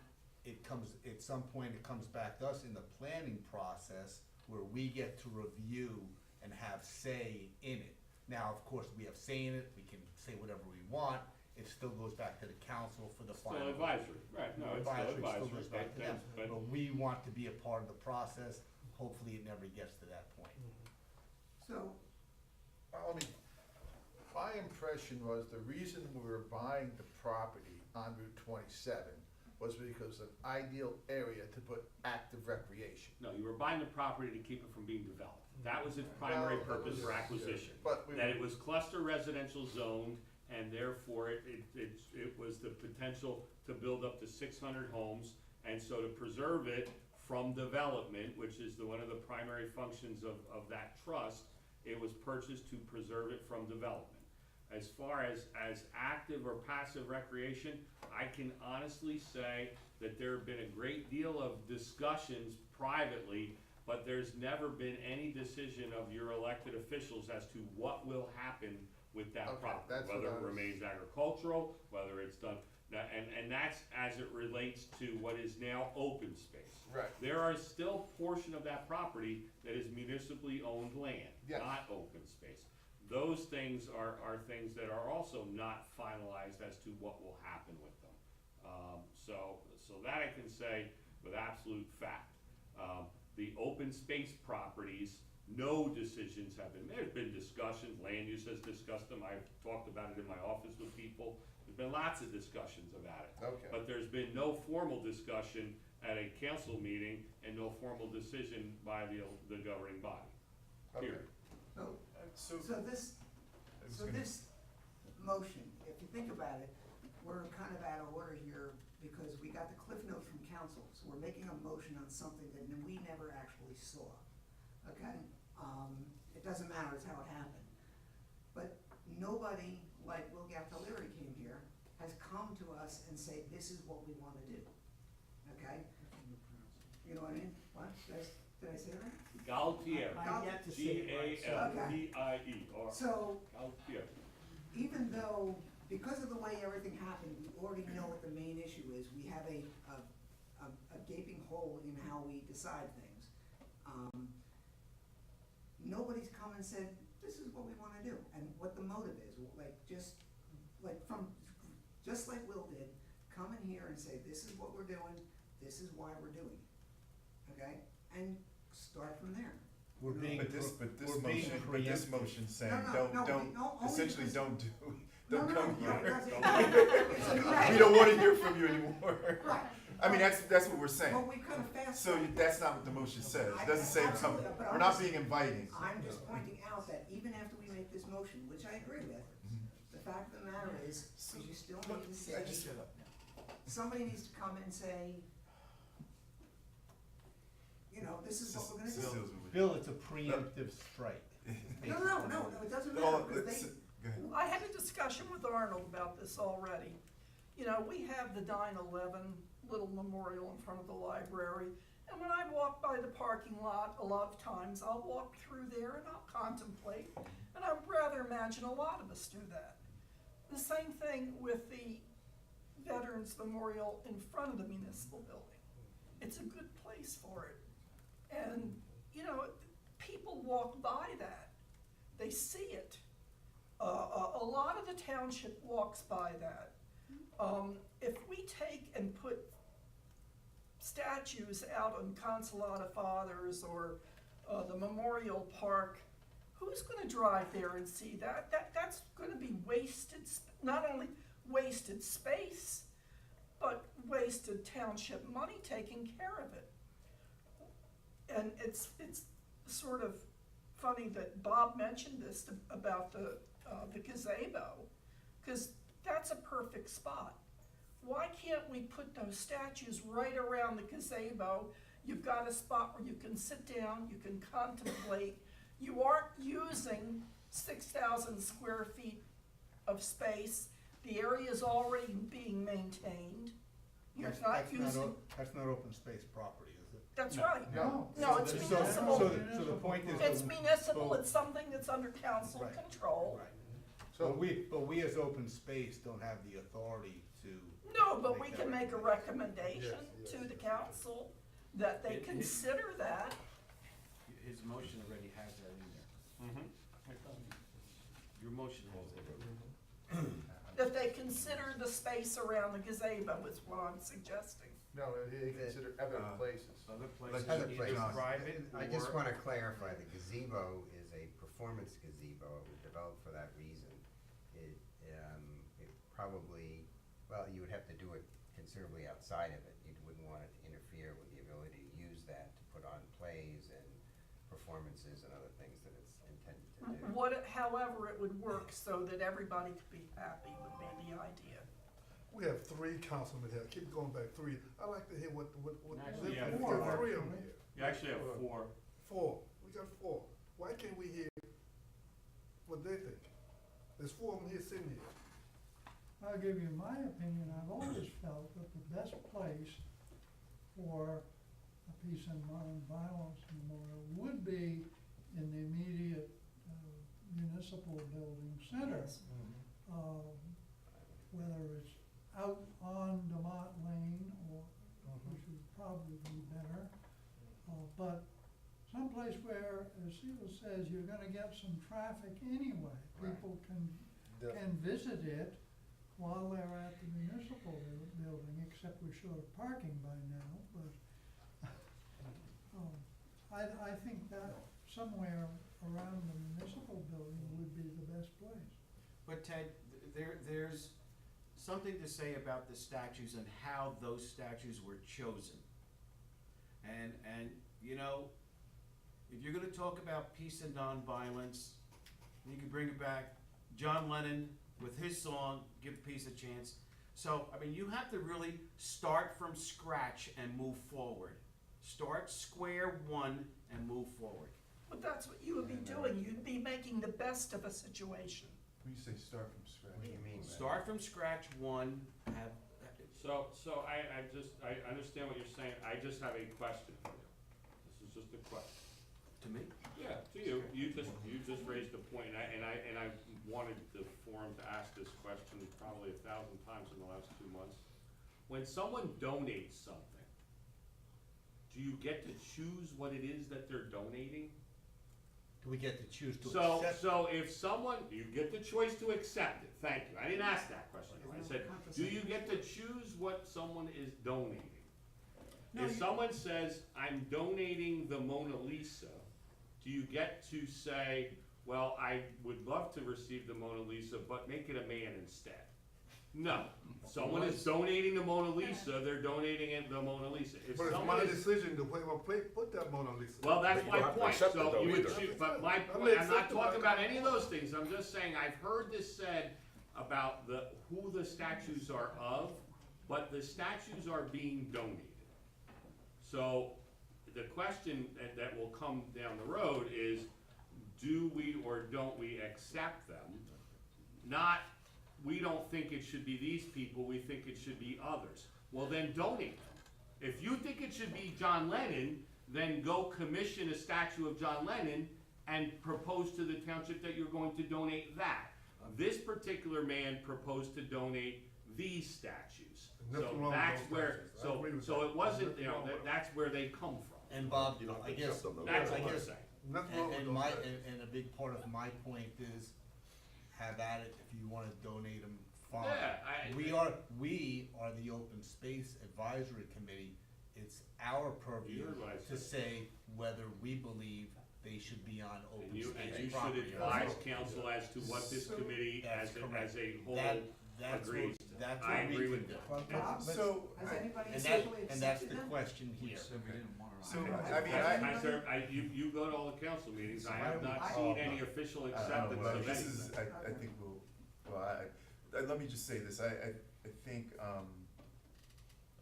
at some point it comes back to us in the planning process where we get to review and have say in it. Now, of course, we have say in it, we can say whatever we want, it still goes back to the council for the final. Still advisory, right, no, it's still It advisory, goes back to them, but but we want to be a part of the process, hopefully it never gets to that point. So, My impression was the reason we were buying the property on Route 27 was because of an ideal area to put active recreation. no, you were buying the property to keep it from being developed. That was its primary Well, purpose for acquisition. But we That it was cluster residential zoned, and therefore it was the potential to build up to 600 homes. And so to preserve it from development, which is one of the primary functions of that trust, it was purchased to preserve it from development. As far as active or passive recreation, I can honestly say that there have been a great deal of discussions privately, but there's never been any decision of your elected officials as to what will happen with that Okay, property. that's what Whether I it was- remains agricultural, whether it's done, and that's as it relates to what is now open space. Right. There are still portion of that property that is municipally owned land, Yes. not open space. Those things are things that are also not finalized as to what will happen with them. So that I can say with absolute fact. The open space properties, no decisions have been made. There's been discussions, land use has discussed them, I've talked about it in my office with people. There's been lots of discussions about it. Okay. But there's been no formal discussion at a council meeting and no formal decision by the governing body. Okay. Period. so this motion, if you think about it, we're kind of out of order here because we got the cliff notes from council, so we're making a motion on something that we never actually saw, okay? It doesn't matter, it's how it happened. But nobody, like Will Gattalieri came here, has come to us and say, this is what we wanna do, okay? You know what I mean? What, did I say it right? Galtier, I Galtier. So, Galtier. even though because of the way everything happened, we already know what the main issue is. We have a gaping hole in how we decide things. Nobody's come and said, this is what we wanna do, and what the motive is, just like Will did, come in here and say, this is what we're doing, this is why we're doing it, okay? And start from there. We're being, But this we're being preemptive. motion saying, No, don't, only essentially because- don't No, come no, here. no, We don't wanna hear from you anymore. Right. I mean, that's what we're saying. But we kind of fast. So that's not what the motion says. It doesn't say come, Absolutely, but we're I'm not just- being inviting. I'm just pointing out that even after we make this motion, which I agree with, the fact of the matter is you still need to say, somebody needs to come and say, this is what we're gonna do. Bill, it's a preemptive strike. No, it doesn't Oh, matter, because let's- they, go ahead. I had a discussion with Arnold about this already. We have the 9/11 little memorial in front of the library, and when I walk by the parking lot, a lot of times I'll walk through there and I'll contemplate, and I would rather imagine a lot of us do that. The same thing with the Veterans Memorial in front of the municipal building. It's a good place for it. And, people walk by that. They see it. A lot of the township walks by that. If we take and put statues out on Consolata Fathers or the Memorial Park, who's gonna drive there and see that? That's gonna be not only wasted space, but wasted township money taking care of it. And it's sort of funny that Bob mentioned this about the gazebo, because that's a perfect spot. Why can't we put those statues right around the gazebo? You've got a spot where you can sit down, you can contemplate. You aren't using 6,000 square feet of space. The area is already being maintained. You're not using. That's not open space property, is it? That's right. No. No, it's So- municipal. So the point is. It's municipal, it's something that's under council Right. control. Right. But we as open space don't have the authority to. No, but we that can make a recommendation to the council that they consider that. His motion already has that in there. Your motion has it. That they consider the space around the gazebo is what I'm suggesting. No, they consider other places. Other Like places, other either places. private I just or- wanna clarify, the gazebo is a performance gazebo, it was developed for that reason. It probably, you would have to do it considerably outside of it, you wouldn't want it to interfere with the ability to use that to put on plays and performances and other things that it's intended to do. However it would work so that everybody could be happy would be the idea. We have 3 councilmen here, keep going back, 3. I'd like to hear what. Actually, we you have got four. 3 of them here. You actually have 4. 4, we got 4. Why can't we hear what they think? There's 4 of them here sitting here. I'll give you my opinion. I've always felt that the best place for a peace and nonviolence memorial would be in the immediate municipal building center. Whether it's out on Demont Lane or, which would probably be better, but someplace where, as Sheila says, you're gonna get some traffic anyway. People can visit it while they're at the municipal building, except we're short of parking by now, but I think that somewhere around the municipal building would be the best place. But Ted, there's something to say about the statues and how those statues were chosen. And if you're gonna talk about peace and nonviolence, you can bring it back, John Lennon with his song, Give Peace a Chance. So, you have to really start from scratch and move forward. Start square one and move forward. But that's what you would be doing, you'd be making the best of a situation. When you say start from scratch. What do you mean? Start from scratch one, So I understand what you're saying, I just have a question for you. This is just a question. To me? Yeah, to you, you just raised a point, and I wanted the forum to ask this question probably 1,000 times in the last 2 months. When someone donates something, do you get to choose what it is that they're donating? Do we get to choose to So, accept? so if someone, you get the choice to accept it, thank you, I didn't ask that question, I said, do you get to choose what someone is donating? If someone says, I'm donating the Mona Lisa, do you get to say, well, I would love to receive the Mona Lisa, but make it a man instead? No, someone is donating the Mona Lisa, they're donating it the Mona Lisa. If But it's someone my is, decision to put that Mona Lisa. well, that's But you my don't have to point, accept it so though you would either. choose, but my I point, mean, I'm not accept it, talking but I about any of can't. those things, I'm just saying, I've heard this said about who the statues are of, but the statues are being donated. So, the question that will come down the road is, do we or don't we accept them? Not, we don't think it should be these people, we think it should be others. Well, then donate them. If you think it should be John Lennon, then go commission a statue of John Lennon and propose to the township that you're going to donate that. This particular man proposed to donate these statues. Nothing So wrong with that's those where, statues. I agree with so that. it wasn't, Nothing you know, wrong with that's where they come from. And Bob, You don't I have to guess, accept them, though. That's I all I'm guess, saying. Nothing wrong with and those my, statues. and a big part of my point is, have at it, if you wanna donate them, fine. Yeah, We are the Open Space Advisory Committee, it's our purview You heard what I to said. say whether we believe they should be on open And you space should property. advise council as to what this committee That's as correct. a whole That's what, agrees. that's I what we agree can with do. that. Well, Bob, So, has anybody And that, officially and that's accepted the them? question here. Said we didn't want to. so, I mean, You go to all the council meetings, I have not I- seen any official acceptance well, of this anything. is, I think let me just say this, I think,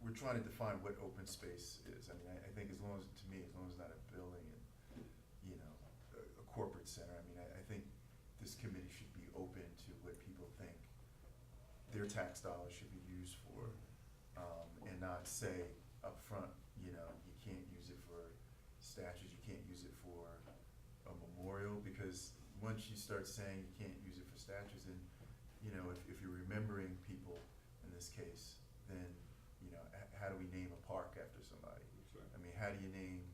we're trying to define what open space is. I mean, I think as long as, to me, as long as it's not a building and, you know, a corporate center, I mean, I think this committee should be open to what people think their tax dollars should be used for, and not say up front, you know, you can't use it for statues, you can't use it for a memorial, because once you start saying you can't use it for statues, then, you know, if you're remembering people in this case, then, you know, how do we name a park after somebody? That's right. I mean, how do you name,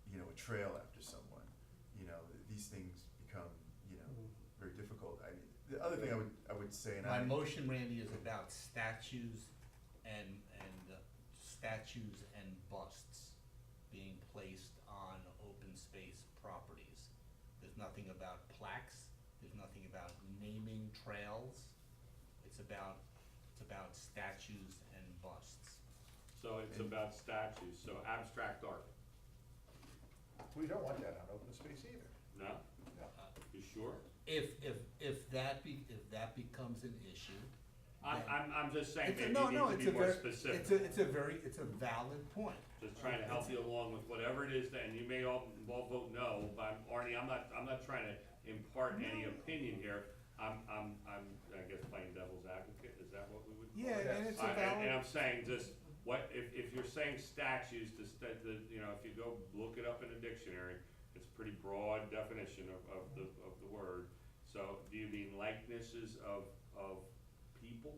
you know, a trail after someone? You know, these things become, you know, very difficult. The other thing I would say, and My motion, Randy, is about statues and statues and busts being placed on open space properties. There's nothing about plaques, there's nothing about naming trails, it's about statues and busts. So it's about statues, so abstract art, We don't want that on open space either. no? You sure? If that becomes an issue. I'm just saying, It's a- maybe no, you no, need it's to a be more ver- specific. It's a valid point. Just trying to help you along with whatever it is that, and you may all vote no, but Arnie, I'm not trying to impart any opinion here. I'm, I guess playing devil's advocate, is that what we would call it? Yeah, and it's a And valid. I'm saying just, what, if you're saying statues, you know, if you go look it up in a dictionary, it's a pretty broad definition of the word. So, do you mean likenesses of people?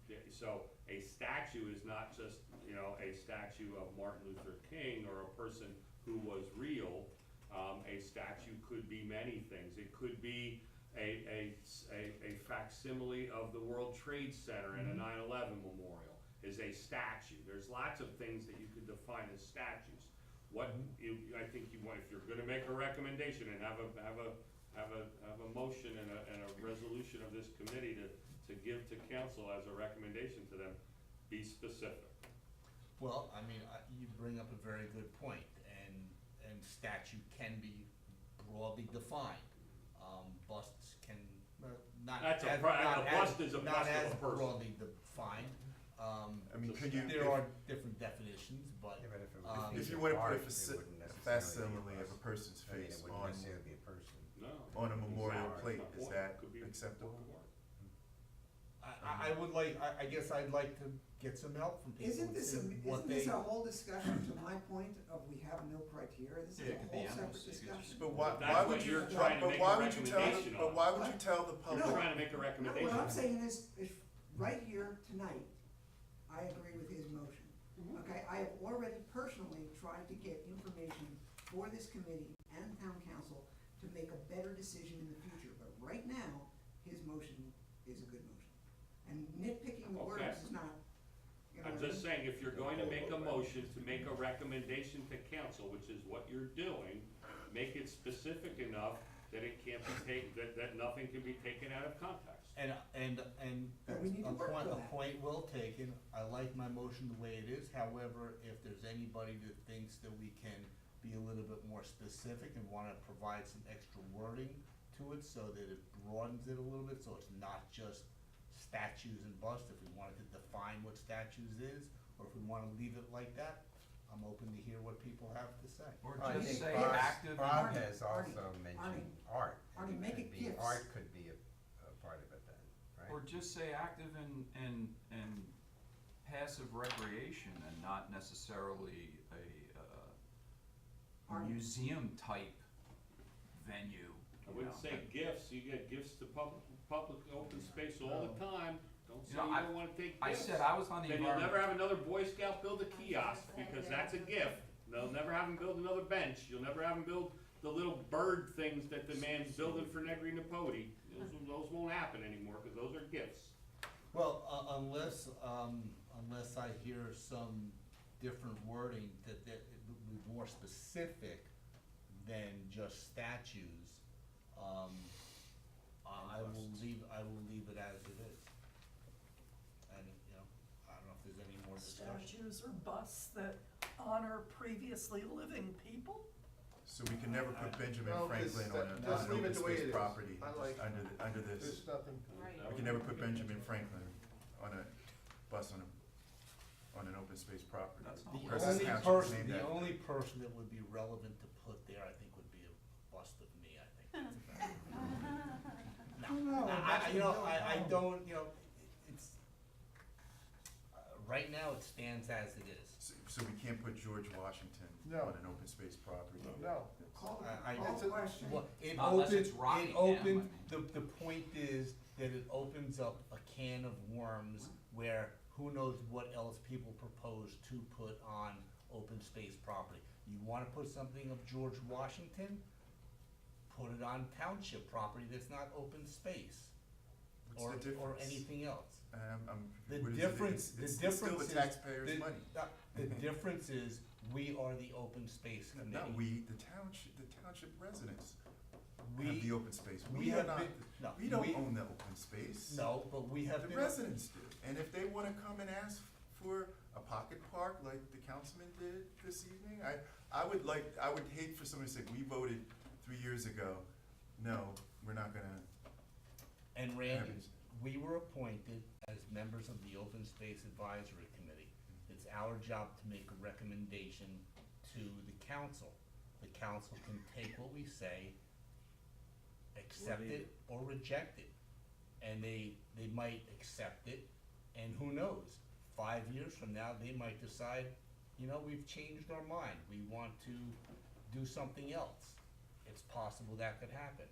Yeah, so, a statue is not just, you know, a statue of Martin Luther King or a person who was real. A statue could be many things. It could be a facsimile of the World Trade Center and a 9/11 memorial is a statue. There's lots of things that you could define as statues. What I think you want, if you're gonna make a recommendation and have a motion and a resolution of this committee to give to council as a recommendation to them, be specific. Well, I mean, you bring up a very good point, and statute can be broadly defined. Busts can, not That's as, a not bust as, is a not bust of as a person. broadly defined. I mean, could you, There are different definitions, but, Yeah, but if it was if you a wanna park, put a it wouldn't necessarily be a facsimile of a bust. person's I mean, face it wouldn't on, necessarily be a person. No. on a memorial Exactly. plate, That's is my that point. Could be acceptable? work. I would like, I guess I'd like to get some help from people Isn't and this, see what they. isn't this a whole discussion to my point of we have no criteria? This is Yeah, a it could be whole endless. separate It could just- discussion. But why, That's why what would you, you're trying to but make why a would you tell, recommendation but on. why would you tell the No. public? You're trying to make a No, recommendation. what I'm saying is right here tonight, I agree with his motion. Okay, I have already personally tried to get information for this committee and town council to make a better decision in the future, but right now, his motion is a good motion. And nitpicking the words Okay. is not, you know I'm what I just mean? saying, if you're going to make a motion to make a recommendation to council, which is what you're doing, make it specific enough that it can't be that nothing can be taken out of context. And But we need to work a for that. point well taken, I like my motion the way it is, however, if there's anybody that thinks that we can be a little bit more specific and wanna provide some extra wording to it so that it broadens it a little bit, so it's not just statues and busts, if we wanted to define what statues is, or if we wanna leave it like that, I'm open to hear what people have to say. Or I just think say Bob- active. Bob Arnie, has Arnie, also mentioned Arnie, art. Arnie, It make could it be- gifts. Art could be a part of it then, right? Or just say active and passive recreation and not necessarily a Arnie. museum type venue. I you wouldn't know. say gifts, you get gifts to public open space all the time. Don't say You know, you don't wanna take I gifts. said I was on the Then you'll environment. never have another Boy Scout build a kiosk, because that's a gift. They'll never have him build another bench, you'll never have him build the little bird things that the man's building for Negri Napodi. Those won't happen anymore, cause those are gifts. Well, unless I hear some different wording that it would be more specific than just statues, I will leave it as it is. And, you know, I don't know if there's any more discussion. Statues or busts that honor previously living people? So we can never put Benjamin No, Franklin on an just leave open it the way space it is. property, I just like- under this. There's nothing. Right. We can never put Benjamin Franklin on a bus on an open space property. That's not The what Versus only township person, named the after. only person that would be relevant to put there, I think, would be a bust of me, I think. No, I don't, you know, it's, right now it stands as it is. So we can't put George Washington No. on an open space property. No. Call I- call the question. Well, it Unless opens, it's Rockingham, it opens, I mean. the point is that it opens up a can of worms where who knows what else people propose to put on open space property. You wanna put something of George Washington, put it on township property that's not open space. What's the Or difference? anything else. The What is it? difference, It's the still difference the is. taxpayers' the- money. The difference is, we are the open space No, committee. Not we, the township residents have We- the open space. we We are have not, been- no, we don't we- own the open space. No, but we have The been. residents do. And if they wanna come and ask for a pocket park like the councilman did this evening, I would hate for somebody to say, we voted 3 years ago, no, we're not gonna. And Randy, Happens. we were appointed as members of the Open Space Advisory Committee. It's our job to make a recommendation to the council. The council can take what we say, accept it or reject it. And they might accept it, and who knows, 5 years from now, they might decide, you know, we've changed our mind, we want to do something else. It's possible that could happen,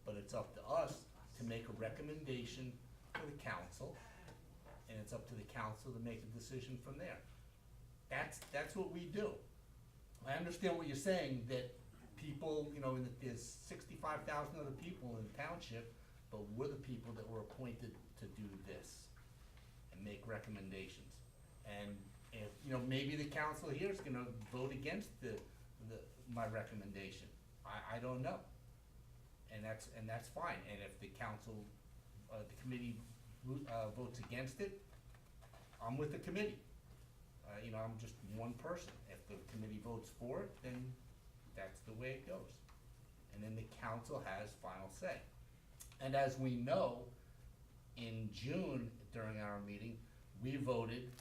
but it's up to us to make a recommendation to the council, and it's up to the council to make a decision from there. That's what we do. I understand what you're saying, that people, you know, there's 65,000 other people in the township, but we're the people that were appointed to do this and make recommendations. And if, you know, maybe the council here is gonna vote against my recommendation. I don't know. And that's fine. And if the council, the committee, votes against it, I'm with the committee. You know, I'm just one person. If the committee votes for it, then that's the way it goes. And then the council has final say. And as we know, in June, during our meeting, we voted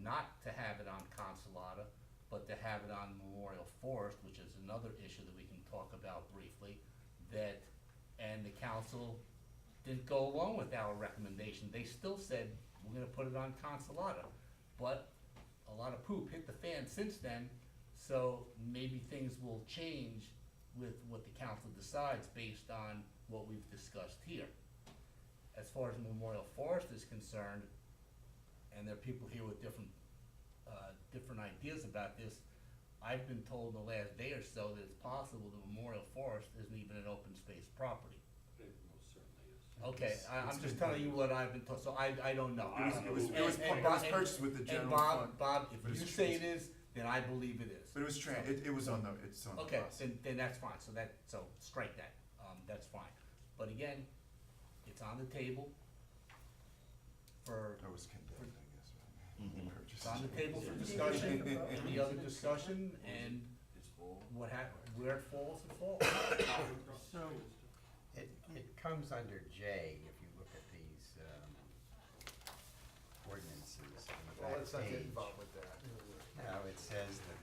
not to have it on Consolata, but to have it on Memorial Forest, which is another issue that we can talk about briefly, and the council didn't go along with our recommendation. They still said, we're gonna put it on Consolata. But a lot of poop hit the fan since then, so maybe things will change with what the council decides based on what we've discussed here. As far as Memorial Forest is concerned, and there are people here with different ideas about this, I've been told in the last day or so that it's possible the Memorial Forest isn't even an open space property. It most certainly is. Okay, I'm just telling you what I've been told, so I don't know. It was purchased with the general fund. Bob, if but you it's say it trans- is, then I believe it is. But it was it was on the, it's on the Okay, bus. then that's fine, so strike that, that's fine. But again, it's on the table for, That was condemned, I guess, right? Mhm. it's on the table for discussion, any other discussion, and where it falls, it falls. So, it comes under J, if you look at these, ordinances on the Well, back let's not get page. involved with that. No, it says that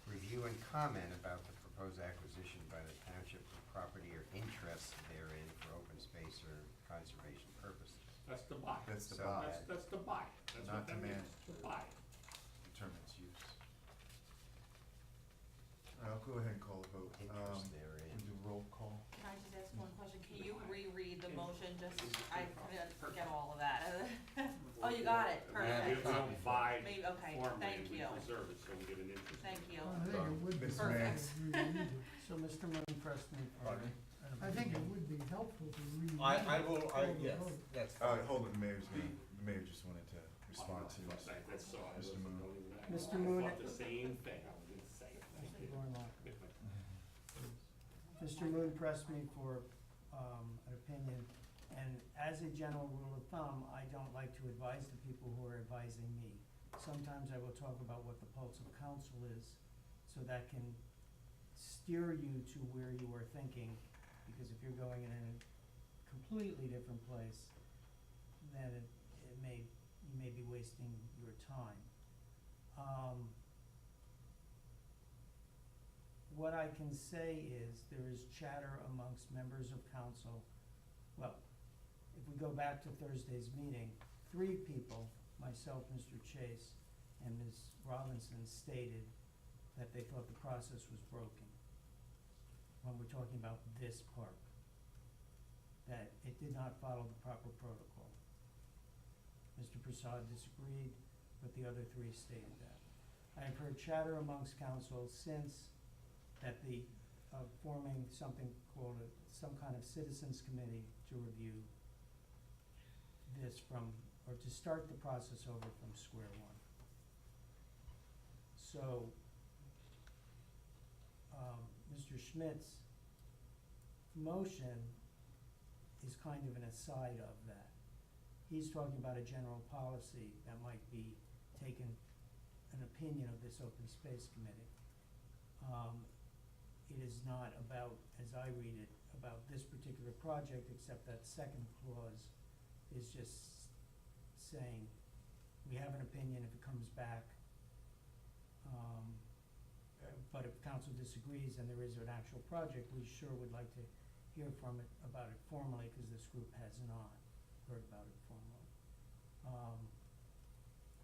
review and comment about the proposed acquisition by the township of property or interest therein for open space or conservation purposes. That's the buy. That's the So buy. That's the buy. That's Not what that to means, manage. the buy. Determine its use. I'll go ahead and call a vote. Interest therein. We do roll call. Can I just ask one question? Can you reread the motion, just, I couldn't get all of that. Oh, you got it, We perfect. don't buy Maybe, okay, farmland, thank we you, preserve it, so we get an interest. thank you. I think it would be. Ms. Perfect. Mayor. So Mr. Moon pressed me for. Pardon me? I think it would be helpful to read. I will, all the yes, vote. that's fine. Hold on, the mayor just wanted to respond to this. That's so, I Mr. wasn't Moon. going back. Mr. I Moon. thought the same thing, I was gonna say it. Thank Mr. you. Gorlock. Mr. Moon pressed me for, an opinion, and as a general rule of thumb, I don't like to advise the people who are advising me. Sometimes I will talk about what the pulse of council is, so that can steer you to where you are thinking, because if you're going in a completely different place, then you may be wasting your time. What I can say is there is chatter amongst members of council. Well, if we go back to Thursday's meeting, 3 people, myself, Mr. Chase, and Ms. Robinson, stated that they thought the process was broken when we're talking about this park, that it did not follow the proper protocol. Mr. Prasad disagreed, but the other 3 stated that. I have heard chatter amongst council since that the, forming something called some kind of citizens committee to review this from, or to start the process over from square one. So, Mr. Schmidt's motion is kind of an aside of that. He's talking about a general policy that might be taken, an opinion of this open space committee. It is not about, as I read it, about this particular project, except that second clause is just saying, we have an opinion if it comes back, but if council disagrees and there is an actual project, we sure would like to hear about it formally, because this group has not heard about it formally.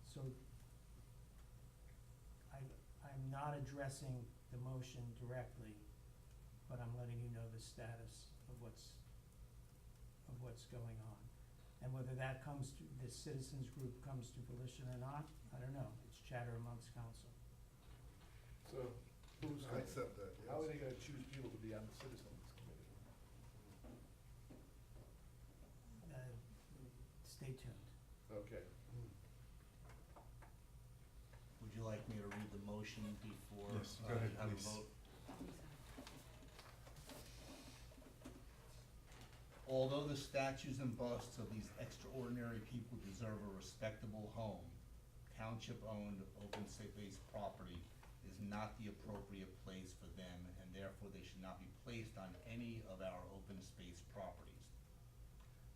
So I'm not addressing the motion directly, but I'm letting you know the status of what's going on. And whether that comes to, this citizens group comes to fruition or not, I don't know, it's chatter amongst council. So, I accept that, yes. how are they gonna choose people to be on the citizens committee? Stay tuned. Okay. Would you like me to read the motion before Yes, go ahead, we have a please. vote? Although the statues and busts of these extraordinary people deserve a respectable home, township-owned open space property is not the appropriate place for them, and therefore they should not be placed on any of our open space properties.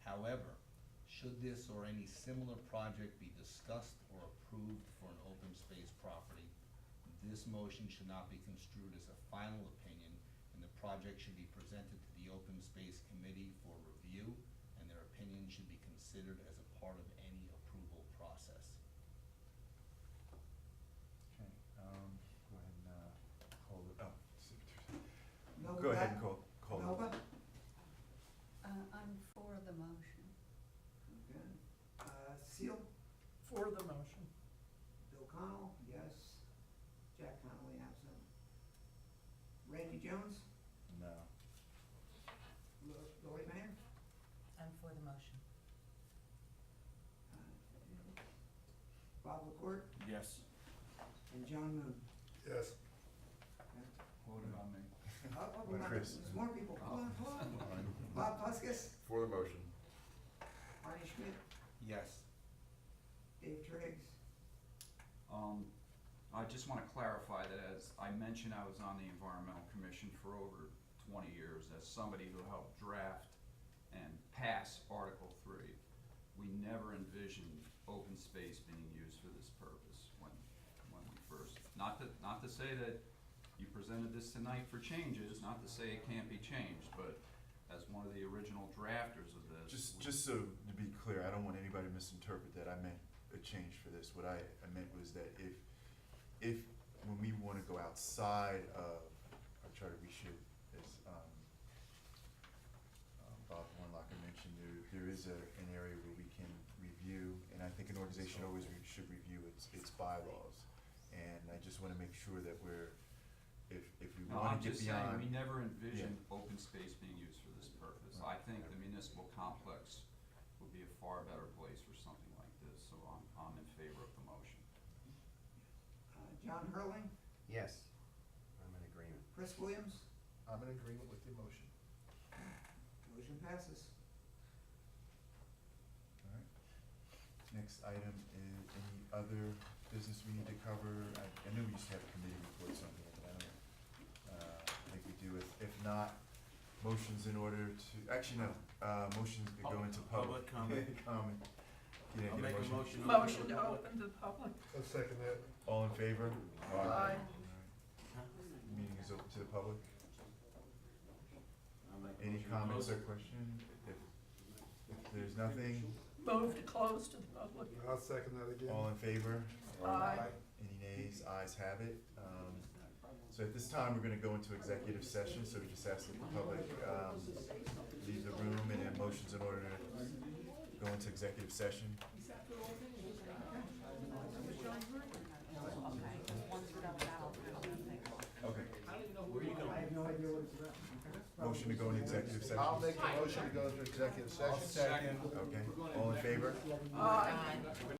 However, should this or any similar project be discussed or approved for an open space property, this motion should not be construed as a final opinion and the project should be presented to the Open Space Committee for review, and their opinion should be considered as a part of any approval process. Okay, go ahead and, call it, oh, Nova go ahead back? and call it. Nova? I'm for the motion. Okay. Seal? For the motion. Bill Connell, yes. Jack Connolly, absent. Randy Jones? No. Lori Mayor? I'm for the motion. Bob LaCourt? Yes. And John Moon? Yes. What about me? Chris. There's more people. Hold on. Bob Puskis? For the motion. Arnie Schmidt? Yes. Dave Triggs? I just wanna clarify that as I mentioned, I was on the Environmental Commission for over 20 years, as somebody who helped draft and pass Article 3. We never envisioned open space being used for this purpose when we first, not to say that you presented this tonight for changes, not to say it can't be changed, but as one of the original drafters of this. Just so to be clear, I don't want anybody to misinterpret that I meant a change for this. What I meant was that if when we wanna go outside of our charter, we should, as, Bob Warlocker mentioned, there is an area where we can review, and I think an organization always should review its bylaws. And I just wanna make sure that if we No, wanna I'm get just saying, beyond. we never envisioned open space being used for this purpose. I think the municipal complex would be a far better place for something like this, so I'm in favor of the motion. John Hurling? Yes, I'm in agreement. Chris Williams? I'm in agreement with the motion. Motion passes. Alright. Next item is any other business we need to cover? I know we used to have a committee report, something like that. I think we do. If not, motions in order to, actually, no, motions to go into public. Public comment. Comment. Yeah, I'll get make a motion. Motion to open to the public. I'll second that. All in favor? Aye. Meeting is open to the public. I'll make a Any motion. comments or questions? If there's nothing, Move to close to the public. I'll second that again. all in favor? Aye. Any nays? Ayes have it. So at this time, we're gonna go into executive session, so we just ask that the public, leave the room and then motions in order to go into executive session. Okay. I have no idea what it's about. Motion to go into executive session. I'll make a motion to go into executive session. Okay, all in favor? Aye.